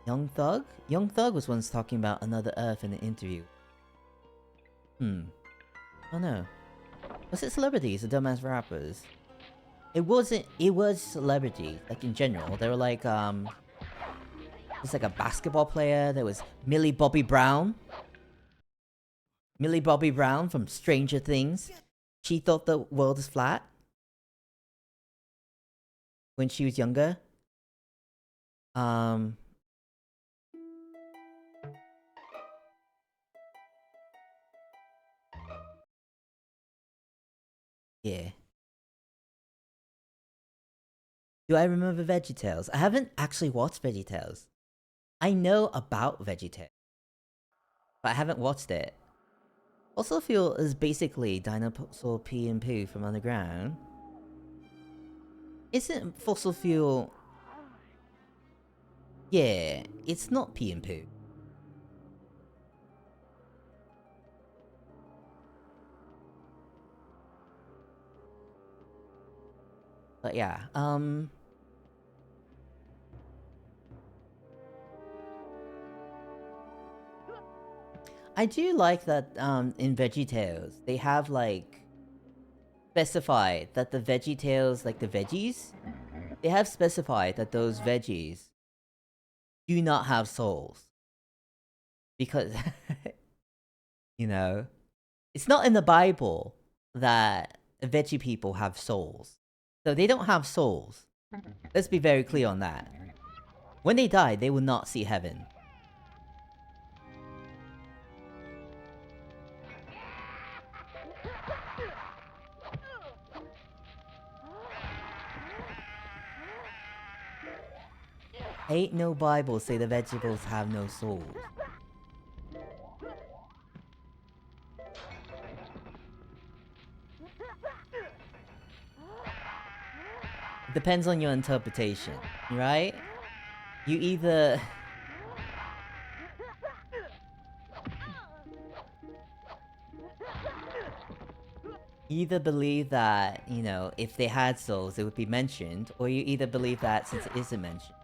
Young Thug? Young Thug was once talking about another Earth in an interview. Oh no. Was it celebrities or dumbass rappers? It wasn't. It was celebrities, like in general. They were like, there's like a basketball player. There was Millie Bobby Brown. Millie Bobby Brown from Stranger Things. She thought the world is flat when she was younger. Yeah. Do I remember VeggieTales? I haven't actually watched VeggieTales. I know about VeggieTales, but I haven't watched it. Fossil Fuel is basically Dinosaur Pee and Poo from underground. Isn't Fossil Fuel... Yeah, it's not Pee and Poo. But yeah, I do like that, in VeggieTales, they have, like, specified that the VeggieTales, like the veggies, they have specified that those veggies do not have souls. Because, you know, it's not in the Bible that veggie people have souls. So they don't have souls. Let's be very clear on that. When they die, they will not see heaven. Ain't no Bible say the vegetables have no souls. Depends on your interpretation, right? You either... You either believe that, you know, if they had souls, it would be mentioned, or you either believe that since it isn't mentioned,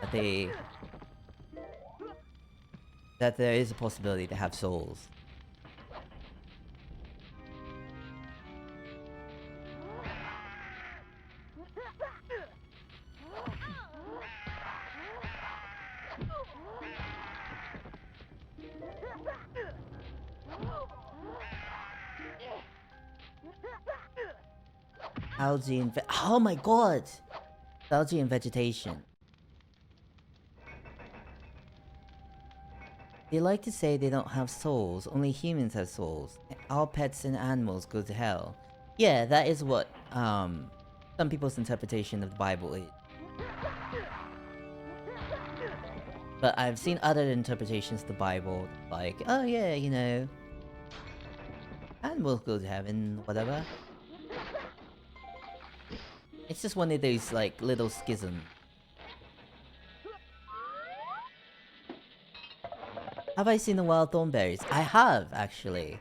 that that there is a possibility to have souls. Algae and oh my god! Algae and vegetation. They like to say they don't have souls, only humans have souls. All pets and animals go to hell. Yeah, that is what, some people's interpretation of the Bible is. But I've seen other interpretations of the Bible, like, oh yeah, you know, animals go to heaven, whatever. It's just one of those, like, little schisms. Have I seen the wild thornberries? I have, actually.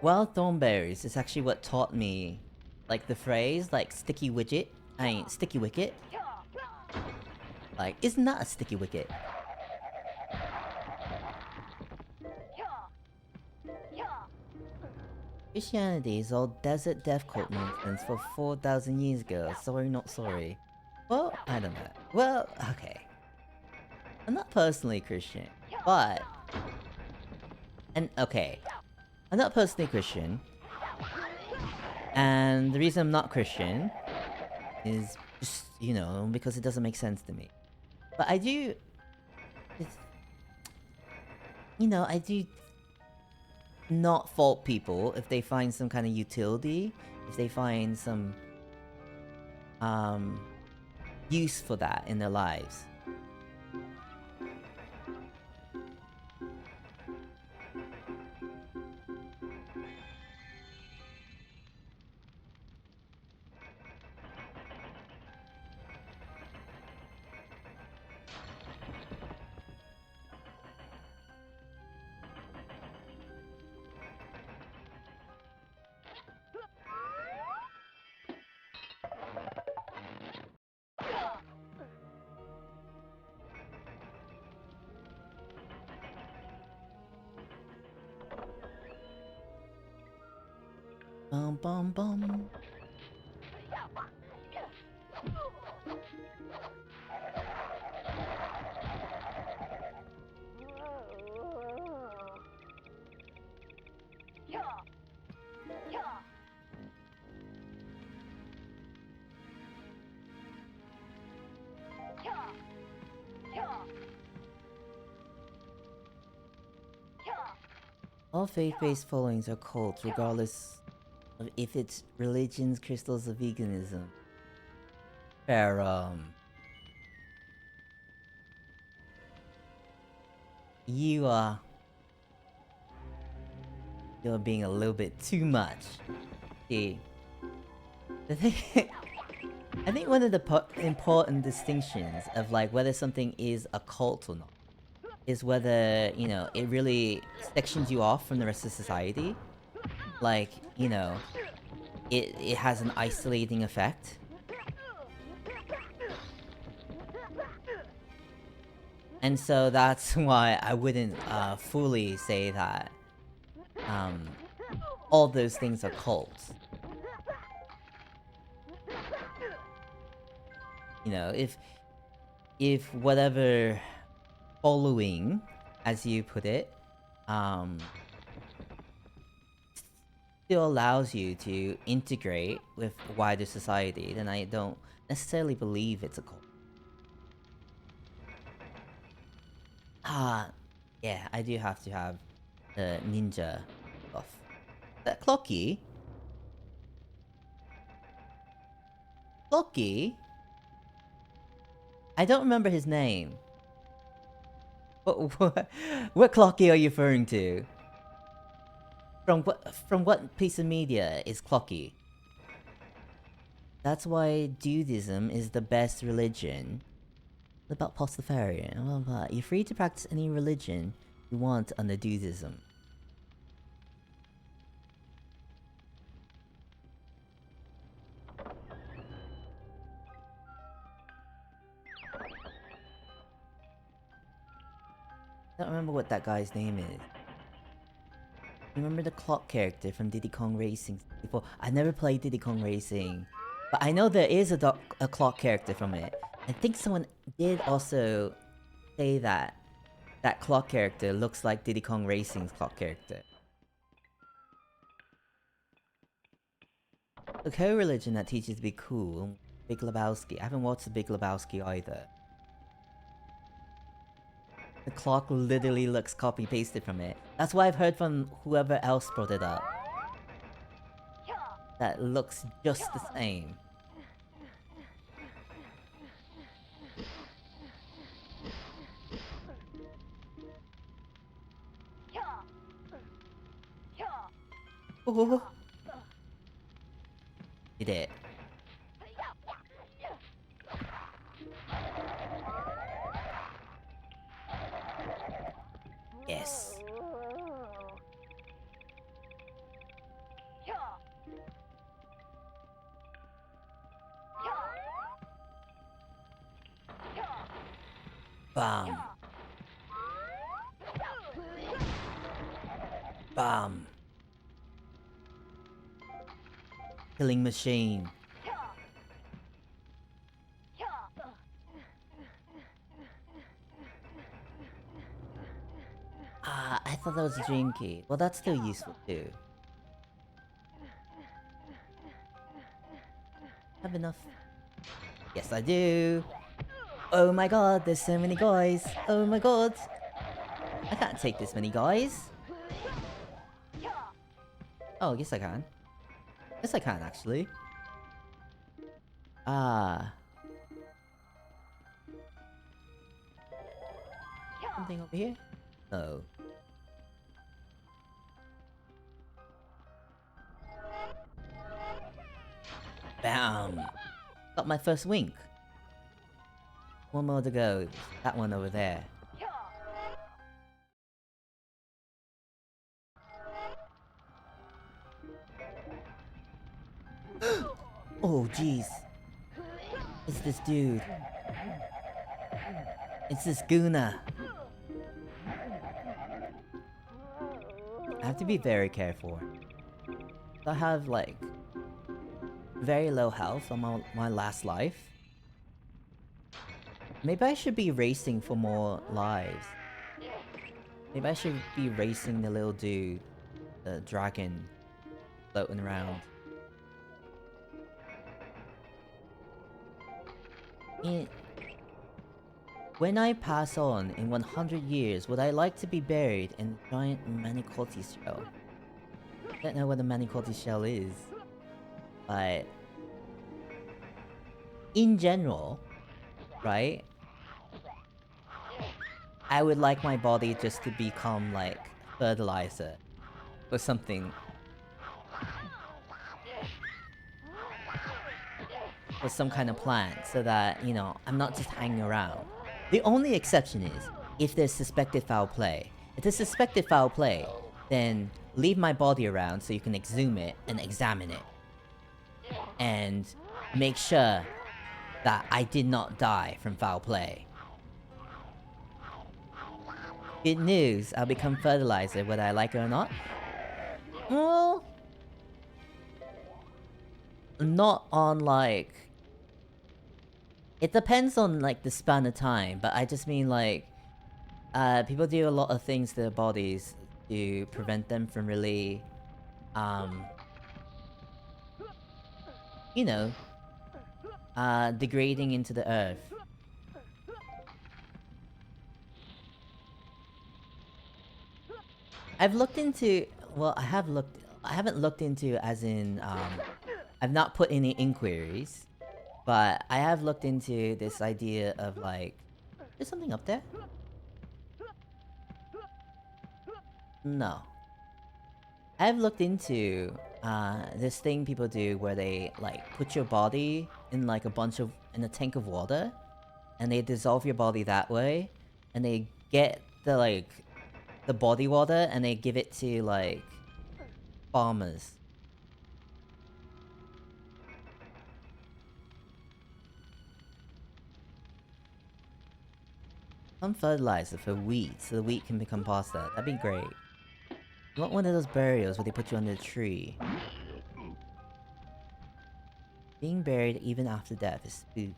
Wild thornberries is actually what taught me, like, the phrase, like, sticky wicket. Like, isn't that a sticky wicket? Christianity is all desert death cult nonsense for 4,000 years ago. Sorry, not sorry. Well, I don't know. Well, okay. I'm not personally Christian, but... And, okay. I'm not personally Christian. And the reason I'm not Christian is just, you know, because it doesn't make sense to me. But I do... You know, I do not fault people if they find some kind of utility, if they find some use for that in their lives. Bum bum bum. All faith-based followings are cults, regardless of if it's religions, crystals, or veganism. Fair, you're being a little bit too much. See, the thing, I think one of the important distinctions of like whether something is a cult or not is whether, you know, it really sections you off from the rest of society. Like, you know, it has an isolating effect. And so that's why I wouldn't fully say that all those things are cults. You know, if whatever following, as you put it, still allows you to integrate with wider society, then I don't necessarily believe it's a cult. Yeah, I do have to have the ninja buff. Is that Clocky? Clocky? I don't remember his name. What Clocky are you referring to? From what piece of media is Clocky? That's why Dudism is the best religion. What about Pastafarian? Blah, blah, blah. You're free to practice any religion you want under Dudism. I don't remember what that guy's name is. You remember the clock character from Diddy Kong Racing? Before, I never played Diddy Kong Racing, but I know there is a clock character from it. I think someone did also say that that clock character looks like Diddy Kong Racing's clock character. The co-religion that teaches to be cool, Big Lebowski. I haven't watched the Big Lebowski either. The clock literally looks copy-pasted from it. That's what I've heard from whoever else brought it up. That looks just the same. Oh. You did. Yes. Bam. Bam. Killing machine. Ah, I thought that was a dream key. Well, that's still useful too. Have enough? Yes, I do. Oh my god, there's so many guys. Oh my god. I can't take this many guys. Oh, yes I can. Yes I can, actually. Ah. Something over here? No. Bam! Got my first wink. One more to go. That one over there. Oh, jeez. It's this dude. It's this Guna. I have to be very careful. I have, like, very low health on my last life. Maybe I should be racing for more lives. Maybe I should be racing the little dude. The dragon. Floating around. When I pass on in 100 years, would I like to be buried in a giant Manicotti shell? I don't know what a Manicotti shell is. But... in general, right? I would like my body just to become like fertilizer. Or something. Or some kind of plant, so that, you know, I'm not just hanging around. The only exception is if there's suspected foul play. If there's suspected foul play, then leave my body around so you can exhume it and examine it. And make sure that I did not die from foul play. Good news, I'll become fertilizer whether I like it or not. Well... not on like... it depends on like the span of time, but I just mean like... people do a lot of things to their bodies to prevent them from really... you know... degrading into the earth. I've looked into... well, I haven't looked into as in, I've not put any inquiries. But I have looked into this idea of like... there's something up there? No. I've looked into this thing people do where they like put your body in like in a tank of water, and they dissolve your body that way, and they get the like the body water and they give it to like farmers. Some fertilizer for wheat so the wheat can become pasta. That'd be great. You want one of those burials where they put you under a tree. Being buried even after death is spook.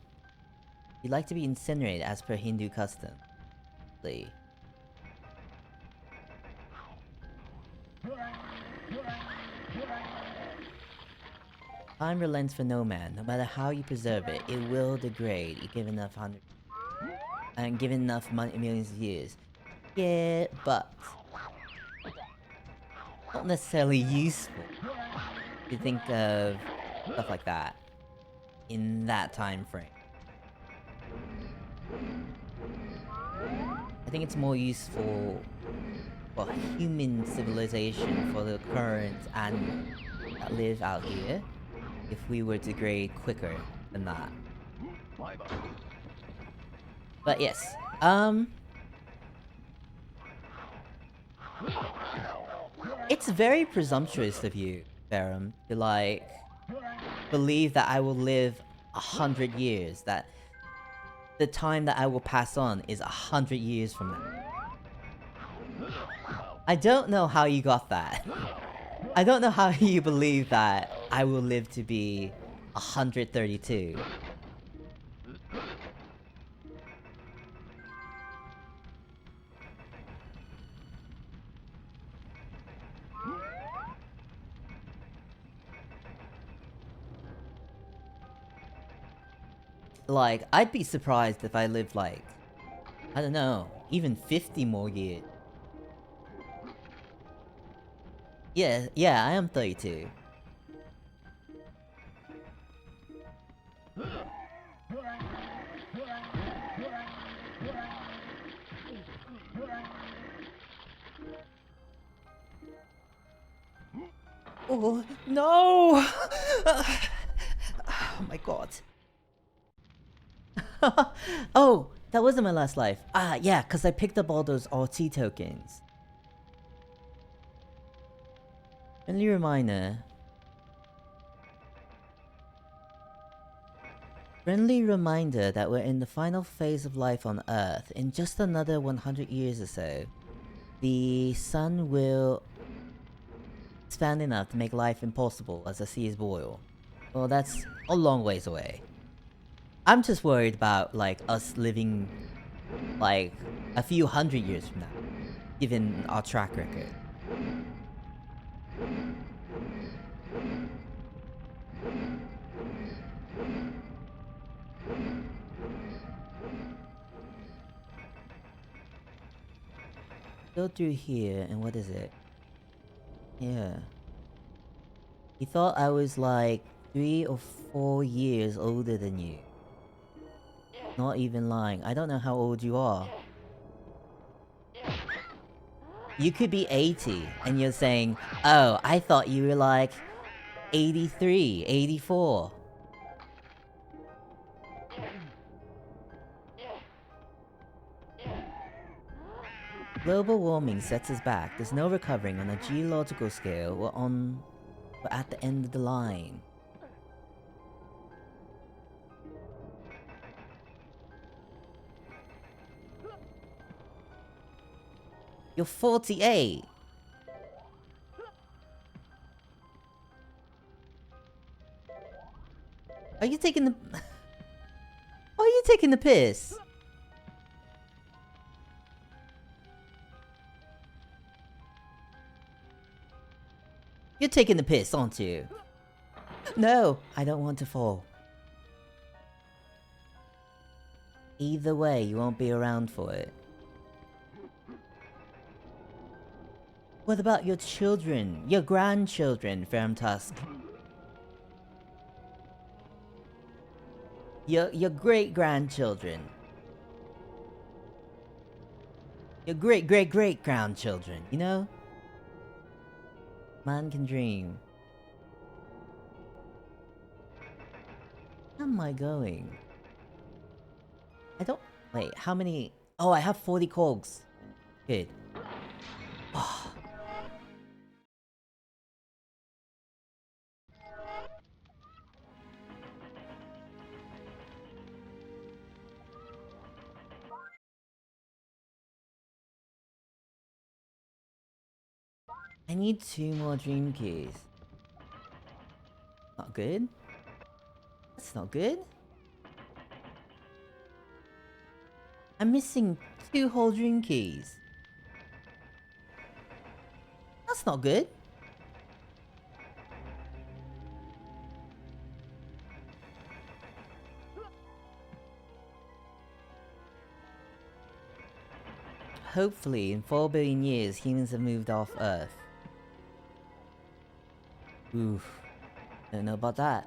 You'd like to be incinerated as per Hindu custom. Please. Time relents for no man. No matter how you preserve it, it will degrade. You give enough given enough money, millions of years. Yeah, but not necessarily useful to think of stuff like that in that time frame. I think it's more useful for human civilization, for the current animals that live out here, if we were to degrade quicker than that. But yes, it's very presumptuous of you, Ferrum, to like believe that I will live 100 years. That the time that I will pass on is 100 years from now. I don't know how you got that. I don't know how you believe that I will live to be 132. Like, I'd be surprised if I lived like, I don't know, even 50 more years. Yeah, I am 32. Oh, no! Oh my god. Oh, that wasn't my last life. Ah, yeah, because I picked up all those RT tokens. Friendly reminder. Friendly reminder that we're in the final phase of life on Earth. In just another 100 years or so, the sun will expand enough to make life impossible as the seas boil. Well, that's a long ways away. I'm just worried about, like, us living, like, a few hundred years from now, given our track record. Go through here, and what is it? Yeah. He thought I was like 3 or 4 years older than you. Not even lying. I don't know how old you are. You could be 80, and you're saying, oh, I thought you were like 83, 84. Global warming sets us back. There's no recovering on a geological scale. We're at the end of the line. You're 48. Are you taking the... Are you taking the piss? You're taking the piss, aren't you? No, I don't want to fall. Either way, you won't be around for it. What about your children? Your grandchildren, Firmtusk? Your great-grandchildren? Your great-great-great-grandchildren, you know? Man can dream. How am I going? I don't... Wait, how many... Oh, I have 40 cogs. Good. Oh. I need 2 more dream keys. Not good? That's not good. I'm missing 2 whole dream keys. That's not good. Hopefully, in 4 billion years, humans have moved off Earth. Oof. Don't know about that.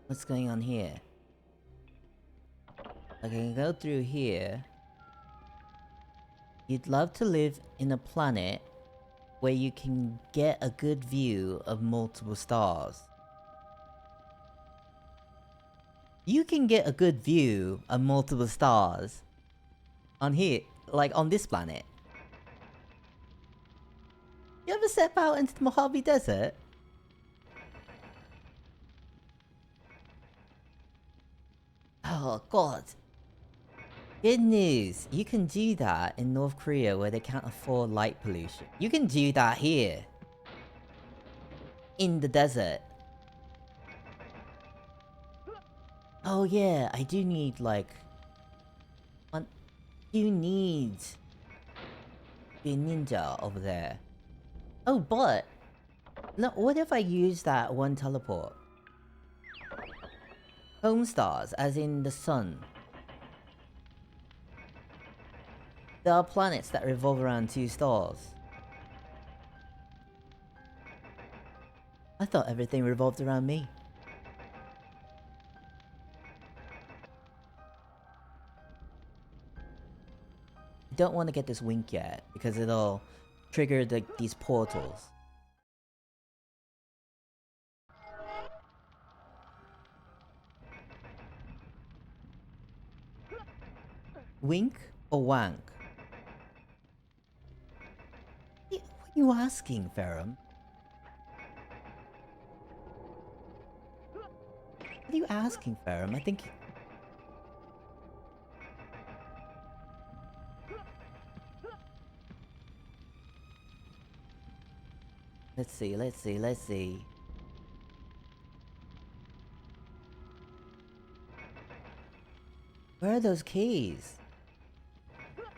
What's going on here? I can go through here. You'd love to live in a planet where you can get a good view of multiple stars. You can get a good view of multiple stars. On here, like on this planet. You ever step out into the Mojave Desert? Oh god. Good news. You can do that in North Korea where they can't afford light pollution. You can do that here. In the desert. Oh yeah, I do need like... You need... be a ninja over there. Oh, but... No, what if I use that one teleport? Home stars, as in the sun. There are planets that revolve around 2 stars. I thought everything revolved around me. I don't want to get this wink yet, because it'll trigger these portals. Wink or wank? What are you asking, Ferrum? What are you asking, Ferrum? I think... Let's see. Where are those keys?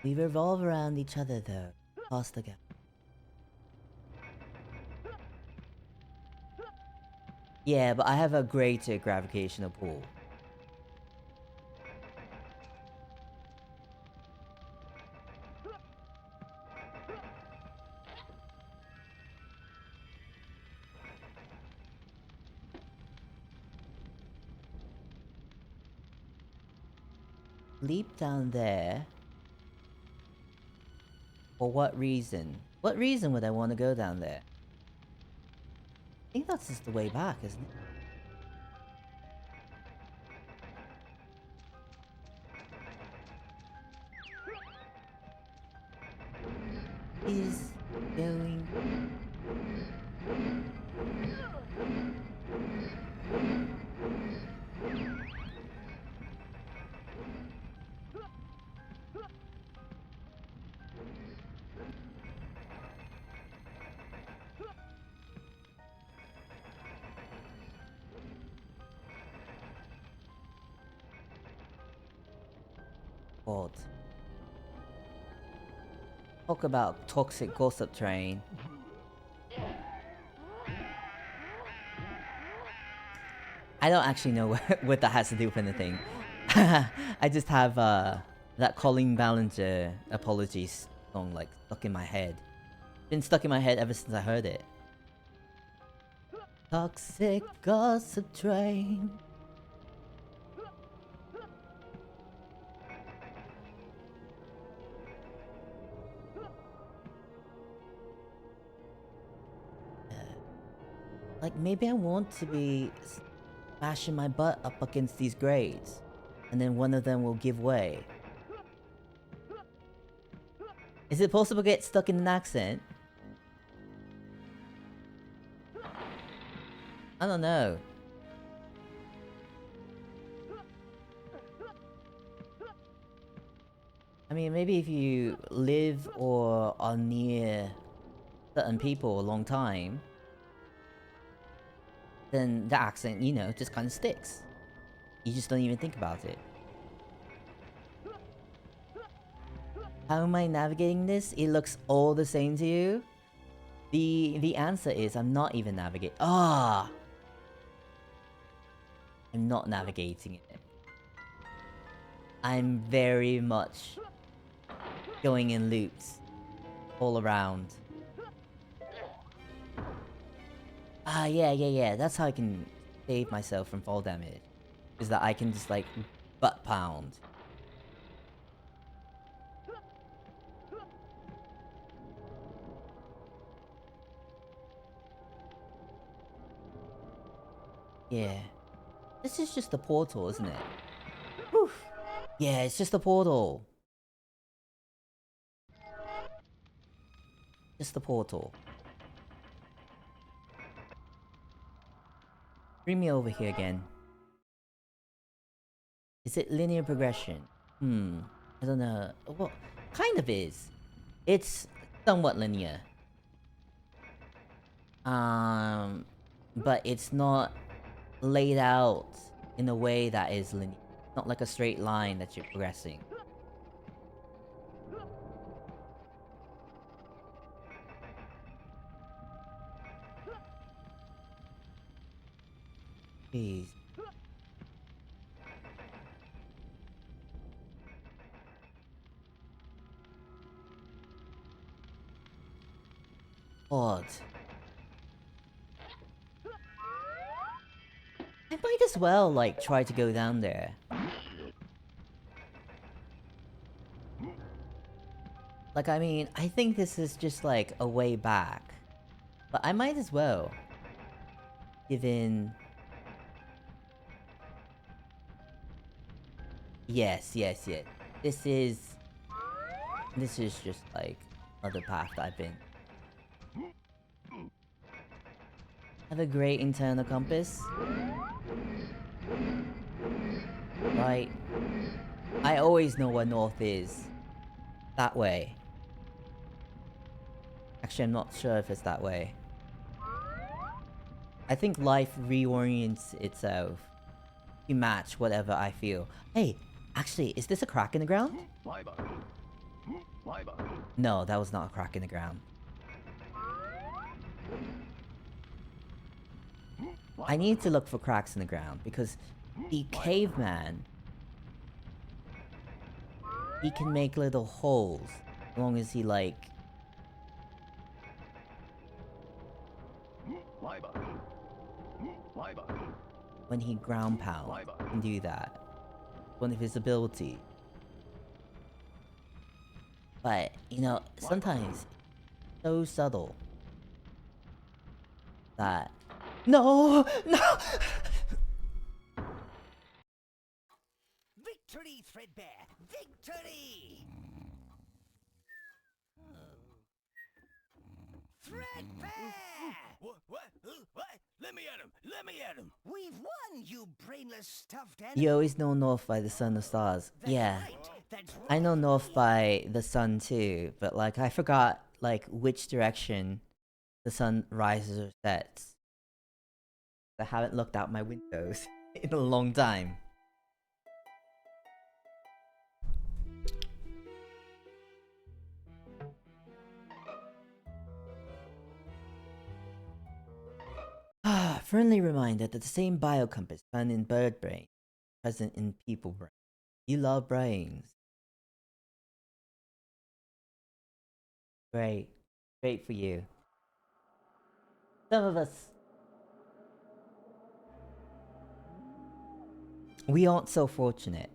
We revolve around each other though. Past again. Yeah, but I have a greater gravitational pull. Leap down there. For what reason? What reason would I want to go down there? I think that's just the way back, isn't it? Is going... God. Talk about toxic gossip train. I don't actually know what that has to do with anything. I just have that Colin Ballinger apologies song like stuck in my head. Been stuck in my head ever since I heard it. Toxic gossip train. Like, maybe I want to be smashing my butt up against these grades, and then one of them will give way. Is it possible to get stuck in an accent? I don't know. I mean, maybe if you live or are near certain people a long time, then the accent, you know, just kind of sticks. You just don't even think about it. How am I navigating this? It looks all the same to you? The answer is I'm not even navigating. Ah! I'm not navigating it. I'm very much going in loops all around. Ah, yeah. That's how I can save myself from fall damage. Is that I can just like butt pound. Yeah. This is just a portal, isn't it? Whew. Yeah, it's just a portal. Just a portal. Bring me over here again. Is it linear progression? I don't know. Well, kind of is. It's somewhat linear. But it's not laid out in a way that is linear. It's not like a straight line that you're progressing. Jeez. Odd. I might as well, like, try to go down there. Like, I mean, I think this is just, like, a way back. But I might as well. Given... Yes. This is just, like, another path that I've been. Have a great internal compass. Right. I always know where north is. That way. Actually, I'm not sure if it's that way. I think life reorients itself to match whatever I feel. Hey, actually, is this a crack in the ground? No, that was not a crack in the ground. I need to look for cracks in the ground because the caveman, he can make little holes as long as he, like... When he ground pound, he can do that. One of his abilities. But, you know, sometimes so subtle that... No! Victory, Threadbare! Victory! Threadbare! What? Let me at him! We've won, you brainless stuffed animal! You always know north by the sun or stars. That's Yeah. right. That's I know right. north by the sun too, but like I forgot like which direction the sun rises or sets. I haven't looked out my windows in a long time. Friendly reminder that the same biocompass found in bird brain present in people brain. You love brains. Great. Great for you. Some of us... We aren't so fortunate.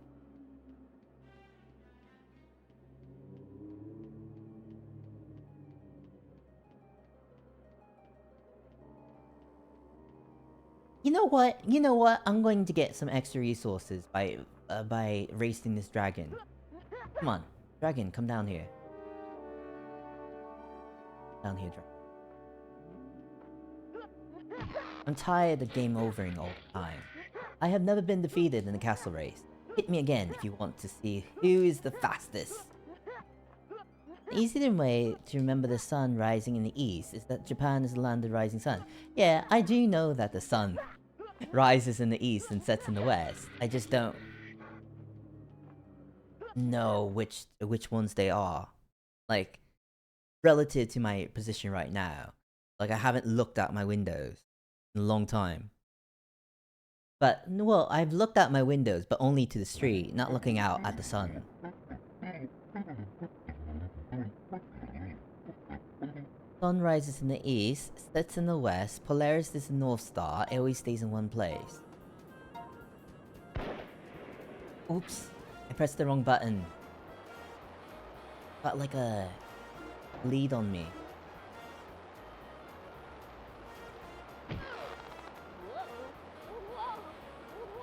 You know what? I'm going to get some extra resources by racing this dragon. Come on, dragon, come down here. Down here, dragon. I'm tired of game overing all the time. I have never been defeated in a castle race. Hit me again if you want to see who is the fastest. The easiest way to remember the sun rising in the east is that Japan is the land of the rising sun. Yeah, I do know that the sun rises in the east and sets in the west. I just don't know which ones they are. Like, relative to my position right now. Like, I haven't looked out my windows in a long time. But, well, I've looked out my windows, but only to the street, not looking out at the sun. Sun rises in the east, sets in the west, Polaris is the North Star, it always stays in one place. Oops, I pressed the wrong button. Got like a lead on me.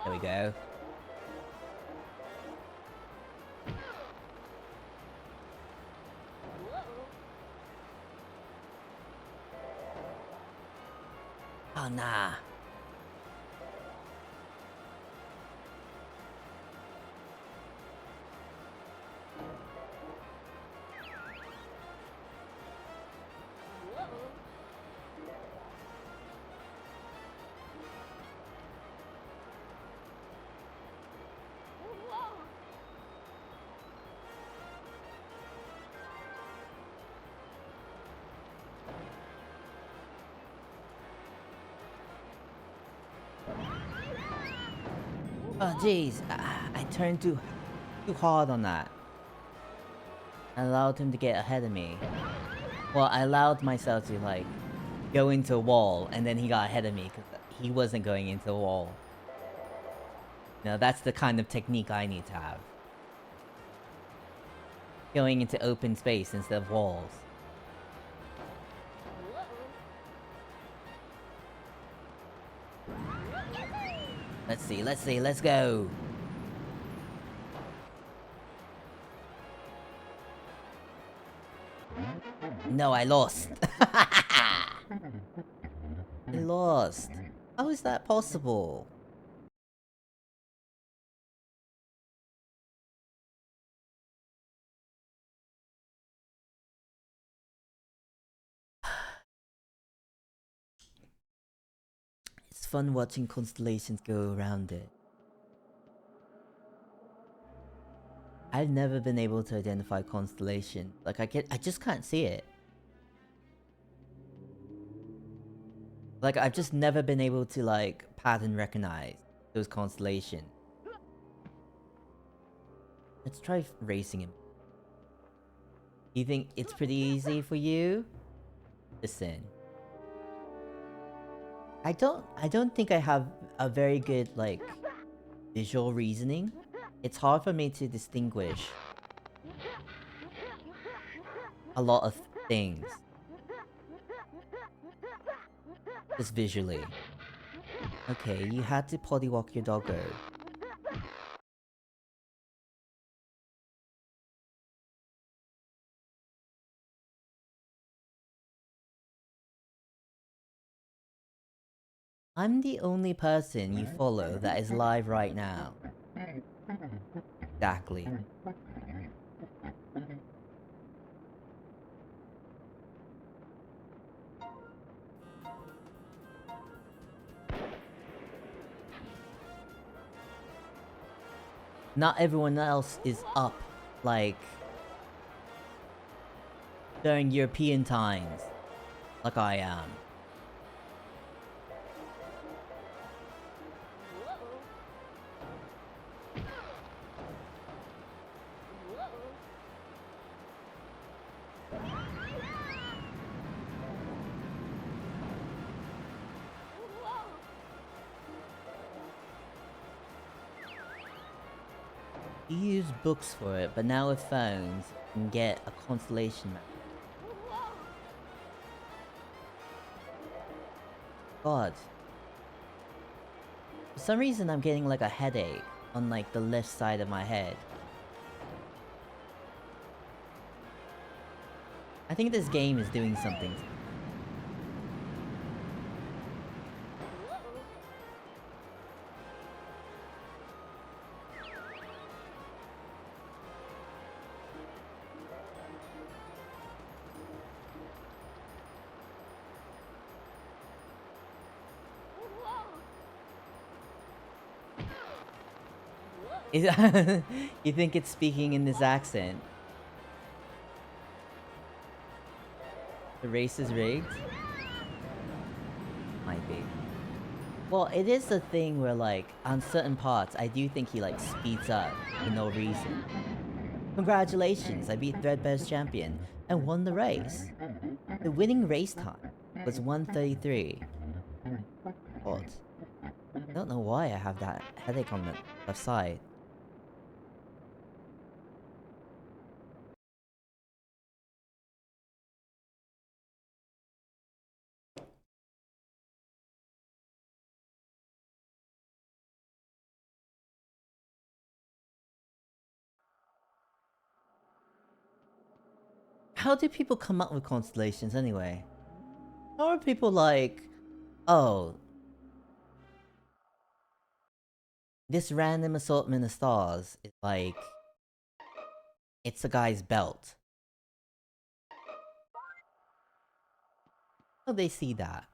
There we go. Oh, nah. Oh jeez, I turned too hard on that. I allowed him to get ahead of me. Well, I allowed myself to like go into a wall, and then he got ahead of me because he wasn't going into a wall. No, that's the kind of technique I need to have. Going into open space instead of walls. Let's see, let's go! No, I lost! I lost! How is that possible? It's fun watching constellations go around it. I've never been able to identify constellation. Like I just can't see it. Like I've just never been able to like pattern recognize those constellations. Let's try racing him. You think it's pretty easy for you? Listen. I don't think I have a very good like visual reasoning. It's hard for me to distinguish a lot of things. Just visually. Okay, you had to potty walk your doggo. I'm the only person you follow that is live right now. Exactly. Not everyone else is up, like, during European times, like I am. You use books for it, but now with phones, you can get a constellation map. God. For some reason I'm getting like a headache on like the left side of my head. I think this game is doing something to me. You think it's speaking in this accent? The race is rigged? Might be. Well, it is the thing where, like, on certain parts, I do think he, like, speeds up for no reason. Congratulations, I beat Threadbare's champion and won the race. The winning race time was 1:33. Odd. I don't know why I have that headache on the left side. How do people come up with constellations anyway? How are people like, oh, this random assortment of stars is like, it's a guy's belt. How do they see that?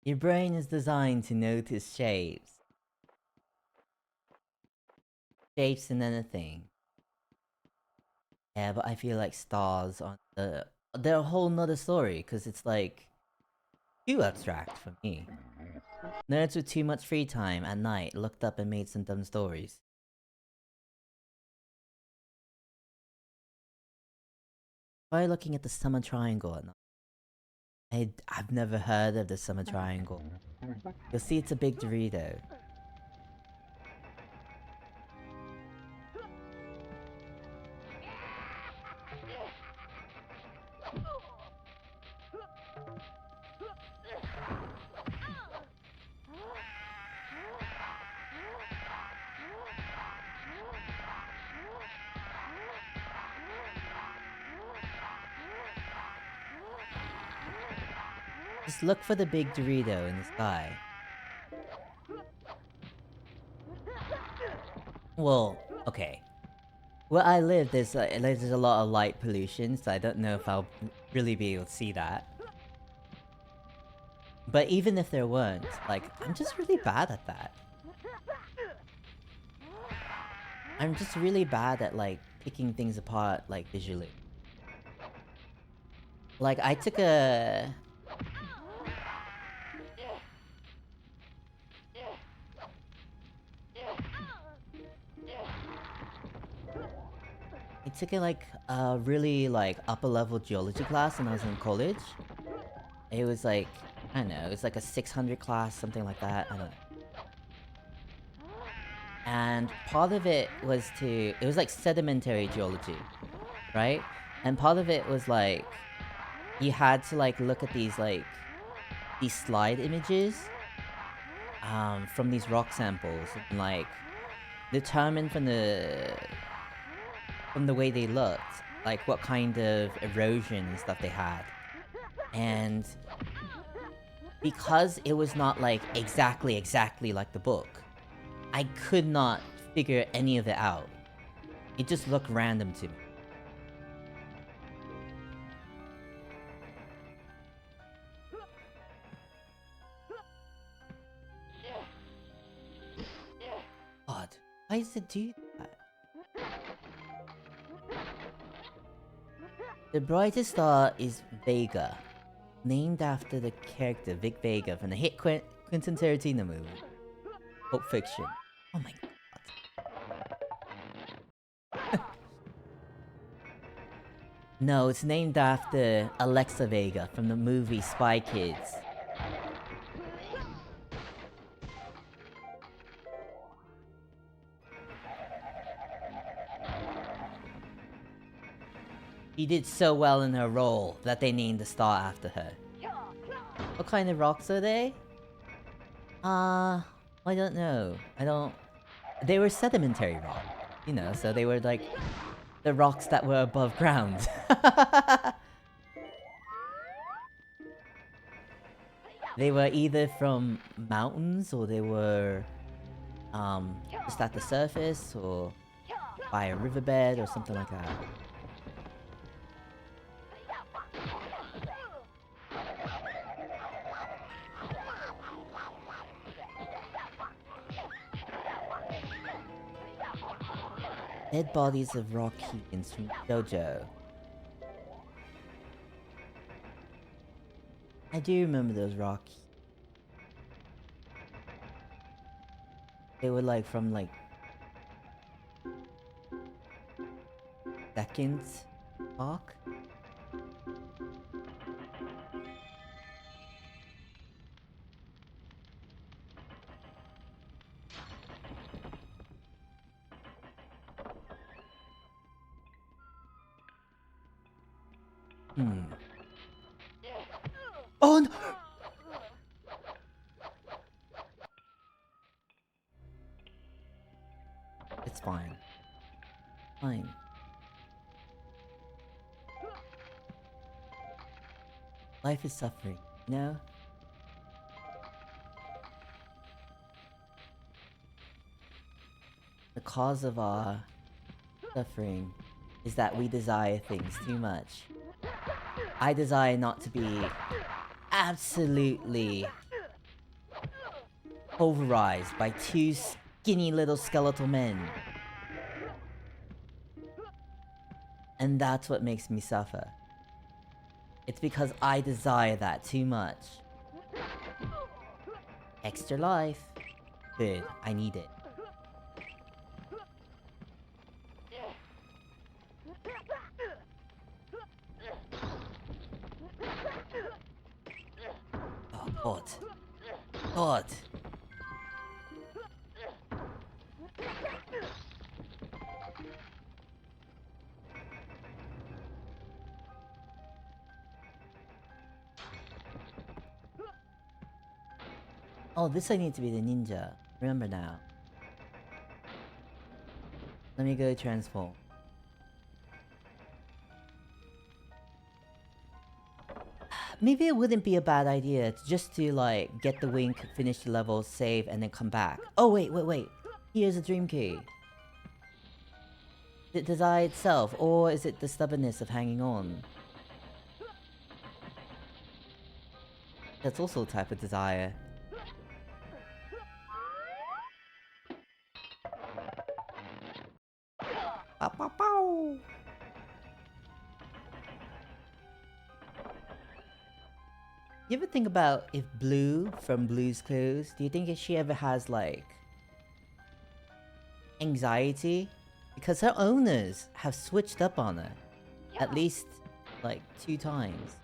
Your brain is designed to notice shapes. Shapes in anything. Yeah, but I feel like stars on they're a whole nother story because it's like too abstract for me. Nerds with too much free time at night looked up and made some dumb stories. Try looking at the Summer Triangle at night. I've never heard of the Summer Triangle. You'll see it's a big Dorito. Just look for the big Dorito in the sky. Well, okay. Where I live, there's a lot of light pollution, so I don't know if I'll really be able to see that. But even if there weren't, like, I'm just really bad at that. I'm just really bad at, like, picking things apart, like, visually. Like, I took a... like, a really, like, upper-level geology class when I was in college. It was, like, I don't know, it was like a 600 class, something like that, I don't know. And part of it was it was like sedimentary geology, right? And part of it was like, you had to like look at these slide images from these rock samples and like determine from the way they looked, like what kind of erosion and stuff they had. And because it was not like exactly like the book, I could not figure any of it out. It just looked random to me. God, why does it do that? The brightest star is Vega, named after the character Vic Vega from the hit Quentin Tarantino movie, Pulp Fiction. Oh my god. No, it's named after Alexa Vega from the movie Spy Kids. She did so well in her role that they named the star after her. What kind of rocks are they? I don't know. They were sedimentary rock, you know, so they were like the rocks that were above ground. They were either from mountains or they were just at the surface or by a riverbed or something like that. Dead bodies of rock heathens from JoJo. I do remember those rock. They were like from like seconds arc. Oh no! It's fine. Fine. Life is suffering, you know? The cause of our suffering is that we desire things too much. I desire not to be absolutely pulverized by two skinny little skeletal men. And that's what makes me suffer. It's because I desire that too much. Extra life. Good, I need it. Oh, God. God. Oh, this I need to be the ninja. Remember now. Let me go transform. Maybe it wouldn't be a bad idea just to like get the wink, finish the level, save, and then come back. Oh wait. Here's a dream key. Is it desire itself, or is it the stubbornness of hanging on? That's also a type of desire. Pow, pow, pow. You ever think about if Blue from Blue's Clues, do you think if she ever has like anxiety? Because her owners have switched up on her. At least like 2 times.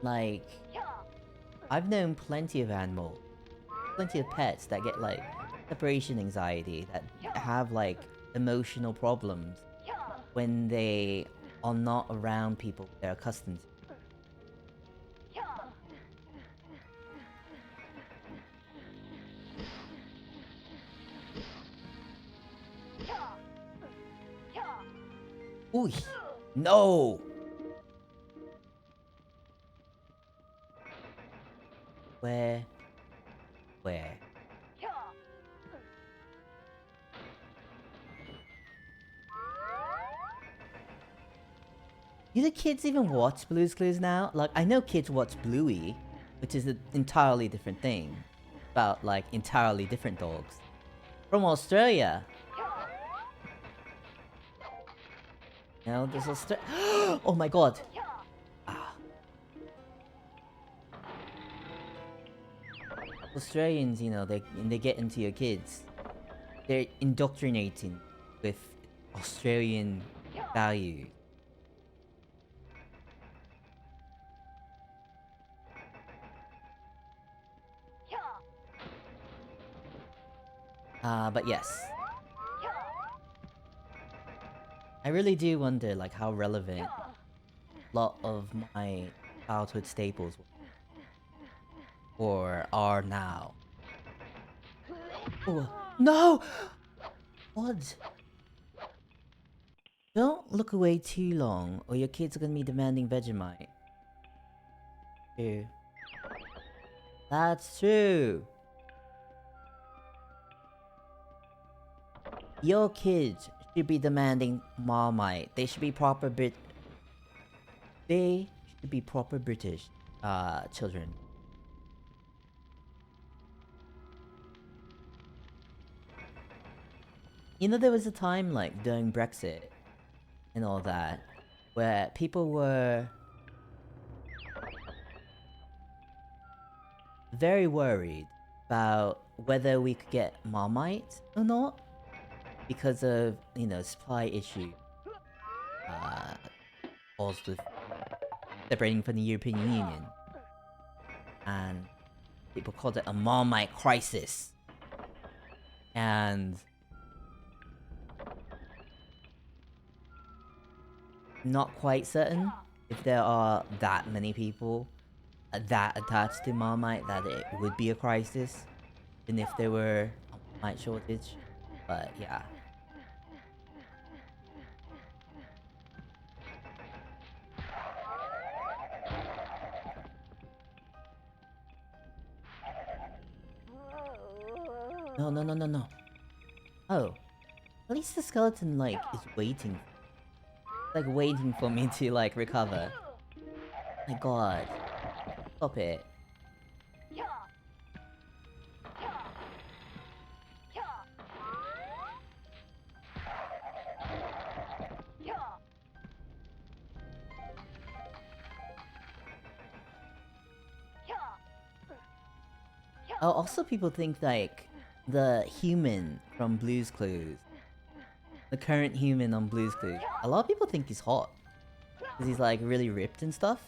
Like, I've known plenty of animals, plenty of pets that get like separation anxiety, that have like emotional problems when they are not around people they're accustomed to. Ooh, no! Where? Do the kids even watch Blue's Clues now? Like, I know kids watch Bluey, which is an entirely different thing. About, like, entirely different dogs. From Australia! No, there's Australia. Oh my god! Ah. Australians, you know, they get into your kids. They're indoctrinating with Australian values. But yes. I really do wonder, like, how relevant a lot of my childhood staples were. Or are now. Oh, no! What? Don't look away too long, or your kids are gonna be demanding Vegemite. True. That's true! Your kids should be demanding Marmite. They should be proper They should be proper British, children. You know, there was a time, like, during Brexit and all that, where people were very worried about whether we could get Marmite or not, because of, you know, supply issue caused with separating from the European Union. And people called it a Marmite crisis. And not quite certain if there are that many people that attached to Marmite that it would be a crisis, and if there were a Marmite shortage. But yeah. No. Oh. At least the skeleton, like, is waiting. Like, waiting for me to, like, recover. My god. Stop it. Oh, also people think like the human from Blue's Clues, the current human on Blue's Clues, a lot of people think he's hot. Because he's like really ripped and stuff.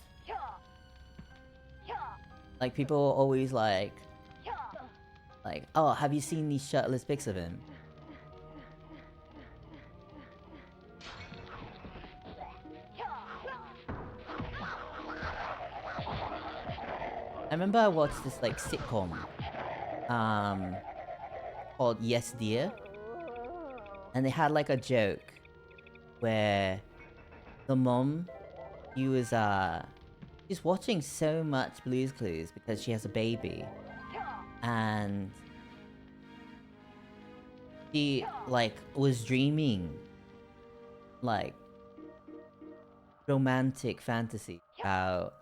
Like people always like, oh, have you seen these shirtless pics of him? I remember I watched this like sitcom, called Yes Dear, and they had like a joke where the mom, she was she's watching so much Blue's Clues because she has a baby, and she like was dreaming like romantic fantasy about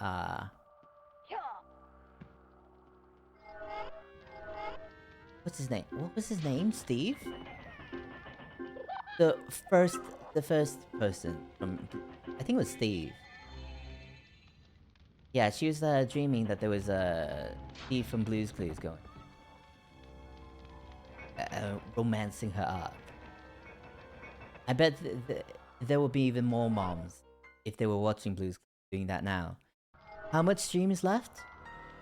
what's his name? What was his name? Steve? The first person from, I think it was Steve. Yeah, she was dreaming that there was a Steve from Blue's Clues going, romancing her up. I bet there will be even more moms if they were watching Blue's Clues doing that now. How much stream is left?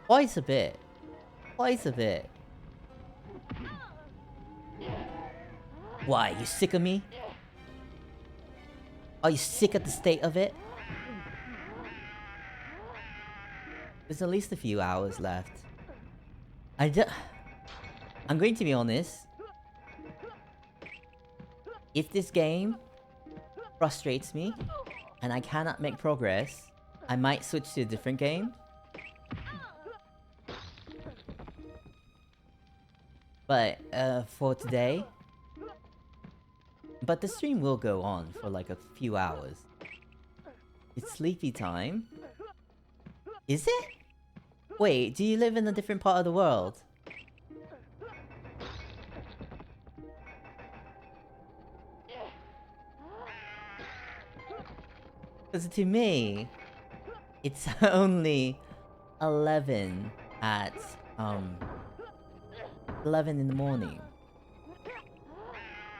Twice a bit. Twice a bit. Why, you sick of me? Are you sick at the state of it? There's at least a few hours left. I'm going to be honest. If this game frustrates me and I cannot make progress, I might switch to a different game. But for today, but the stream will go on for like a few hours. It's sleepy time. Is it? Wait, do you live in a different part of the world? Because to me, it's only 11 at 11 in the morning.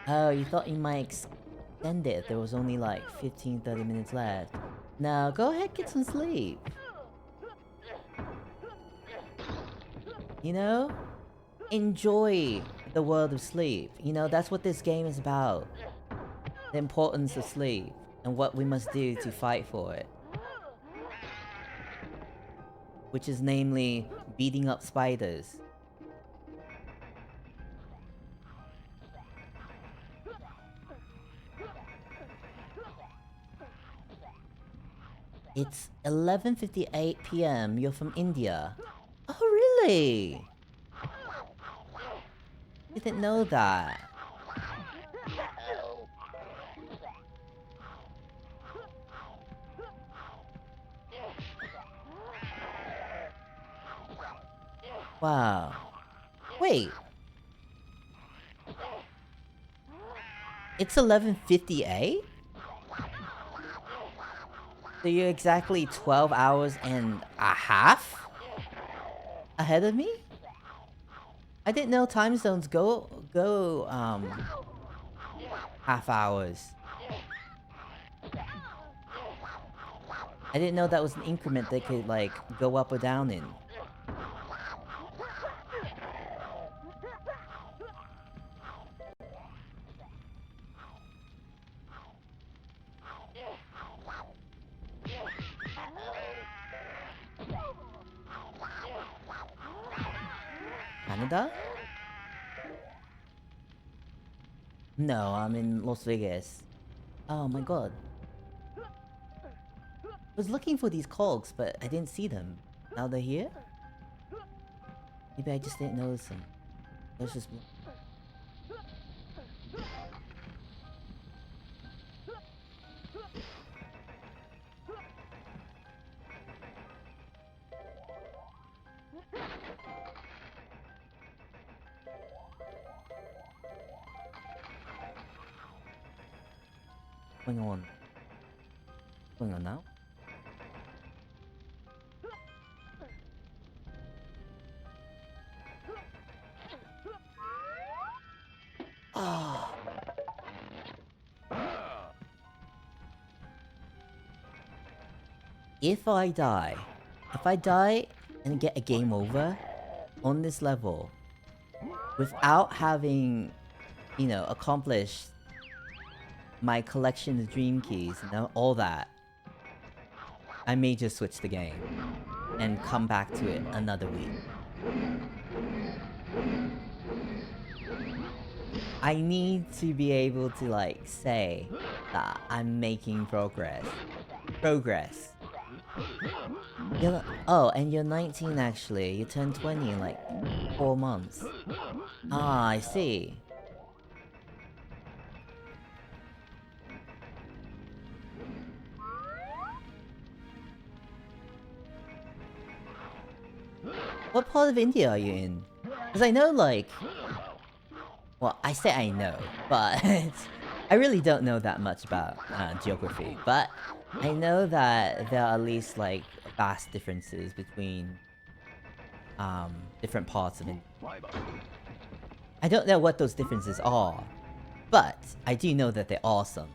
Oh, you thought you might extend it if there was only like 15-30 minutes left. Now, go ahead, get some sleep. You know? Enjoy the world of sleep. You know, that's what this game is about. The importance of sleep and what we must do to fight for it. Which is namely beating up spiders. It's 11:58 PM. You're from India. Oh, really? Didn't know that. Wow. Wait. It's 11:58? So you're exactly 12 hours and a half ahead of me? I didn't know time zones go half hours. I didn't know that was an increment they could like go up or down in. Canada? No, I'm in Las Vegas. Oh my god. I was looking for these cogs, but I didn't see them. Now they're here? Maybe I just didn't notice them. There's just... What's going on? What's going on now? if I die and get a game over on this level without having, you know, accomplished my collection of dream keys and all that, I may just switch the game and come back to it another week. I need to be able to, like, say that I'm making progress. Oh, and you're 19 actually. You turn 20 in like 4 months. Ah, I see. What part of India are you in? Because I know, like... Well, I say I know, but I really don't know that much about geography. But I know that there are at least, like, vast differences between different parts of India. I don't know what those differences are, but I do know that they're awesome.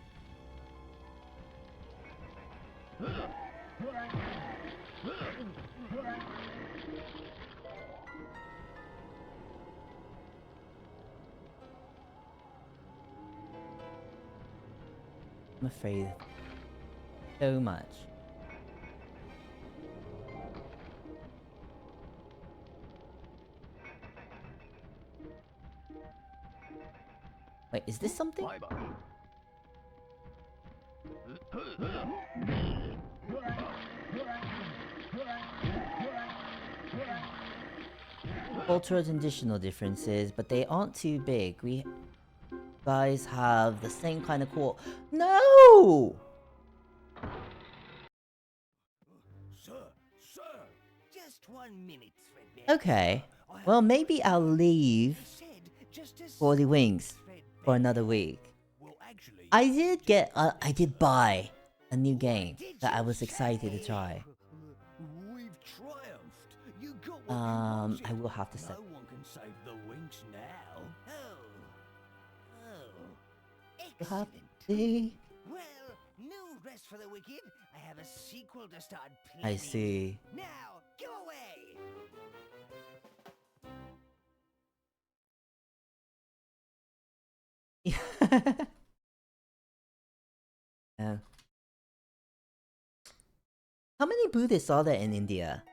I'm afraid so much. Wait, is this something? Cultural traditional differences, but they aren't too big. We guys have the same kind of cool. No! Sir, just 1 minute, Threadbare. Okay. Well, maybe I'll leave for the wings for another week. I did buy a new game that I was excited to try. We've triumphed. You got what you wanted. I will have to say. No one can save the Winx now. Excellent. Happy. Well, no rest for the wicked. I have a sequel to start playing. I see. Now, go away. How many Buddhists are there in India?